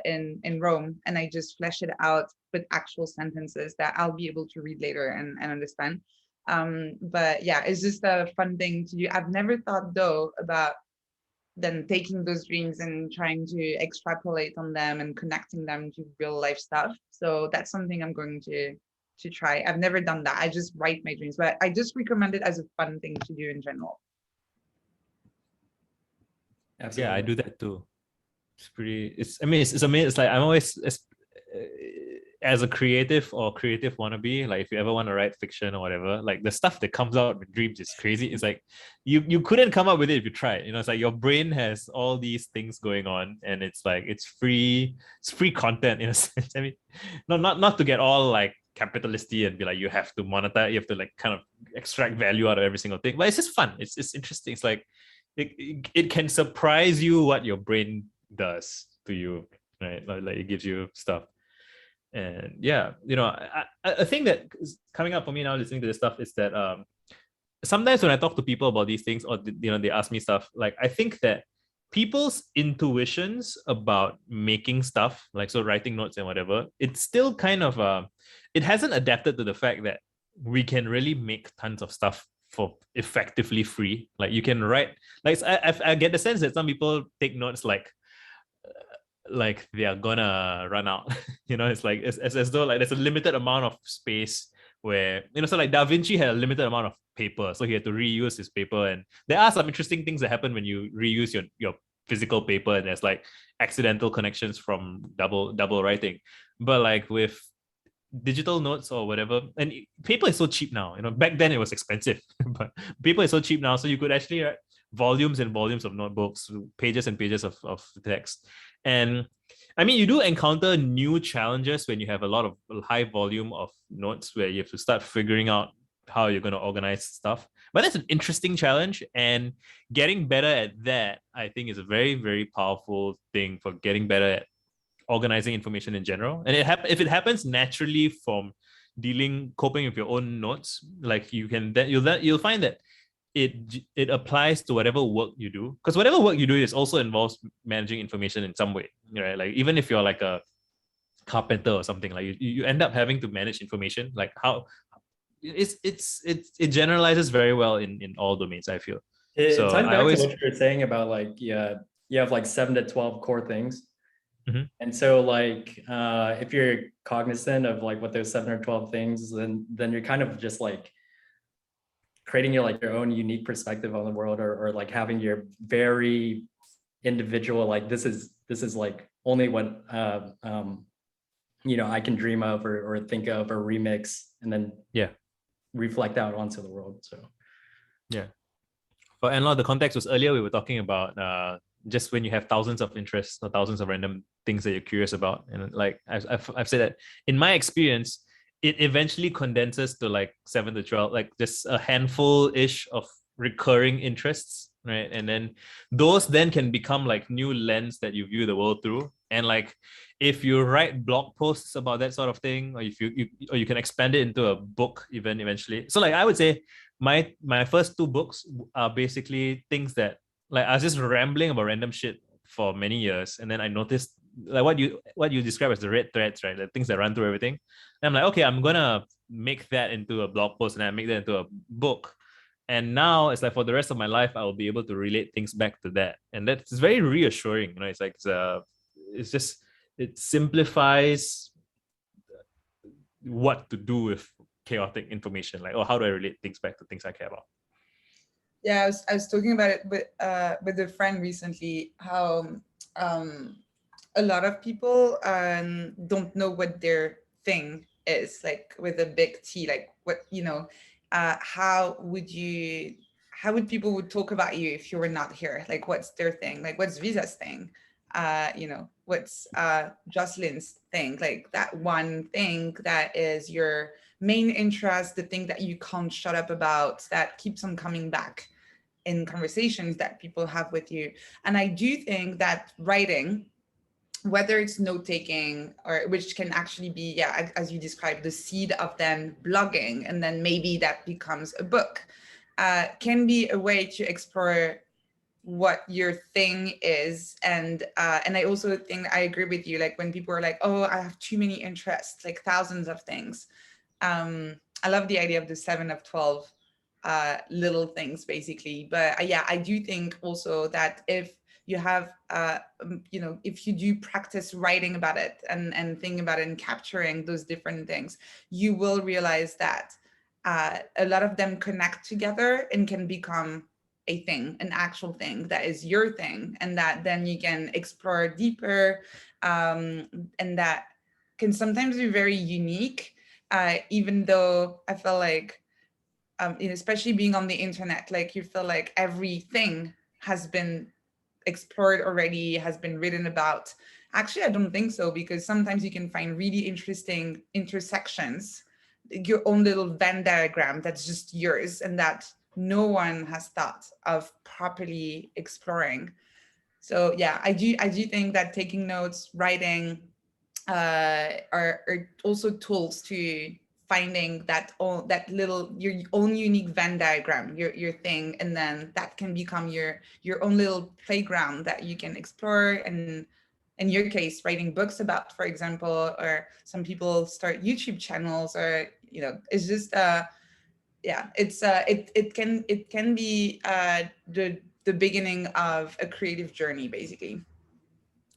in Rome, and I just flesh it out with actual sentences that I'll be able to read later and understand. But yeah, it's just a fun thing to do. I've never thought though about then taking those dreams and trying to extrapolate on them and connecting them to real life stuff. So that's something I'm going to try. I've never done that. I just write my dreams, but I just recommend it as a fun thing to do in general. Absolutely. Yeah, I do that too. It's pretty. It's amazing. It's like I'm always as a creative wannabe. Like if you ever want to write fiction or whatever, like the stuff that comes out with dreams is crazy. It's like you couldn't come up with it if you tried. It's like your brain has all these things going on, and it's like it's free content in a sense. I mean, not to get all like capitalisty and be like you have to monetize, you have to like kind of extract value out of every single thing. But it's just fun. It's interesting. It's like it can surprise you what your brain does to you right? Like it gives you stuff. And yeah, I think that is coming up for me now listening to this stuff is that sometimes when I talk to people about these things, or they ask me stuff, like I think that people's intuitions about making stuff, like so writing notes and whatever, it's still kind of it hasn't adapted to the fact that we can really make tons of stuff for effectively free. Like you can write, like I get the sense that some people take notes like they are gonna run out. It's like it's as though like there's a limited amount of space where so like Da Vinci had a limited amount of paper, so he had to reuse his paper. And there are some interesting things that happen when you reuse your physical paper, and there's like accidental connections from double writing. But like with digital notes or whatever, and paper is so cheap now. Back then it was expensive, but paper is so cheap now, so you could actually write volumes and volumes of notebooks, pages and pages of text. And I mean, you do encounter new challenges when you have a lot of high volume of notes where you have to start figuring out how you're going to organize stuff. But that's an interesting challenge, and getting better at that, I think, is a very, very powerful thing for getting better at organizing information in general. And if it happens naturally from coping with your own notes, like you'll find that it applies to whatever work you do, because whatever work you do is also involves managing information in some way, right? Like even if you're like a carpenter or something, like you end up having to manage information. Like how it generalizes very well in all domains, I feel. It's So back I always to what you were saying about like you have like 7 to 12 core things. Mm-hmm. And so like if you're cognizant of like what those 7 or 12 things, then you're kind of just like creating your own unique perspective on the world, or like having your very individual, like this is like only what I can dream of or think of or remix, and then reflect out onto the world. So yeah. For Anne-Laure, the context was earlier we were talking about just when you have thousands of interests or thousands of random things that you're curious about. And like I've said that in my experience, it eventually condenses to like 7 to 12, like just a handful-ish of recurring interests, right? And then those then can become like new lens that you view the world through. And like if you write blog posts about that sort of thing, or if you can expand it into a book even eventually. So like I would say my first 2 books are basically things that like I was just rambling about random shit for many years, and then I noticed like what you describe as the red threads, right? The things that run through everything. And I'm like, okay, I'm gonna make that into a blog post, and I make that into a book. And now it's like for the rest of my life, I will be able to relate things back to that, and that's very reassuring. It's like it simplifies what to do with chaotic information. Like, oh, how do I relate things back to things I care about? Yeah, I was talking about it with a friend recently, how a lot of people don't know what their thing is, like with a big T, like what, how would people would talk about you if you were not here? Like what's their thing? Like what's Visa's thing? What's Jocelyn's thing? Like that one thing that is your main interest, the thing that you can't shut up about, that keeps on coming back in conversations that people have with you. And I do think that writing, whether it's note-taking, or which can actually be, as you described, the seed of then blogging, and then maybe that becomes a book, can be a way to explore what your thing is. And I also think I agree with you, like when people are like, oh, I have too many interests, like thousands of things. I love the idea of the 7 of 12 little things, basically. But I do think also that if you have, if you do practice writing about it and think about it and capturing those different things, you will realize that a lot of them connect together and can become a thing, an actual thing that is your thing, and that then you can explore deeper, and that can sometimes be very unique, even though I feel like, especially being on the internet, like you feel like everything has been explored already, has been written about. Actually, I don't think so, because sometimes you can find really interesting intersections, your own little Venn diagram that's just yours and that no one has thought of properly exploring. So yeah, I do think that taking notes, writing are also tools to finding that little your own unique Venn diagram, your thing, and then that can become your own little playground that you can explore. And in your case, writing books about, for example, or some people start YouTube channels, or it's just yeah, it's it can be the beginning of a creative journey, basically.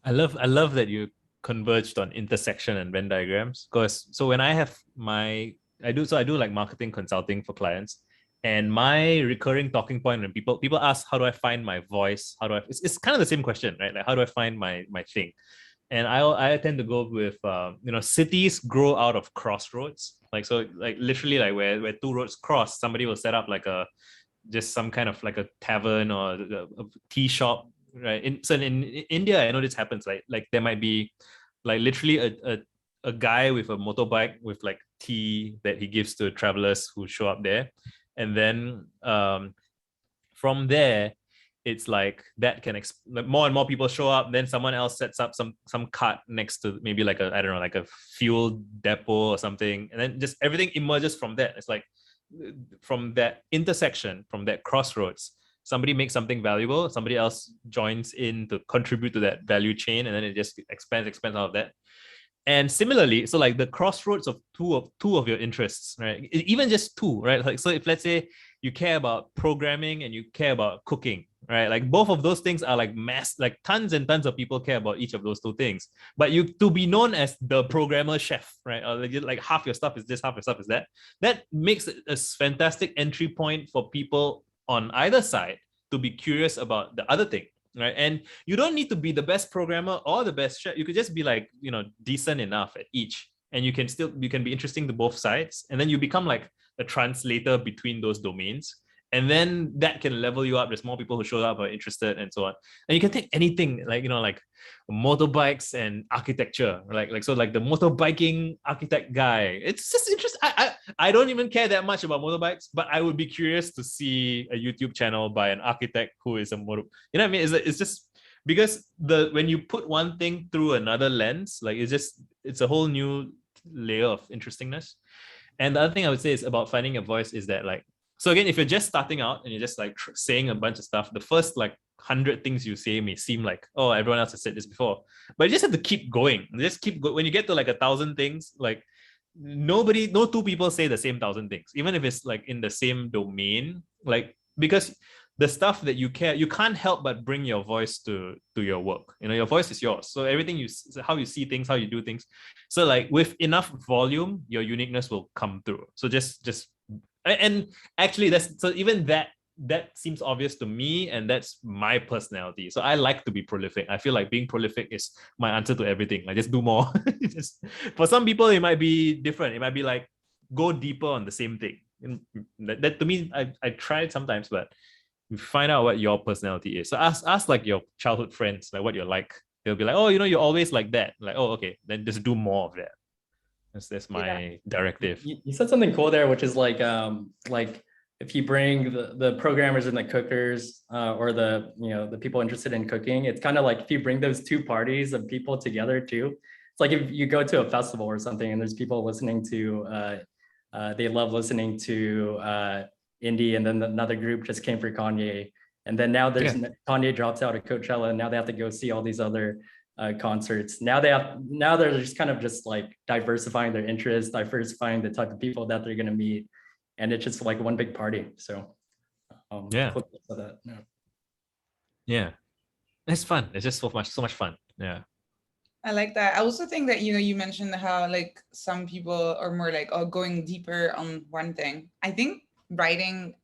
I love that you converged on intersection and Venn diagrams, because so when I have I do like marketing consulting for clients, and my recurring talking point when people ask, how do I find my voice, it's kind of the same question, right? Like, how do I find my thing? And I tend to go with cities grow out of crossroads, like, so like literally like where two roads cross, somebody will set up like just some kind of like a tavern or a tea shop, right? So in India, I know this happens, like there might be like literally a guy with a motorbike with like tea that he gives to travelers who show up there, and then from there it's like that can like more and more people show up, then someone else sets up some cart next to maybe like I don't know, like a fuel depot or something, and then just everything emerges from that. It's like from that intersection, from that crossroads, somebody makes something valuable, somebody else joins in to contribute to that value chain, and then it just expands out of that. And similarly, so like the crossroads of two of your interests, right? Even just two, right? Like, so if let's say you care about programming and you care about cooking, right? Like both of those things are like like tons and tons of people care about each of those two things. But you to be known as the programmer chef, right? Or like half your stuff is this, half your stuff is that. That makes it a fantastic entry point for people on either side to be curious about the other thing. Right. And you don't need to be the best programmer or the best chef. You could just be like, decent enough at each. And you can be interesting to both sides. And then you become like a translator between those domains. And then that can level you up. There's more people who show up, are interested, and so on. And you can take anything like, like motorbikes and architecture, so like the motorbiking architect guy. It's just interesting. I don't even care that much about motorbikes, but I would be curious to see a YouTube channel by an architect who is a motor. You know what I mean? It's just because when you put one thing through another lens, like it's a whole new layer of interestingness. And the other thing I would say is about finding a voice is that, like, so again, if you're just starting out and you're just like saying a bunch of stuff, the first like 100 things you say may seem like, oh, everyone else has said this before, but you just have to keep going. Just keep going. When you get to like 1,000 things, like no two people say the same 1,000 things, even if it's like in the same domain, like, because the stuff that you care, you can't help but bring your voice to your work. Your voice is yours. So everything how you see things, how you do things. So like with enough volume, your uniqueness will come through. So just and actually even that seems obvious to me, and that's my personality. So I like to be prolific. I feel like being prolific is my answer to everything. Like, just do more. For some people, it might be different. It might be like, go deeper on the same thing. And that to me, I try it sometimes, but you find out what your personality is. So ask like your childhood friends, like what you're like. They'll be like, oh, you're always like that. Like, oh, okay, then just do more of that. That's my directive. You said something cool there, which is like if you bring the programmers and the cookers, or the people interested in cooking, it's kind of like if you bring those two parties of people together too. It's like if you go to a festival or something and there's people listening to, they love listening to indie, and then another group just came for Kanye, and then now Kanye drops out of Coachella, and now they have to go see all these other concerts. Now they're just kind of just like diversifying their interests, diversifying the type of people that they're going to meet, and it's just like one big party. So yeah, it's fun. It's just so much fun. Yeah, I like that. I also think that you mentioned how like some people are more like, oh, going deeper on one thing. I think writing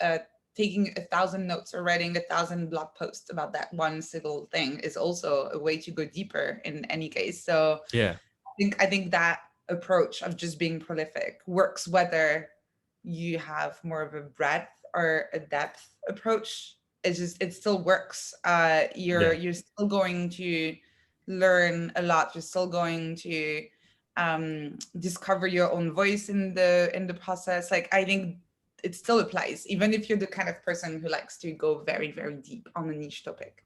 taking 1,000 notes or writing 1,000 blog posts about that one single thing is also a way to go deeper in any case. So yeah, I think that approach of just being prolific works whether you have more of a breadth or a depth approach. It still works. You're still going to learn a lot. You're still going to discover your own voice in the process. Like, I think it still applies, even if you're the kind of person who likes to go very, very deep on a niche topic.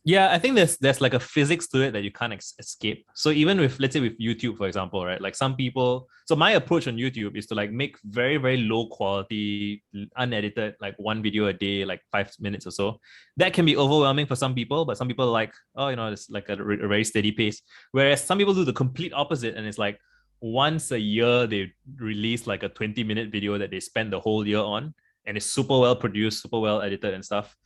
Yeah, I think there's like a physics to it that you can't escape. So even with, let's say with YouTube, for example, right? Like some people, so my approach on YouTube is to like make very, very low quality, unedited, like one video a day, like 5 minutes or so. That can be overwhelming for some people, but some people are like, oh, it's like a very steady pace. Whereas some people do the complete opposite, and it's like once a year they release like a 20-minute video that they spend the whole year on, and it's super well produced, super well edited and stuff.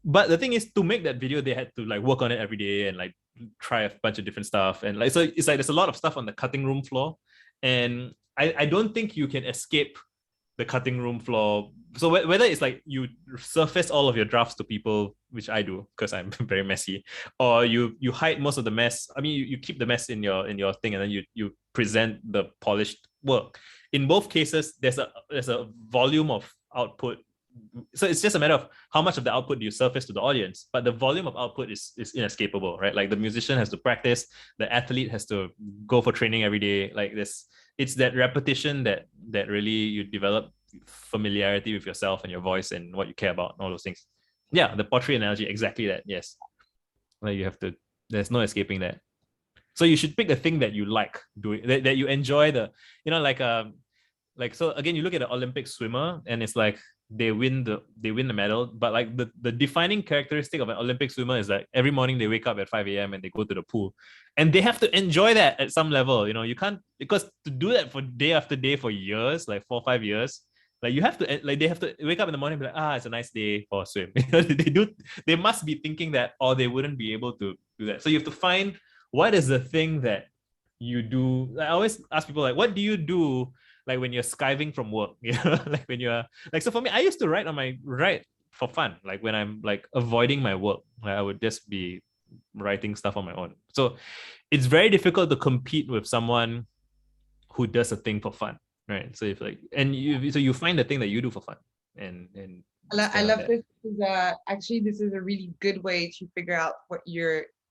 But the thing is, to make that video, they had to like work on it every day and like try a bunch of different stuff. And like, so it's like there's a lot of stuff on the cutting room floor. And I don't think you can escape the cutting room floor. So whether it's like you surface all of your drafts to people, which I do because I'm very messy, or you hide most of the mess. I mean, you keep the mess in your thing, and then you present the polished work. In both cases, there's a volume of output. So it's just a matter of how much of the output do you surface to the audience, but the volume of output is inescapable, right? Like the musician has to practice, the athlete has to go for training every day. Like this, it's that repetition that really you develop familiarity with yourself and your voice and what you care about and all those things. Yeah, the pottery analogy, exactly that. Yes, like you have to. There's no escaping that. So you should pick the thing that you like doing, that you enjoy. Like so again, you look at an Olympic swimmer, and it's like they win the medal, but like the defining characteristic of an Olympic swimmer is that every morning they wake up at 5 a.m. and they go to the pool, and they have to enjoy that at some level. You can't, because to do that for day after day for years, like 4 or 5 years, like you have to, like they have to wake up in the morning and be like, it's a nice day for a swim. They must be thinking that, or they wouldn't be able to do that. So you have to find what is the thing that you do. I always ask people, like, what do you do like when you're skiving from work? Like when you're like, so for me, I used to write for fun. Like when I'm like avoiding my work, I would just be writing stuff on my own. So it's very difficult to compete with someone who does a thing for fun, right? So if like, and you find the thing that you do for fun, and I love this. Actually, this is a really good way to figure out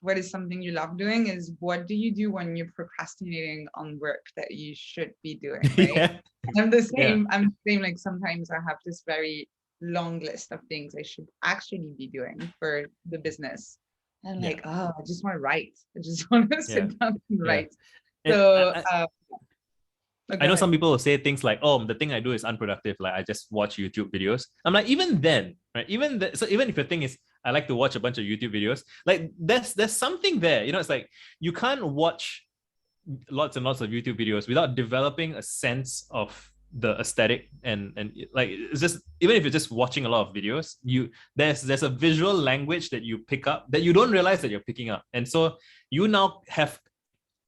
what is something you love doing. Is what do you do when you're procrastinating on work that you should be doing, right? Yeah. I'm the same. I'm the same. Like sometimes I have this very long list of things I should actually be doing for the business. And I'm like, I just want to write. I just want to sit down and write. So I know some people will say things like, oh, the thing I do is unproductive. Like I just watch YouTube videos. I'm like, even then, right? So even if your thing is, I like to watch a bunch of YouTube videos, like there's something there. It's like you can't watch lots and lots of YouTube videos without developing a sense of the aesthetic and like it's just, even if you're just watching a lot of videos, there's a visual language that you pick up that you don't realize that you're picking up. And so you now have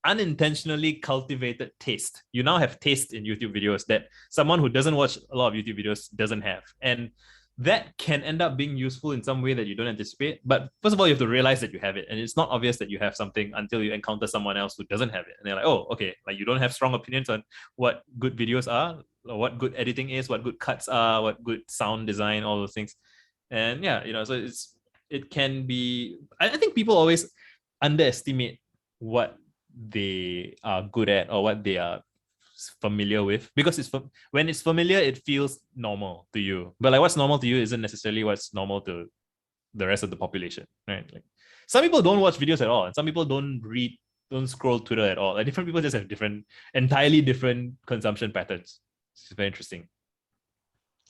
unintentionally cultivated taste. You now have taste in YouTube videos that someone who doesn't watch a lot of YouTube videos doesn't have. And that can end up being useful in some way that you don't anticipate. But first of all, you have to realize that you have it. And it's not obvious that you have something until you encounter someone else who doesn't have it. And they're like, oh, okay, like you don't have strong opinions on what good videos are, or what good editing is, what good cuts are, what good sound design, all those things. And so it can be, I think people always underestimate what they are good at or what they are familiar with, because when it's familiar, it feels normal to you. But like what's normal to you isn't necessarily what's normal to the rest of the population, right? Like some people don't watch videos at all, and some people don't scroll Twitter at all. Like different people just have entirely different consumption patterns. It's very interesting.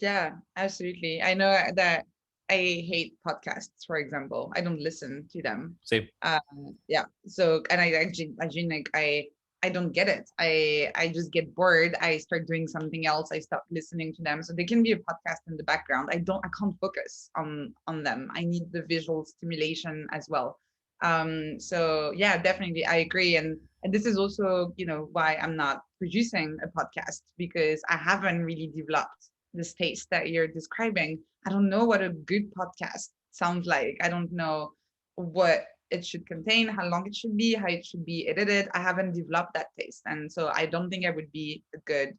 Yeah, absolutely. I know that I hate podcasts, for example. I don't listen to them. Same. So, and I don't get it. I just get bored. I start doing something else. I stop listening to them. So they can be a podcast in the background. I can't focus on them. I need the visual stimulation as well. So yeah, definitely I agree. And this is also, why I'm not producing a podcast, because I haven't really developed this taste that you're describing. I don't know what a good podcast sounds like. I don't know what it should contain, how long it should be, how it should be edited. I haven't developed that taste. And so I don't think I would be a good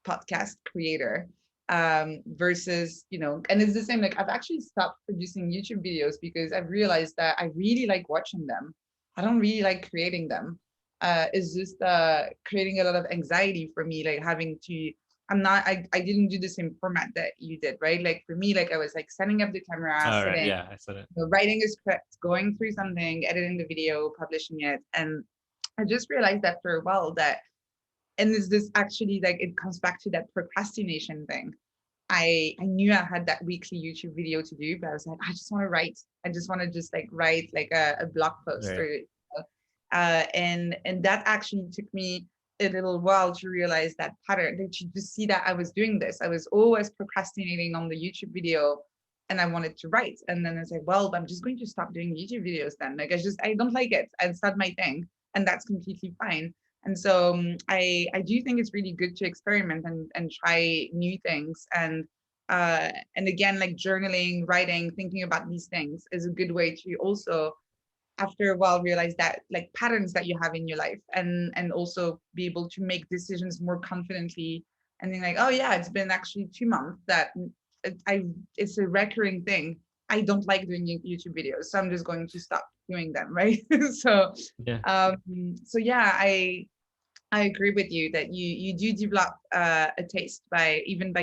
podcast creator versus, and it's the same, like I've actually stopped producing YouTube videos because I've realized that I really like watching them. I don't really like creating them. It's just creating a lot of anxiety for me, like having to I didn't do the same format that you did, right? Like for me, like I was like setting up the camera, All right, sitting, yeah, I said it. writing a script, going through something, editing the video, publishing it. And I just realized after a while that, and this actually, like, it comes back to that procrastination thing. I knew I had that weekly YouTube video to do, but I was like, I just want to write. I just want to just like write like a blog post, Right. or and that actually took me a little while to realize that pattern. That you just see that I was doing this. I was always procrastinating on the YouTube video, and I wanted to write. And then I was like, well, I'm just going to stop doing YouTube videos then. Like I don't like it. It's not my thing, and that's completely fine. And so I do think it's really good to experiment and try new things. And again, like journaling, writing, thinking about these things is a good way to also, after a while, realize that like patterns that you have in your life, and also be able to make decisions more confidently, and think like, oh yeah, it's been actually 2 months that it's a recurring thing. I don't like doing YouTube videos, so I'm just going to stop doing them, right? So Yeah. so yeah, I agree with you that you do develop a taste by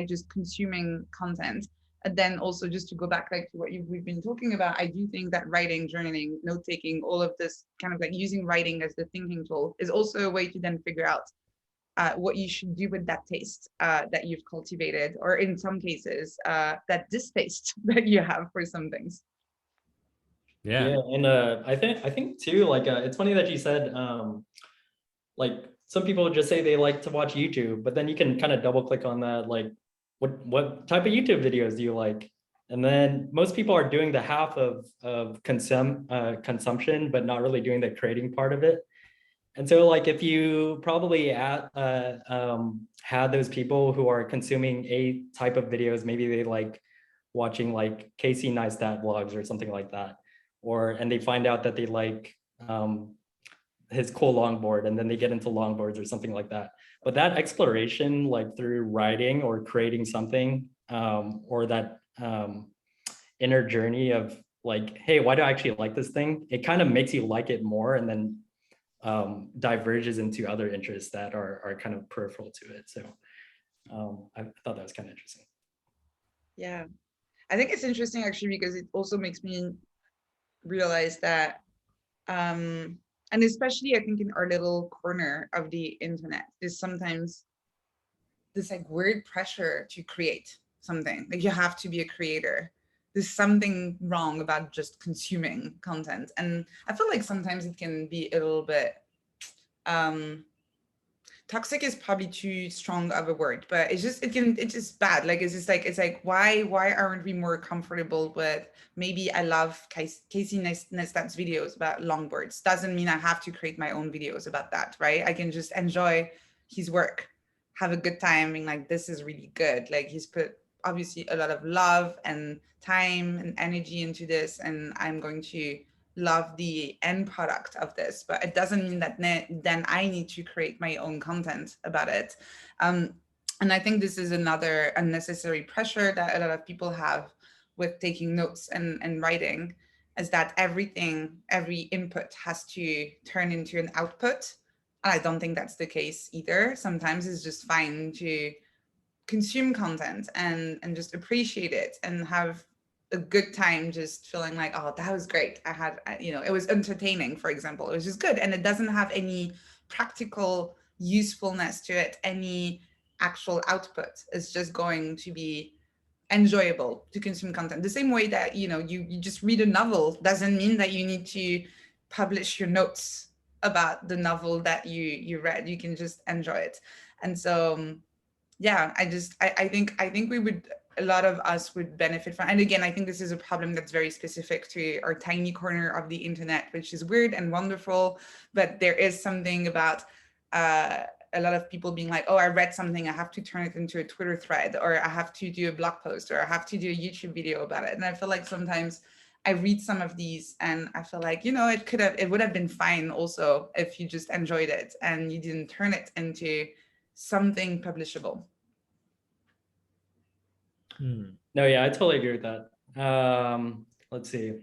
just consuming content. And then also, just to go back like to what we've been talking about, I do think that writing, journaling, note taking, all of this kind of like using writing as the thinking tool is also a way to then figure out what you should do with that taste that you've cultivated, or in some cases that distaste that you have for some things. Yeah. And I think too, like it's funny that you said like some people just say they like to watch YouTube, but then you can kind of double click on that, like what type of YouTube videos do you like? And then most people are doing the half of consumption, but not really doing the creating part of it. And so like if you probably had those people who are consuming a type of videos, maybe they like watching like Casey Neistat vlogs or something like that, and they find out that they like his cool longboard, and then they get into longboards or something like that. But that exploration, like through writing or creating something, or that inner journey of like, hey, why do I actually like this thing? It kind of makes you like it more, and then diverges into other interests that are kind of peripheral to it. So I thought that was kind of interesting. Yeah, I think it's interesting actually, because it also makes me realize that and especially I think in our little corner of the internet, there's sometimes this like weird pressure to create something. Like you have to be a creator. There's something wrong about just consuming content. And I feel like sometimes it can be a little bit toxic is probably too strong of a word, but it's just bad. Like it's like why aren't we more comfortable with, maybe I love Casey Neistat's videos about longboards. Doesn't mean I have to create my own videos about that, right? I can just enjoy his work, have a good time, being like, this is really good. Like he's put obviously a lot of love and time and energy into this, and I'm going to love the end product of this, but it doesn't mean that then I need to create my own content about it. And I think this is another unnecessary pressure that a lot of people have with taking notes and writing, is that every input has to turn into an output. And I don't think that's the case either. Sometimes it's just fine to consume content and just appreciate it and have a good time, just feeling like, oh, that was great. It was entertaining, for example. It was just good. And it doesn't have any practical usefulness to it, any actual output. It's just going to be enjoyable to consume content. The same way that, you just read a novel doesn't mean that you need to publish your notes about the novel that you read. You can just enjoy it. And so, yeah, I think we would, a lot of us would benefit from, and again, I think this is a problem that's very specific to our tiny corner of the internet, which is weird and wonderful, but there is something about a lot of people being like, oh, I read something, I have to turn it into a Twitter thread, or I have to do a blog post, or I have to do a YouTube video about it. And I feel like sometimes I read some of these and I feel like, it would have been fine also if you just enjoyed it and you didn't turn it into something publishable. No, yeah, I totally agree with that. Let's see.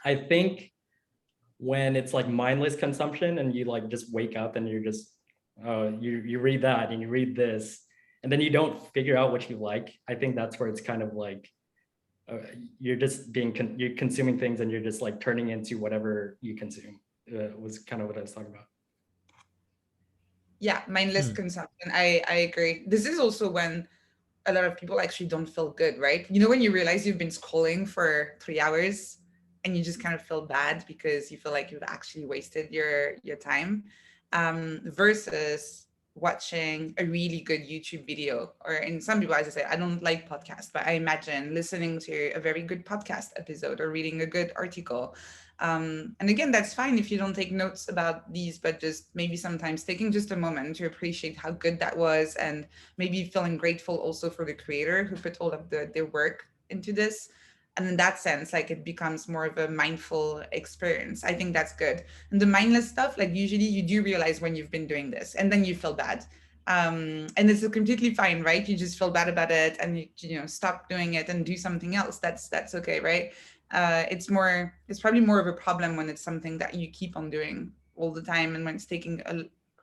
I think when it's like mindless consumption and you like just wake up and you're just, you read that and you read this, and then you don't figure out what you like, I think that's where it's kind of like you're just you're consuming things and you're just like turning into whatever you consume. Was kind of what I was talking about. Yeah, mindless consumption. I agree. This is also when a lot of people actually don't feel good, right? You know, when you realize you've been scrolling for 3 hours and you just kind of feel bad because you feel like you've actually wasted your time, versus watching a really good YouTube video, or in some people, as I said, I don't like podcasts, but I imagine listening to a very good podcast episode or reading a good article. And again, that's fine if you don't take notes about these, but just maybe sometimes taking just a moment to appreciate how good that was, and maybe feeling grateful also for the creator who put all of their work into this. And in that sense, like, it becomes more of a mindful experience. I think that's good. And the mindless stuff, like, usually you do realize when you've been doing this and then you feel bad. And it's completely fine, right? You just feel bad about it and you know, stop doing it and do something else. That's okay, right? It's probably more of a problem when it's something that you keep on doing all the time, and when it's taking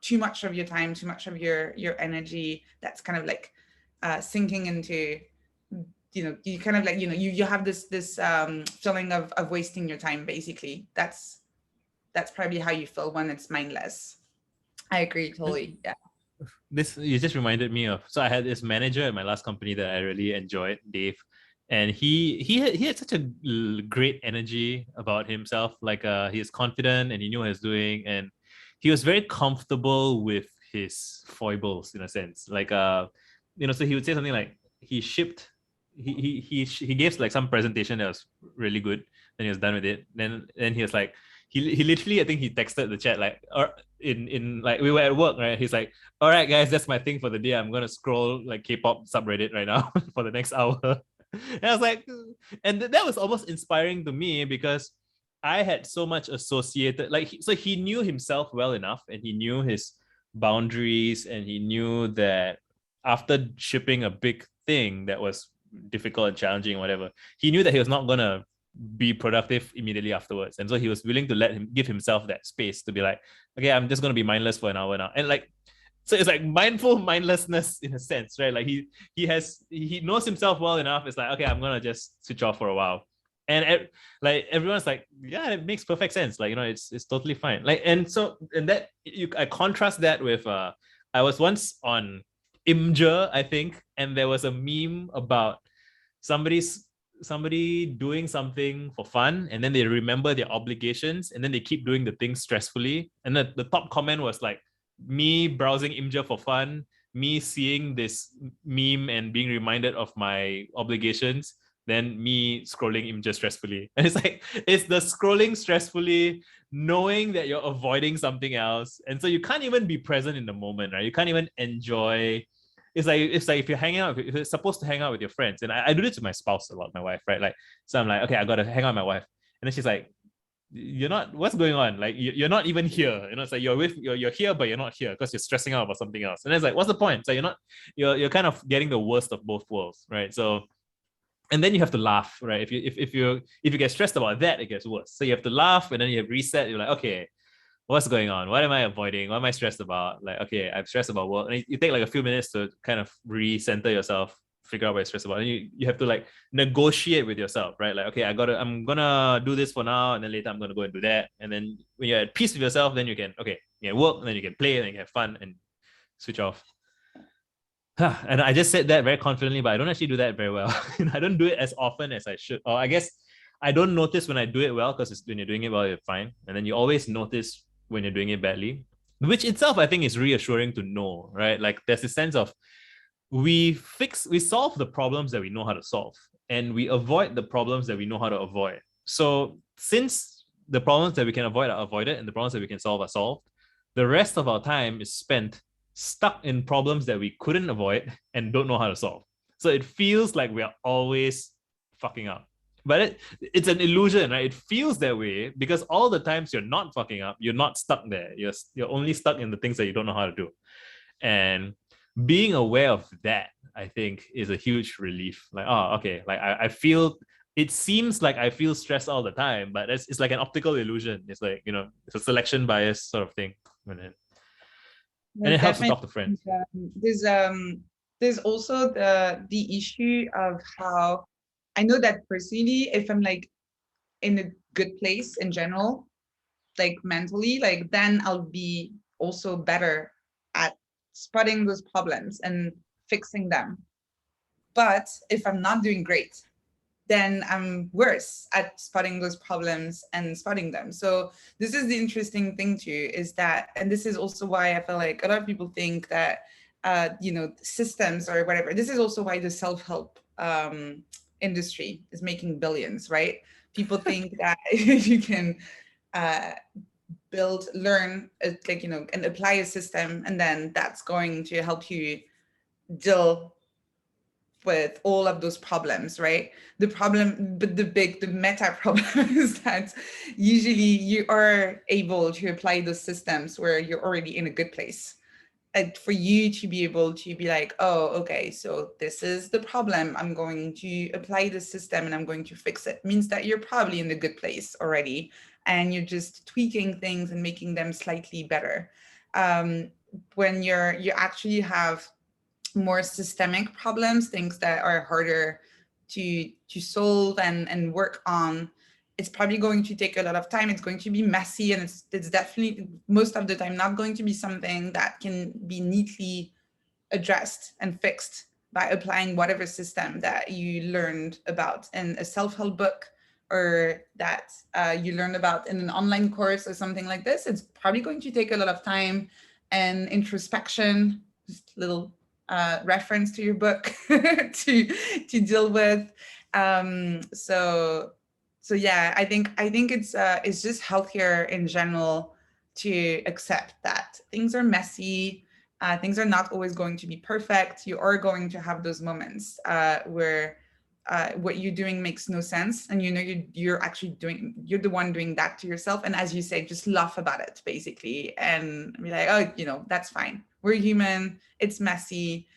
too much of your time, too much of your energy, that's kind of like sinking into, you know, you kind of like, you know, you have this feeling of wasting your time, basically. That's probably how you feel when it's mindless. I agree totally. Yeah. This, you just reminded me of, so I had this manager at my last company that I really enjoyed, Dave, and he had such a great energy about himself. Like he is confident and he knew what he was doing, and he was very comfortable with his foibles in a sense. Like you know, so he would say something like he gave like some presentation that was really good, then he was done with it. Then he was like, he literally, I think he texted the chat like, or in like, we were at work, right? He's like, all right guys, that's my thing for the day. I'm gonna scroll like K-pop subreddit right now for the next hour. And I was like, and that was almost inspiring to me, because I had so much associated, like, so he knew himself well enough, and he knew his boundaries, and he knew that after shipping a big thing that was difficult and challenging, whatever, he knew that he was not gonna be productive immediately afterwards, and so he was willing to give himself that space to be like, okay, I'm just gonna be mindless for an hour now, and like, so it's like mindful mindlessness in a sense, right? Like he knows himself well enough. It's like, okay, I'm gonna just switch off for a while, and like everyone's like, yeah, it makes perfect sense. Like, you know, it's totally fine. Like, and so, and that I contrast that with I was once on Imgur, I think, and there was a meme about somebody doing something for fun, and then they remember their obligations, and then they keep doing the thing stressfully, and the top comment was like, me browsing Imgur for fun, me seeing this meme and being reminded of my obligations, then me scrolling Imgur stressfully. And it's like, it's the scrolling stressfully, knowing that you're avoiding something else, and so you can't even be present in the moment, right? You can't even enjoy. It's like if you're hanging out, if you're supposed to hang out with your friends, and I do this with my spouse a lot, my wife, right? Like, so I'm like, okay, I gotta hang out with my wife, and then she's like, you're not, what's going on? Like, you're not even here. You know, it's like you're here, but you're not here because you're stressing out about something else. And it's like, what's the point? So you're kind of getting the worst of both worlds, right? So, and then you have to laugh, right? If you get stressed about that, it gets worse. So you have to laugh, and then you have reset. You're like, okay, what's going on? What am I avoiding? What am I stressed about? Like, okay, I'm stressed about work. And you take like a few minutes to kind of recenter yourself, figure out what you're stressed about. And you have to like negotiate with yourself, right? Like, okay, I'm gonna do this for now, and then later I'm gonna go and do that. And then when you're at peace with yourself, then you can work, and then you can play, and then you can have fun and switch off. And I just said that very confidently, but I don't actually do that very well. I don't do it as often as I should. Or I guess I don't notice when I do it well, because when you're doing it well, you're fine. And then you always notice when you're doing it badly, which itself I think is reassuring to know, right? Like, there's a sense of we solve the problems that we know how to solve, and we avoid the problems that we know how to avoid. So since the problems that we can avoid are avoided and the problems that we can solve are solved, the rest of our time is spent stuck in problems that we couldn't avoid and don't know how to solve. So it feels like we are always fucking up. But it's an illusion, right? It feels that way because all the times you're not fucking up, you're not stuck there. You're only stuck in the things that you don't know how to do. And being aware of that, I think, is a huge relief. Like, oh, okay, like I feel, it seems like I feel stressed all the time, but it's like an optical illusion. It's like, you know, it's a selection bias sort of thing. And it helps to talk to friends. There's there's also the issue of how I know that personally, if I'm like in a good place in general, like mentally, like then I'll be also better at spotting those problems and fixing them. But if I'm not doing great, then I'm worse at spotting those problems and spotting them. So this is the interesting thing too, is that, and this is also why I feel like a lot of people think that, systems or whatever, this is also why the self-help industry is making billions, right? People think that you can learn, and apply a system, and then that's going to help you deal with all of those problems, right? The problem, but the meta problem is that usually you are able to apply those systems where you're already in a good place. And for you to be able to be like, oh, okay, so this is the problem. I'm going to apply the system and I'm going to fix it. Means that you're probably in a good place already, and you're just tweaking things and making them slightly better. When you actually have more systemic problems, things that are harder to solve and work on, it's probably going to take a lot of time. It's going to be messy, and it's definitely most of the time not going to be something that can be neatly addressed and fixed by applying whatever system that you learned about in a self-help book, or that you learned about in an online course or something like this. It's probably going to take a lot of time and introspection, just little reference to your book to deal with. So yeah, I think it's just healthier in general to accept that things are messy. Things are not always going to be perfect. You are going to have those moments where what you're doing makes no sense, and you're the one doing that to yourself. And as you say, just laugh about it basically, and be like, oh, that's fine. We're human. It's messy.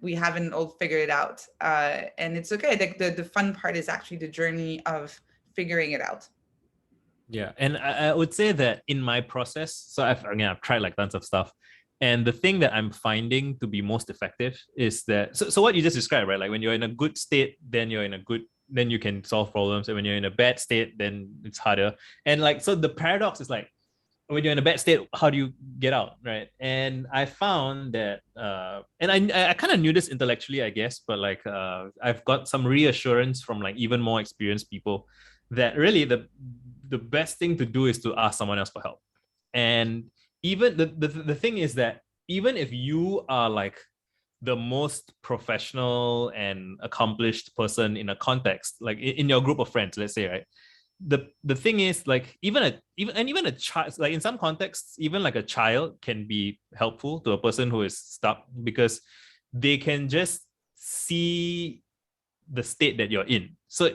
We haven't all figured it out, and it's okay. The fun part is actually the journey of figuring it out. Yeah, and I would say that in my process, so I've tried like tons of stuff, and the thing that I'm finding to be most effective is that so what you just described, right? Like when you're in a good state, then you can solve problems, and when you're in a bad state, then it's harder. And like, so the paradox is like, when you're in a bad state, how do you get out, right? And I found that, and I kind of knew this intellectually, I guess, but like I've got some reassurance from like even more experienced people that really the best thing to do is to ask someone else for help. And even the thing is that even if you are like the most professional and accomplished person in a context, like in your group of friends, let's say, right? The thing is, like, even a child, like in some contexts, even like a child can be helpful to a person who is stuck, because they can just see the state that you're in. So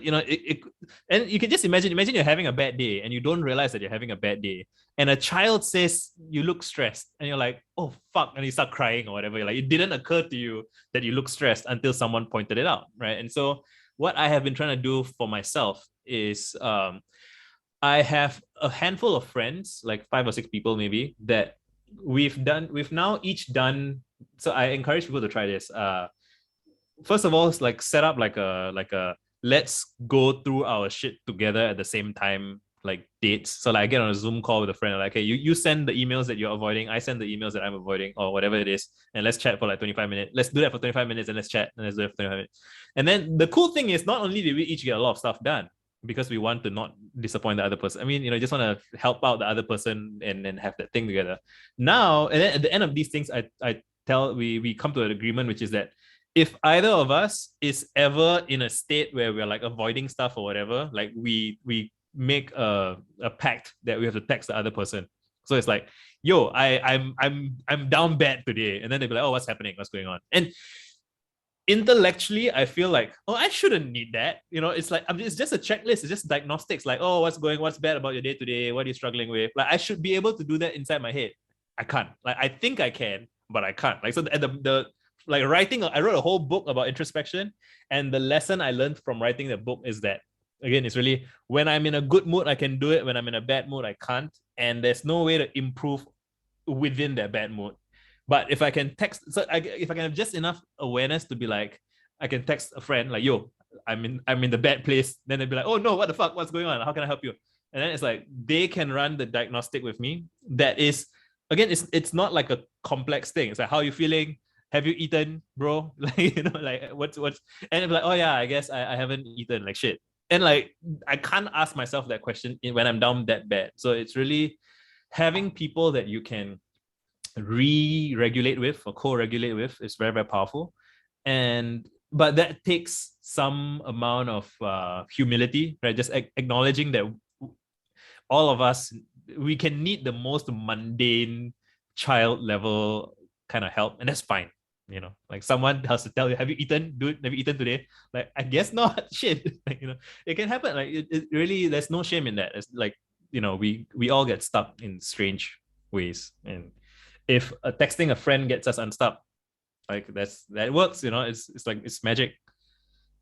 and you can just imagine you're having a bad day and you don't realize that you're having a bad day, and a child says you look stressed, and you're like, oh fuck, and you start crying or whatever. You're like, it didn't occur to you that you look stressed until someone pointed it out, right? And so what I have been trying to do for myself is I have a handful of friends, like 5 or 6 people maybe, that we've now each done. So I encourage people to try this. First of all, it's like set up like a let's go through our shit together at the same time, like dates. So like I get on a Zoom call with a friend, like, hey, you send the emails that you're avoiding, I send the emails that I'm avoiding, or whatever it is, and let's chat for like 25 minutes. Let's do that for 25 minutes and let's chat, and let's do it for 25 minutes. And then the cool thing is, not only did we each get a lot of stuff done, because we want to not disappoint the other person. I mean, just want to help out the other person and have that thing together. Now, and then at the end of these things, we come to an agreement, which is that if either of us is ever in a state where we're like avoiding stuff or whatever, like we make a pact that we have to text the other person. So it's like, yo, I'm down bad today, and then they'll be like, oh, what's happening? What's going on? And intellectually, I feel like, oh, I shouldn't need that. It's like, it's just a checklist. It's just diagnostics. Like, oh, what's bad about your day today? What are you struggling with? Like, I should be able to do that inside my head. I can't. Like, I think I can, but I can't. Like, so the like writing, I wrote a whole book about introspection, and the lesson I learned from writing the book is that, again, it's really, when I'm in a good mood, I can do it. When I'm in a bad mood, I can't. And there's no way to improve within that bad mood. But if I can text, if I can have just enough awareness to be like, I can text a friend like, yo, I'm in the bad place. Then they'd be like, oh no, what the fuck? What's going on? How can I help you? And then it's like they can run the diagnostic with me. That is, again, it's not like a complex thing. It's like, how are you feeling? Have you eaten, bro? Like, you know, like what's and it's like, oh yeah, I guess I haven't eaten, like shit. And like I can't ask myself that question when I'm down that bad. So it's really having people that you can re-regulate with or co-regulate with is very, very powerful. But that takes some amount of humility, right? Just acknowledging that all of us, we can need the most mundane child level kind of help, and that's fine. You know, like someone has to tell you, have you eaten? Dude, have you eaten today? Like, I guess not. Shit. Like, you know, it can happen. Like it really, there's no shame in that. It's like, you know, we all get stuck in strange ways. And if texting a friend gets us unstuck, like that works, you know, it's like, it's magic.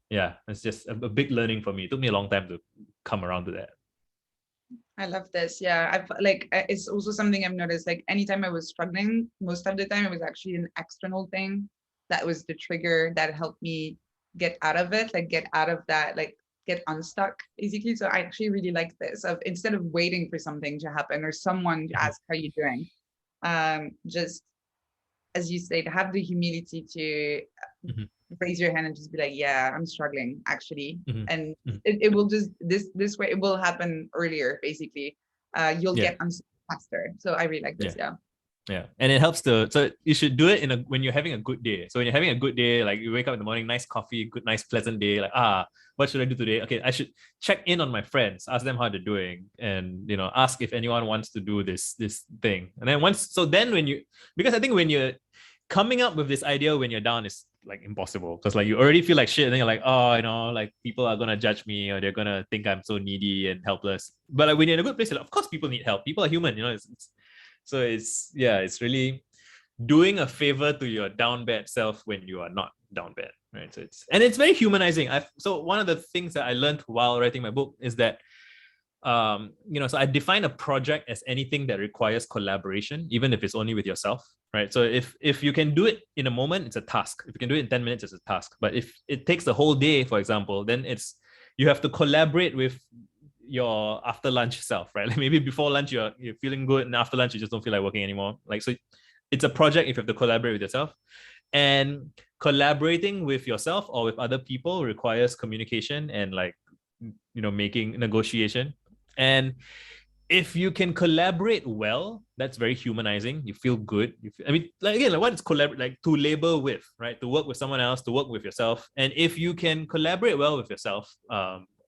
Yeah, it's just a big learning for me. It took me a long time to come around to that. I love this. Yeah, I've like, it's also something I've noticed. Like anytime I was struggling, most of the time it was actually an external thing that was the trigger that helped me get out of it, like get out of that, like get unstuck basically. So I actually really like this of instead of waiting for something to happen or someone to ask how you're doing, just as you say, to have the humility to raise your hand and just be like, yeah, I'm struggling actually. And it will just, this way, it will happen earlier, basically. You'll get unstuck faster. So I really like this, Yeah, and it helps so you should do it when you're having a good day. So when you're having a good day, like you wake up in the morning, nice coffee, good, nice, pleasant day, like, what should I do today? Okay, I should check in on my friends, ask them how they're doing, and, you know, ask if anyone wants to do this thing. And then because I think when you're coming up with this idea when you're down is like impossible, because like you already feel like shit, and then you're like, oh, you know, like people are gonna judge me, or they're gonna think I'm so needy and helpless. But like when you're in a good place, like, of course people need help. People are human, you know. So it's really doing a favor to your down bad self when you are not down bad, right? So it's very humanizing. So one of the things that I learned while writing my book is that, you know, so I define a project as anything that requires collaboration, even if it's only with yourself, right? So if you can do it in a moment, it's a task. If you can do it in 10 minutes, it's a task. But if it takes the whole day, for example, then you have to collaborate with your after lunch self, right? Like maybe before lunch you're feeling good, and after lunch you just don't feel like working anymore. Like, so it's a project if you have to collaborate with yourself. And collaborating with yourself or with other people requires communication and, like, you know, making negotiation. And if you can collaborate well, that's very humanizing. You feel good. I mean, like, again, like what is collaborate? Like to labor with, right? To work with someone else, to work with yourself. And if you can collaborate well with yourself,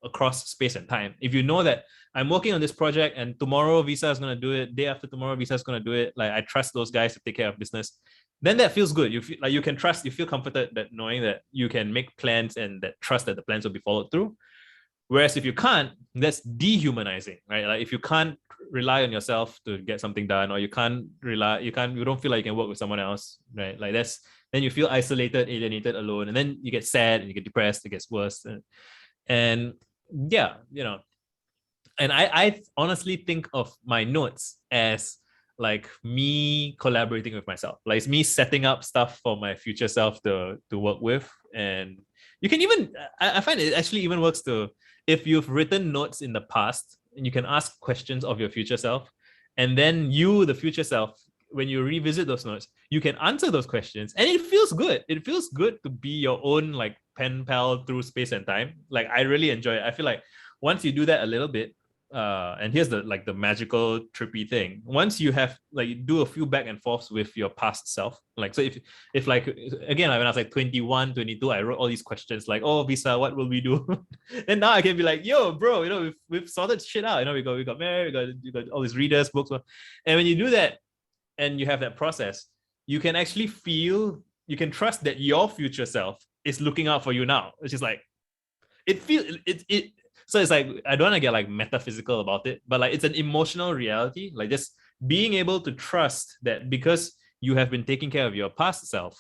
across space and time, if you know that I'm working on this project and tomorrow Visa is going to do it, day after tomorrow Visa is going to do it, like I trust those guys to take care of business, then that feels good. You feel like you can trust, you feel comforted that knowing that you can make plans and that trust that the plans will be followed through. Whereas if you can't, that's dehumanizing, right? Like if you can't rely on yourself to get something done, or you don't feel like you can work with someone else, right? Like then you feel isolated, alienated, alone, and then you get sad and you get depressed, it gets worse. And yeah, you know, and I honestly think of my notes as like me collaborating with myself. Like it's me setting up stuff for my future self to work with. And you can even, I find it actually even works if you've written notes in the past, and you can ask questions of your future self, and then you, the future self, when you revisit those notes, you can answer those questions, and it feels good. It feels good to be your own like pen pal through space and time. Like I really enjoy it. I feel like once you do that a little bit, and here's the magical trippy thing. Once you have like do a few back and forths with your past self, like so if like again, like when I was like 21, 22, I wrote all these questions like, oh Visa, what will we do? And now I can be like, yo bro, you know, we've sorted shit out. You know, we got married, we got all these readers, books. And when you do that and you have that process, you can actually feel, you can trust that your future self is looking out for you now. It's just like so it's like, I don't want to get like metaphysical about it, but like it's an emotional reality, like just being able to trust that because you have been taking care of your past self,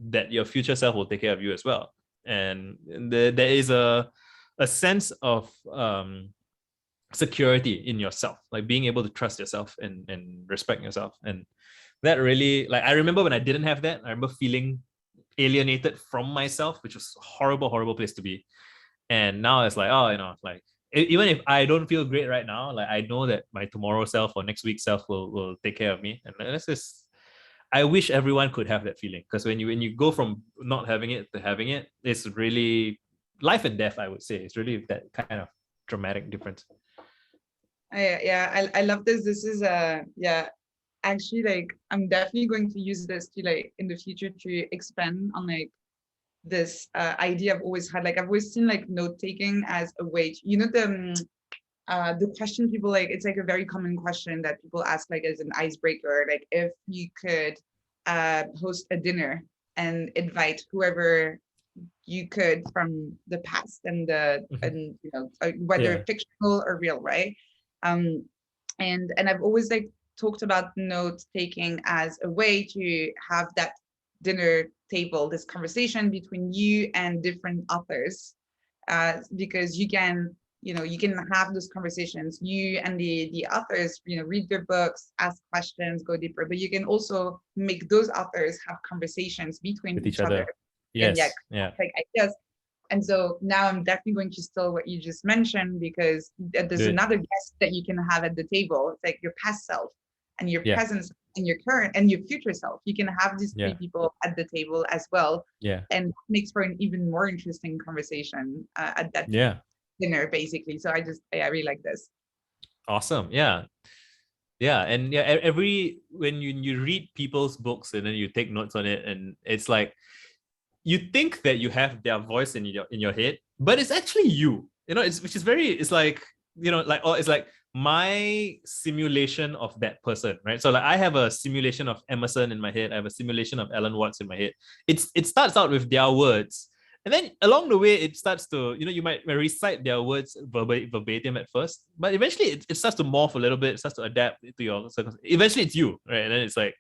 that your future self will take care of you as well. And there is a sense of security in yourself, like being able to trust yourself and respect yourself. And that really, like, I remember when I didn't have that, I remember feeling alienated from myself, which was a horrible, horrible place to be. And now it's like, oh, like, even if I don't feel great right now, like, I know that my tomorrow self or next week self will take care of me. And that's just, I wish everyone could have that feeling, because when you go from not having it to having it, it's really life and death, I would say. It's really that kind of dramatic difference. I love this. This is actually, like, I'm definitely going to use this to, like, in the future to expand on, like, this idea I've always had. Like, I've always seen, like, note taking as a way to, the question people, like, it's like a very common question that people ask, like, as an icebreaker, like, if you could host a dinner and invite whoever you could from the past and whether fictional or real, right? And I've always, like, talked about note taking as a way to have that dinner table, this conversation between you and different authors, because you can have those conversations, you and the authors, read their books, ask questions, go deeper, but you can also make those authors have conversations between each other. Yes. And like ideas. And so now I'm definitely going to steal what you just mentioned, because there's another guest that you can have at the table. It's like your past self and your present self and your current and your future self. You can have these three people at the table as well. And makes for an even more interesting conversation at that dinner, basically. So I really like this. Awesome. And every when you read people's books and then you take notes on it, and it's like, you think that you have their voice in your head, but it's actually you. It's like my simulation of that person, right? So, like, I have a simulation of Emerson in my head. I have a simulation of Alan Watts in my head. It starts out with their words, and then along the way, it starts to, you might recite their words verbatim at first, but eventually it starts to morph a little bit. It starts to adapt to your circumstances. Eventually, it's you, right? And then it's like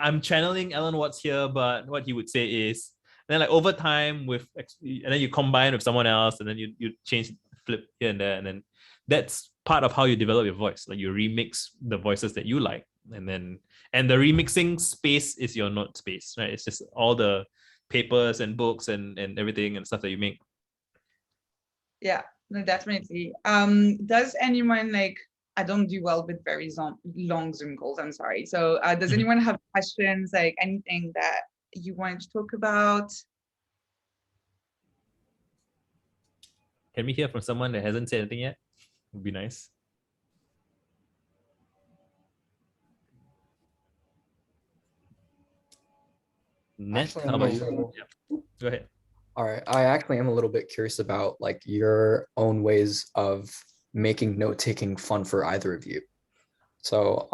I'm channeling Alan Watts here, but what he would say is. And then, like, over time and then you combine with someone else, and then you change, flip here and there, and then that's part of how you develop your voice. Like, you remix the voices that you like, and the remixing space is your note space, right? It's just all the papers and books and everything and stuff that you make. Yeah, no, definitely. Does anyone, like, I don't do well with very long Zoom calls, I'm sorry. So does anyone have questions, like anything that you wanted to talk about? Can we hear from someone that hasn't said anything yet? Would be nice. Ned, how about you? Yeah. Go ahead. All right, I actually am a little bit curious about, like, your own ways of making note-taking fun for either of you. So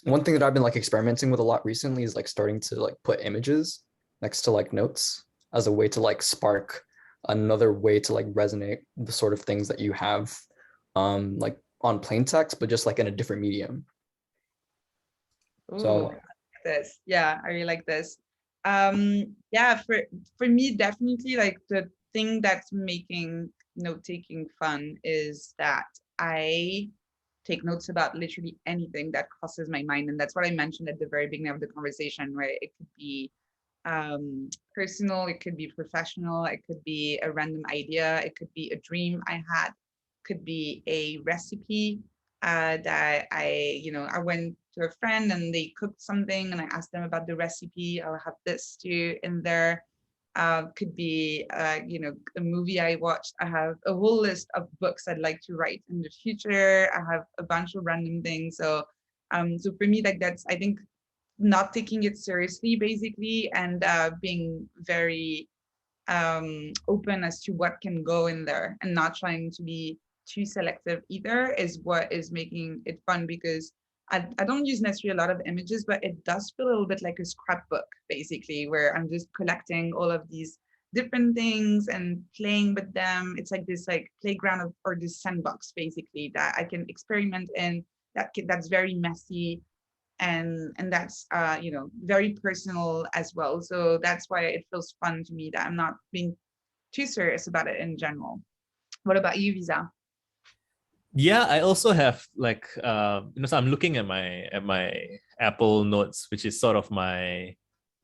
one thing that I've been, like, experimenting with a lot recently is, like, starting to, like, put images next to, like, notes as a way to, like, spark another way to, like, resonate the sort of things that you have like on plain text, but just, like, in a different medium. Ooh, so I like this. Yeah, I really like this. For me, definitely, like, the thing that's making note-taking fun is that I take notes about literally anything that crosses my mind. And that's what I mentioned at the very beginning of the conversation, where it could be personal, it could be professional, it could be a random idea, it could be a dream I had, could be a recipe that I went to a friend and they cooked something and I asked them about the recipe. I'll have this too in there. Could be a movie I watched. I have a whole list of books I'd like to write in the future. I have a bunch of random things. So for me, like, that's, I think, not taking it seriously, basically, and being very open as to what can go in there and not trying to be too selective either is what is making it fun, because I don't use necessarily a lot of images, but it does feel a little bit like a scrapbook, basically, where I'm just collecting all of these different things and playing with them. It's like this, like, playground or this sandbox, basically, that I can experiment in. That's very messy, and that's very personal as well. So that's why it feels fun to me, that I'm not being too serious about it in general. What about you, Visa? Yeah, I also have like so I'm looking at my Apple Notes, which is sort of my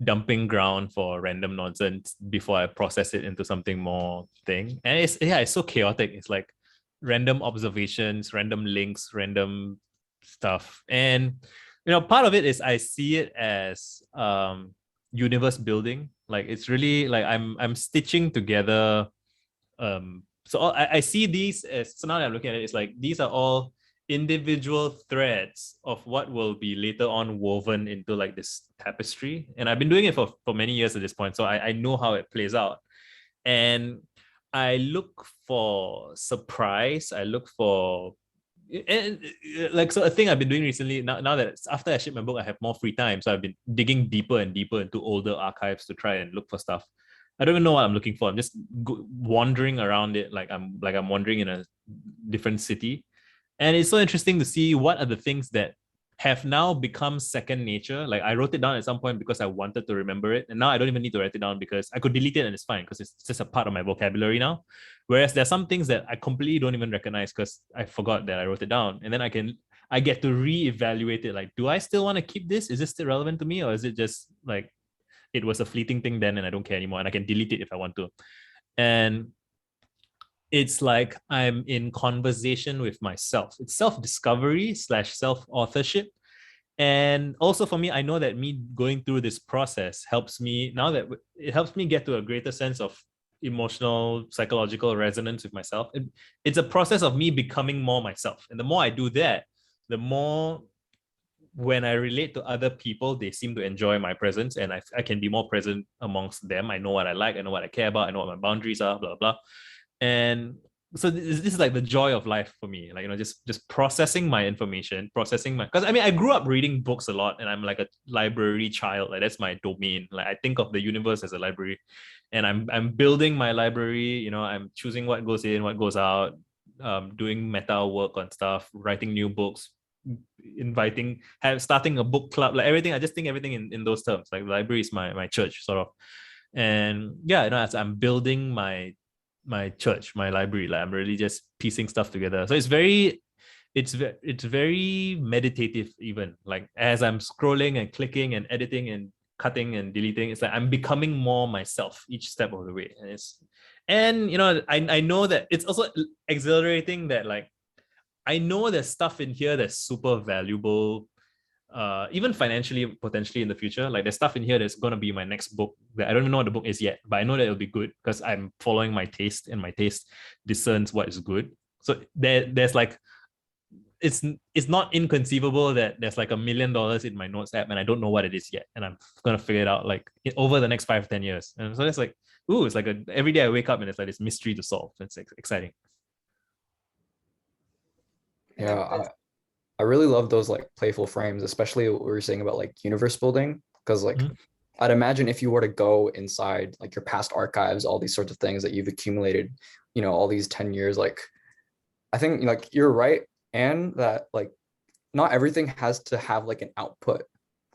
dumping ground for random nonsense before I process it into something more thing. And it's so chaotic. It's like random observations, random links, random stuff. And part of it is I see it as universe building. Like it's really like I'm stitching together so I see these as, so now that I'm looking at it, it's like these are all individual threads of what will be later on woven into like this tapestry. And I've been doing it for many years at this point. So I know how it plays out. And I look for surprise. I look for and like so a thing I've been doing recently now that after I ship my book, I have more free time. So I've been digging deeper and deeper into older archives to try and look for stuff. I don't even know what I'm looking for. I'm just wandering around it like I'm wandering in a different city. And it's so interesting to see what are the things that have now become second nature. Like I wrote it down at some point because I wanted to remember it. And now I don't even need to write it down because I could delete it and it's fine because it's just a part of my vocabulary now. Whereas there's some things that I completely don't even recognize because I forgot that I wrote it down. And then I get to reevaluate it. Like, do I still want to keep this? Is this still relevant to me? Or is it just like, it was a fleeting thing then and I don't care anymore and I can delete it if I want to. And it's like I'm in conversation with myself. It's self-discovery / self-authorship. And also for me, I know that me going through this process helps me get to a greater sense of emotional, psychological resonance with myself. It's a process of me becoming more myself. And the more I do that, the more when I relate to other people, they seem to enjoy my presence and I can be more present amongst them. I know what I like, I know what I care about, I know what my boundaries are, blah, blah. And so this is like the joy of life for me, like, just processing my information, because I grew up reading books a lot and I'm like a library child. Like that's my domain. Like I think of the universe as a library and I'm building my library, I'm choosing what goes in, what goes out, doing meta work on stuff, writing new books, starting a book club, like everything. I just think everything in those terms. Like the library is my church sort of. And yeah, as I'm building my church, my library, like I'm really just piecing stuff together. So it's very meditative. Even like as I'm scrolling and clicking and editing and cutting and deleting, it's like I'm becoming more myself each step of the way. And I know that it's also exhilarating that like I know there's stuff in here that's super valuable, even financially, potentially in the future. Like there's stuff in here that's going to be my next book that I don't even know what the book is yet, but I know that it'll be good because I'm following my taste and my taste discerns what is good. So there's like, it's not inconceivable that there's like $1 million in my notes app and I don't know what it is yet. And I'm going to figure it out like over the next 5-10 years. And so it's like, ooh, it's like every day I wake up and it's like this mystery to solve. It's exciting. Yeah, I really love those like playful frames, especially what we were saying about like universe building. Because like I'd imagine if you were to go inside like your past archives, all these sorts of things that you've accumulated, all these 10 years, like I think like you're right, and that like not everything has to have like an output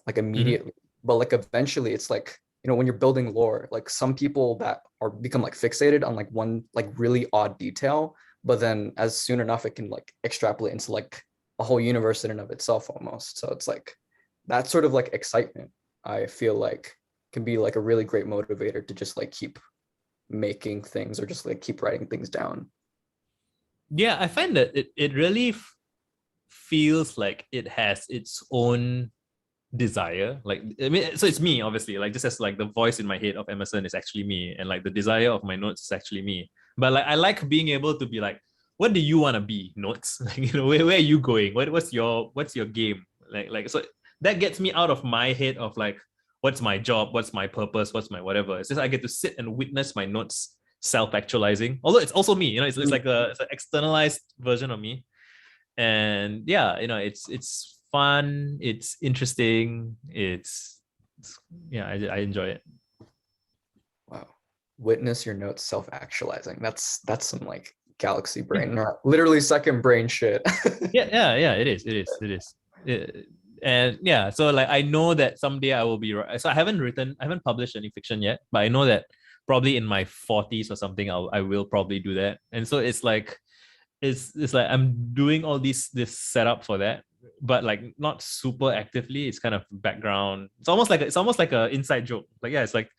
like immediately, but like eventually it's like, when you're building lore, like some people that are become like fixated on like one like really odd detail, but then as soon enough it can like extrapolate into like a whole universe in and of itself almost. So it's like that sort of like excitement, I feel like can be like a really great motivator to just like keep making things or just like keep writing things down. Yeah, I find that it really feels like it has its own desire. Like, I mean, so it's me, obviously, like just as like the voice in my head of Emerson is actually me, and like the desire of my notes is actually me. But like I like being able to be like, what do you want to be, notes? Like, where are you going? What's your game? Like so that gets me out of my head of like, what's my job? What's my purpose? What's my whatever? It's just I get to sit and witness my notes self-actualizing. Although it's also me, it's like it's an externalized version of me. And yeah, it's fun, it's interesting, it's yeah, I enjoy it. Wow. Witness your notes self-actualizing. That's some like galaxy brain, literally second brain shit. yeah, it is. And yeah, so like I know that someday I will be right. So I haven't published any fiction yet, but I know that probably in my 40s or something I will probably do that. And so it's like it's like I'm doing all this setup for that, but like not super actively. It's kind of background. It's almost like a inside joke. Like, yeah, it's like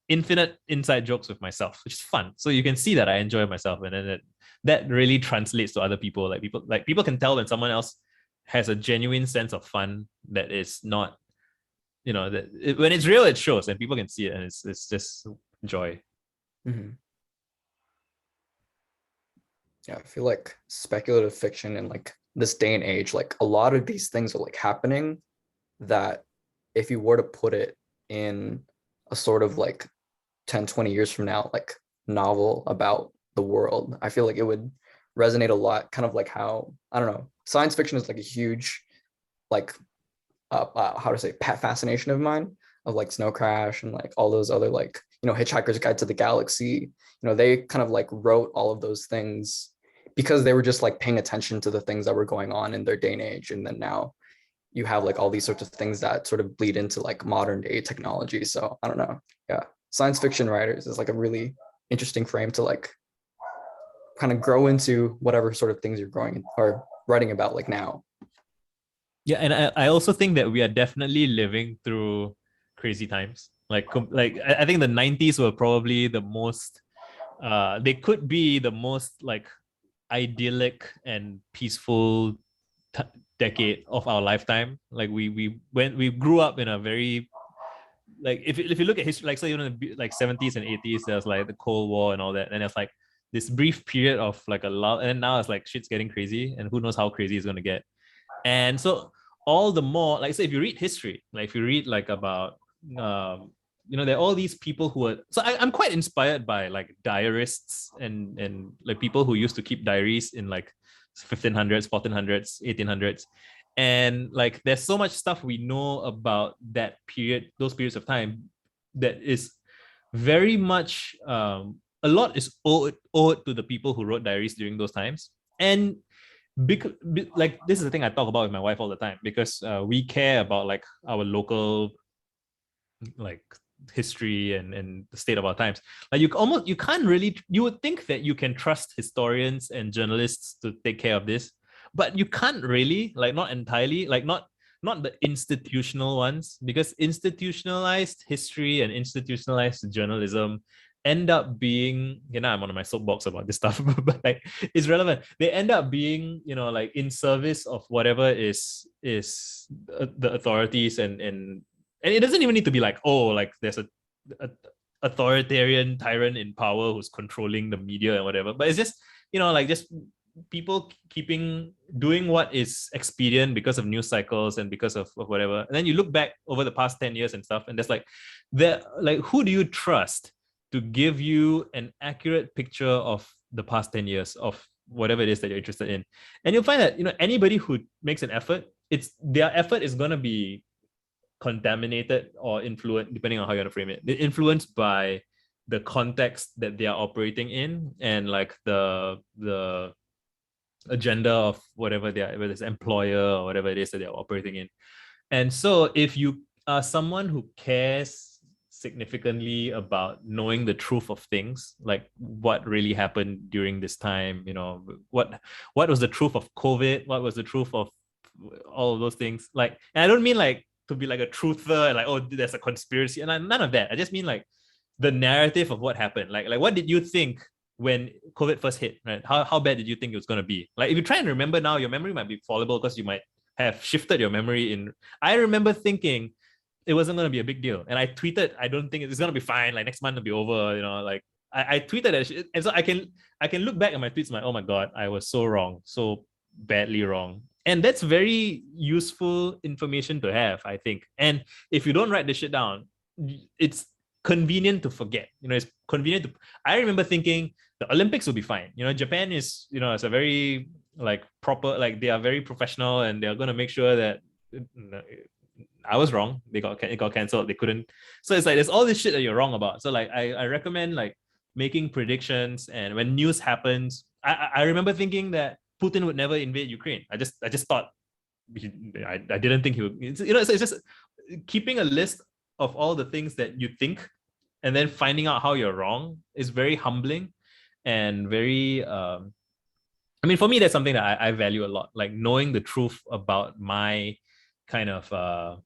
infinite inside jokes with myself, which is fun. So you can see that I enjoy myself, and then that really translates to other people. Like people can tell when someone else has a genuine sense of fun that is not, when it's real, it shows, and people can see it, and it's just joy. Mhm. Yeah, I feel like speculative fiction in like this day and age, like a lot of these things are like happening that if you were to put it in a sort of like 10, 20 years from now, like novel about the world, I feel like it would resonate a lot, kind of like how, I don't know, science fiction is like a huge, like, how to say, fascination of mine, of like Snow Crash and like all those other, like, Hitchhiker's Guide to the Galaxy. They kind of like wrote all of those things because they were just like paying attention to the things that were going on in their day and age. And then now you have like all these sorts of things that sort of bleed into like modern day technology. So I don't know. Yeah. Science fiction writers is like a really interesting frame to like kind of grow into whatever sort of things you're growing or writing about like now. Yeah, and I also think that we are definitely living through crazy times. Like I think the 90s were probably the most, they could be the most like idyllic and peaceful decade of our lifetime. Like we grew up in a very, like if you look at history, like, so like 70s and 80s, there's like the Cold War and all that, and it's like this brief period of like a lot, and now it's like shit's getting crazy, and who knows how crazy it's gonna get. And so all the more, like, so if you read history, like if you read like about there are all these people who are, so I'm quite inspired by like diarists and like people who used to keep diaries in like 1500s, 1400s, 1800s. And like there's so much stuff we know about that period, those periods of time, that is very much a lot is owed to the people who wrote diaries during those times. And because, like, this is the thing I talk about with my wife all the time, because we care about like our local like history and the state of our times. Like you can't really, you would think that you can trust historians and journalists to take care of this, but you can't really, like not entirely, like not the institutional ones, because institutionalized history and institutionalized journalism end up being, I'm on my soapbox about this stuff, but like it's relevant. They end up being, like in service of whatever is the authorities, and it doesn't even need to be like, oh, like there's a authoritarian tyrant in power who's controlling the media and whatever, but it's just, like just people doing what is expedient because of news cycles and because of whatever. And then you look back over the past 10 years and stuff, and there's like who do you trust to give you an accurate picture of the past 10 years of whatever it is that you're interested in? And you'll find that, anybody who makes an effort, their effort is going to be contaminated or influenced, depending on how you want to frame it. They're influenced by the context that they are operating in, and like the agenda of whatever whether it's employer or whatever it is that they're operating in. And so if you are someone who cares significantly about knowing the truth of things, like what really happened during this time, what was the truth of COVID, what was the truth of all of those things, like, and I don't mean like to be like a truther, like, oh, there's a conspiracy, and none of that. I just mean like the narrative of what happened. Like what did you think when COVID first hit, right? How bad did you think it was going to be? Like if you try and remember now, your memory might be fallible because you might have shifted your memory in. I remember thinking it wasn't going to be a big deal, and I tweeted, I don't think it's going to be fine, like next month will be over, like I tweeted that shit. And so I can look back at my tweets and like, oh my god, I was so wrong, so badly wrong. And that's very useful information to have, I think. And if you don't write this shit down, it's convenient to forget. It's convenient to. I remember thinking the Olympics will be fine. Japan is, it's a very like proper, like they are very professional, and they're going to make sure that. I was wrong. It got cancelled. They couldn't. So it's like there's all this shit that you're wrong about. So like I recommend like making predictions, and when news happens, I remember thinking that Putin would never invade Ukraine. I just thought, I didn't think he would. So it's just keeping a list of all the things that you think, and then finding out how you're wrong is very humbling and very I mean, for me, that's something that I value a lot, like knowing the truth about my kind of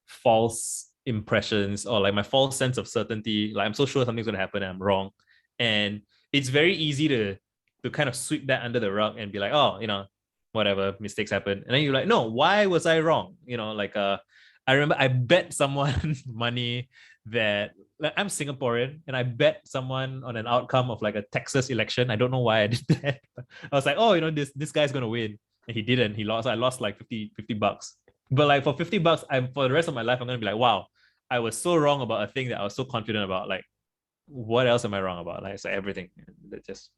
false impressions or like my false sense of certainty. Like I'm so sure something's gonna happen and I'm wrong. And it's very easy to kind of sweep that under the rug and be like, oh, whatever, mistakes happen. And then you're like, no, why was I wrong? Like I remember I bet someone money that, like, I'm Singaporean and I bet someone on an outcome of like a Texas election. I don't know why I did that. I was like, oh, this guy's gonna win. And he didn't. He lost. I lost like 50 bucks. But like for 50 bucks, for the rest of my life, I'm gonna be like, wow, I was so wrong about a thing that I was so confident about. Like, what else am I wrong about? Like, it's like everything. That just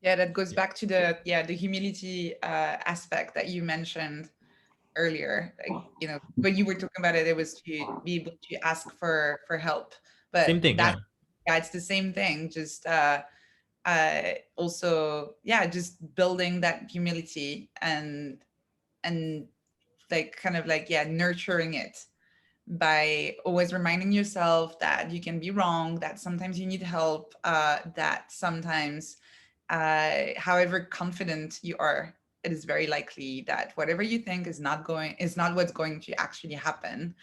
Yeah, that goes back to the humility aspect that you mentioned earlier. Like, when you were talking about it, it was to be able to ask for help. But same thing. yeah, it's the same thing. Just also, just building that humility and like kind of like nurturing it by always reminding yourself that you can be wrong, that sometimes you need help, that sometimes however confident you are, it is very likely that whatever you think is not what's going to actually happen.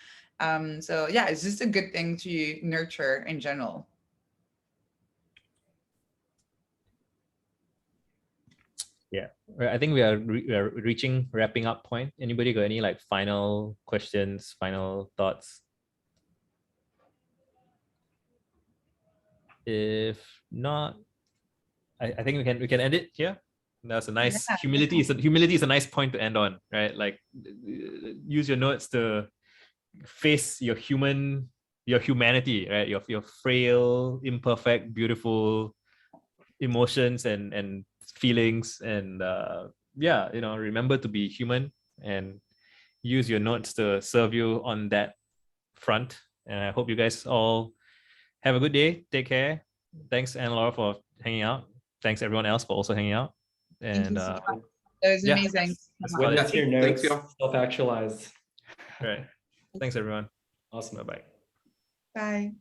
So yeah, it's just a good thing to nurture in general. Yeah, I think we are reaching wrapping up point. Anybody got any like final questions, final thoughts? If not, I think we can end it here. That's a nice humility. Humility is a nice point to end on, right? Like, use your notes to face your humanity, right? Your frail, imperfect, beautiful emotions and feelings, and remember to be human and use your notes to serve you on that front. And I hope you guys all have a good day. Take care. Thanks, Anne-Laure, for hanging out. Thanks everyone else for also hanging out. And that was amazing. Witness your notes, Thanks, y'all. self-actualize. Right. Thanks everyone. Awesome. Bye-bye. Bye.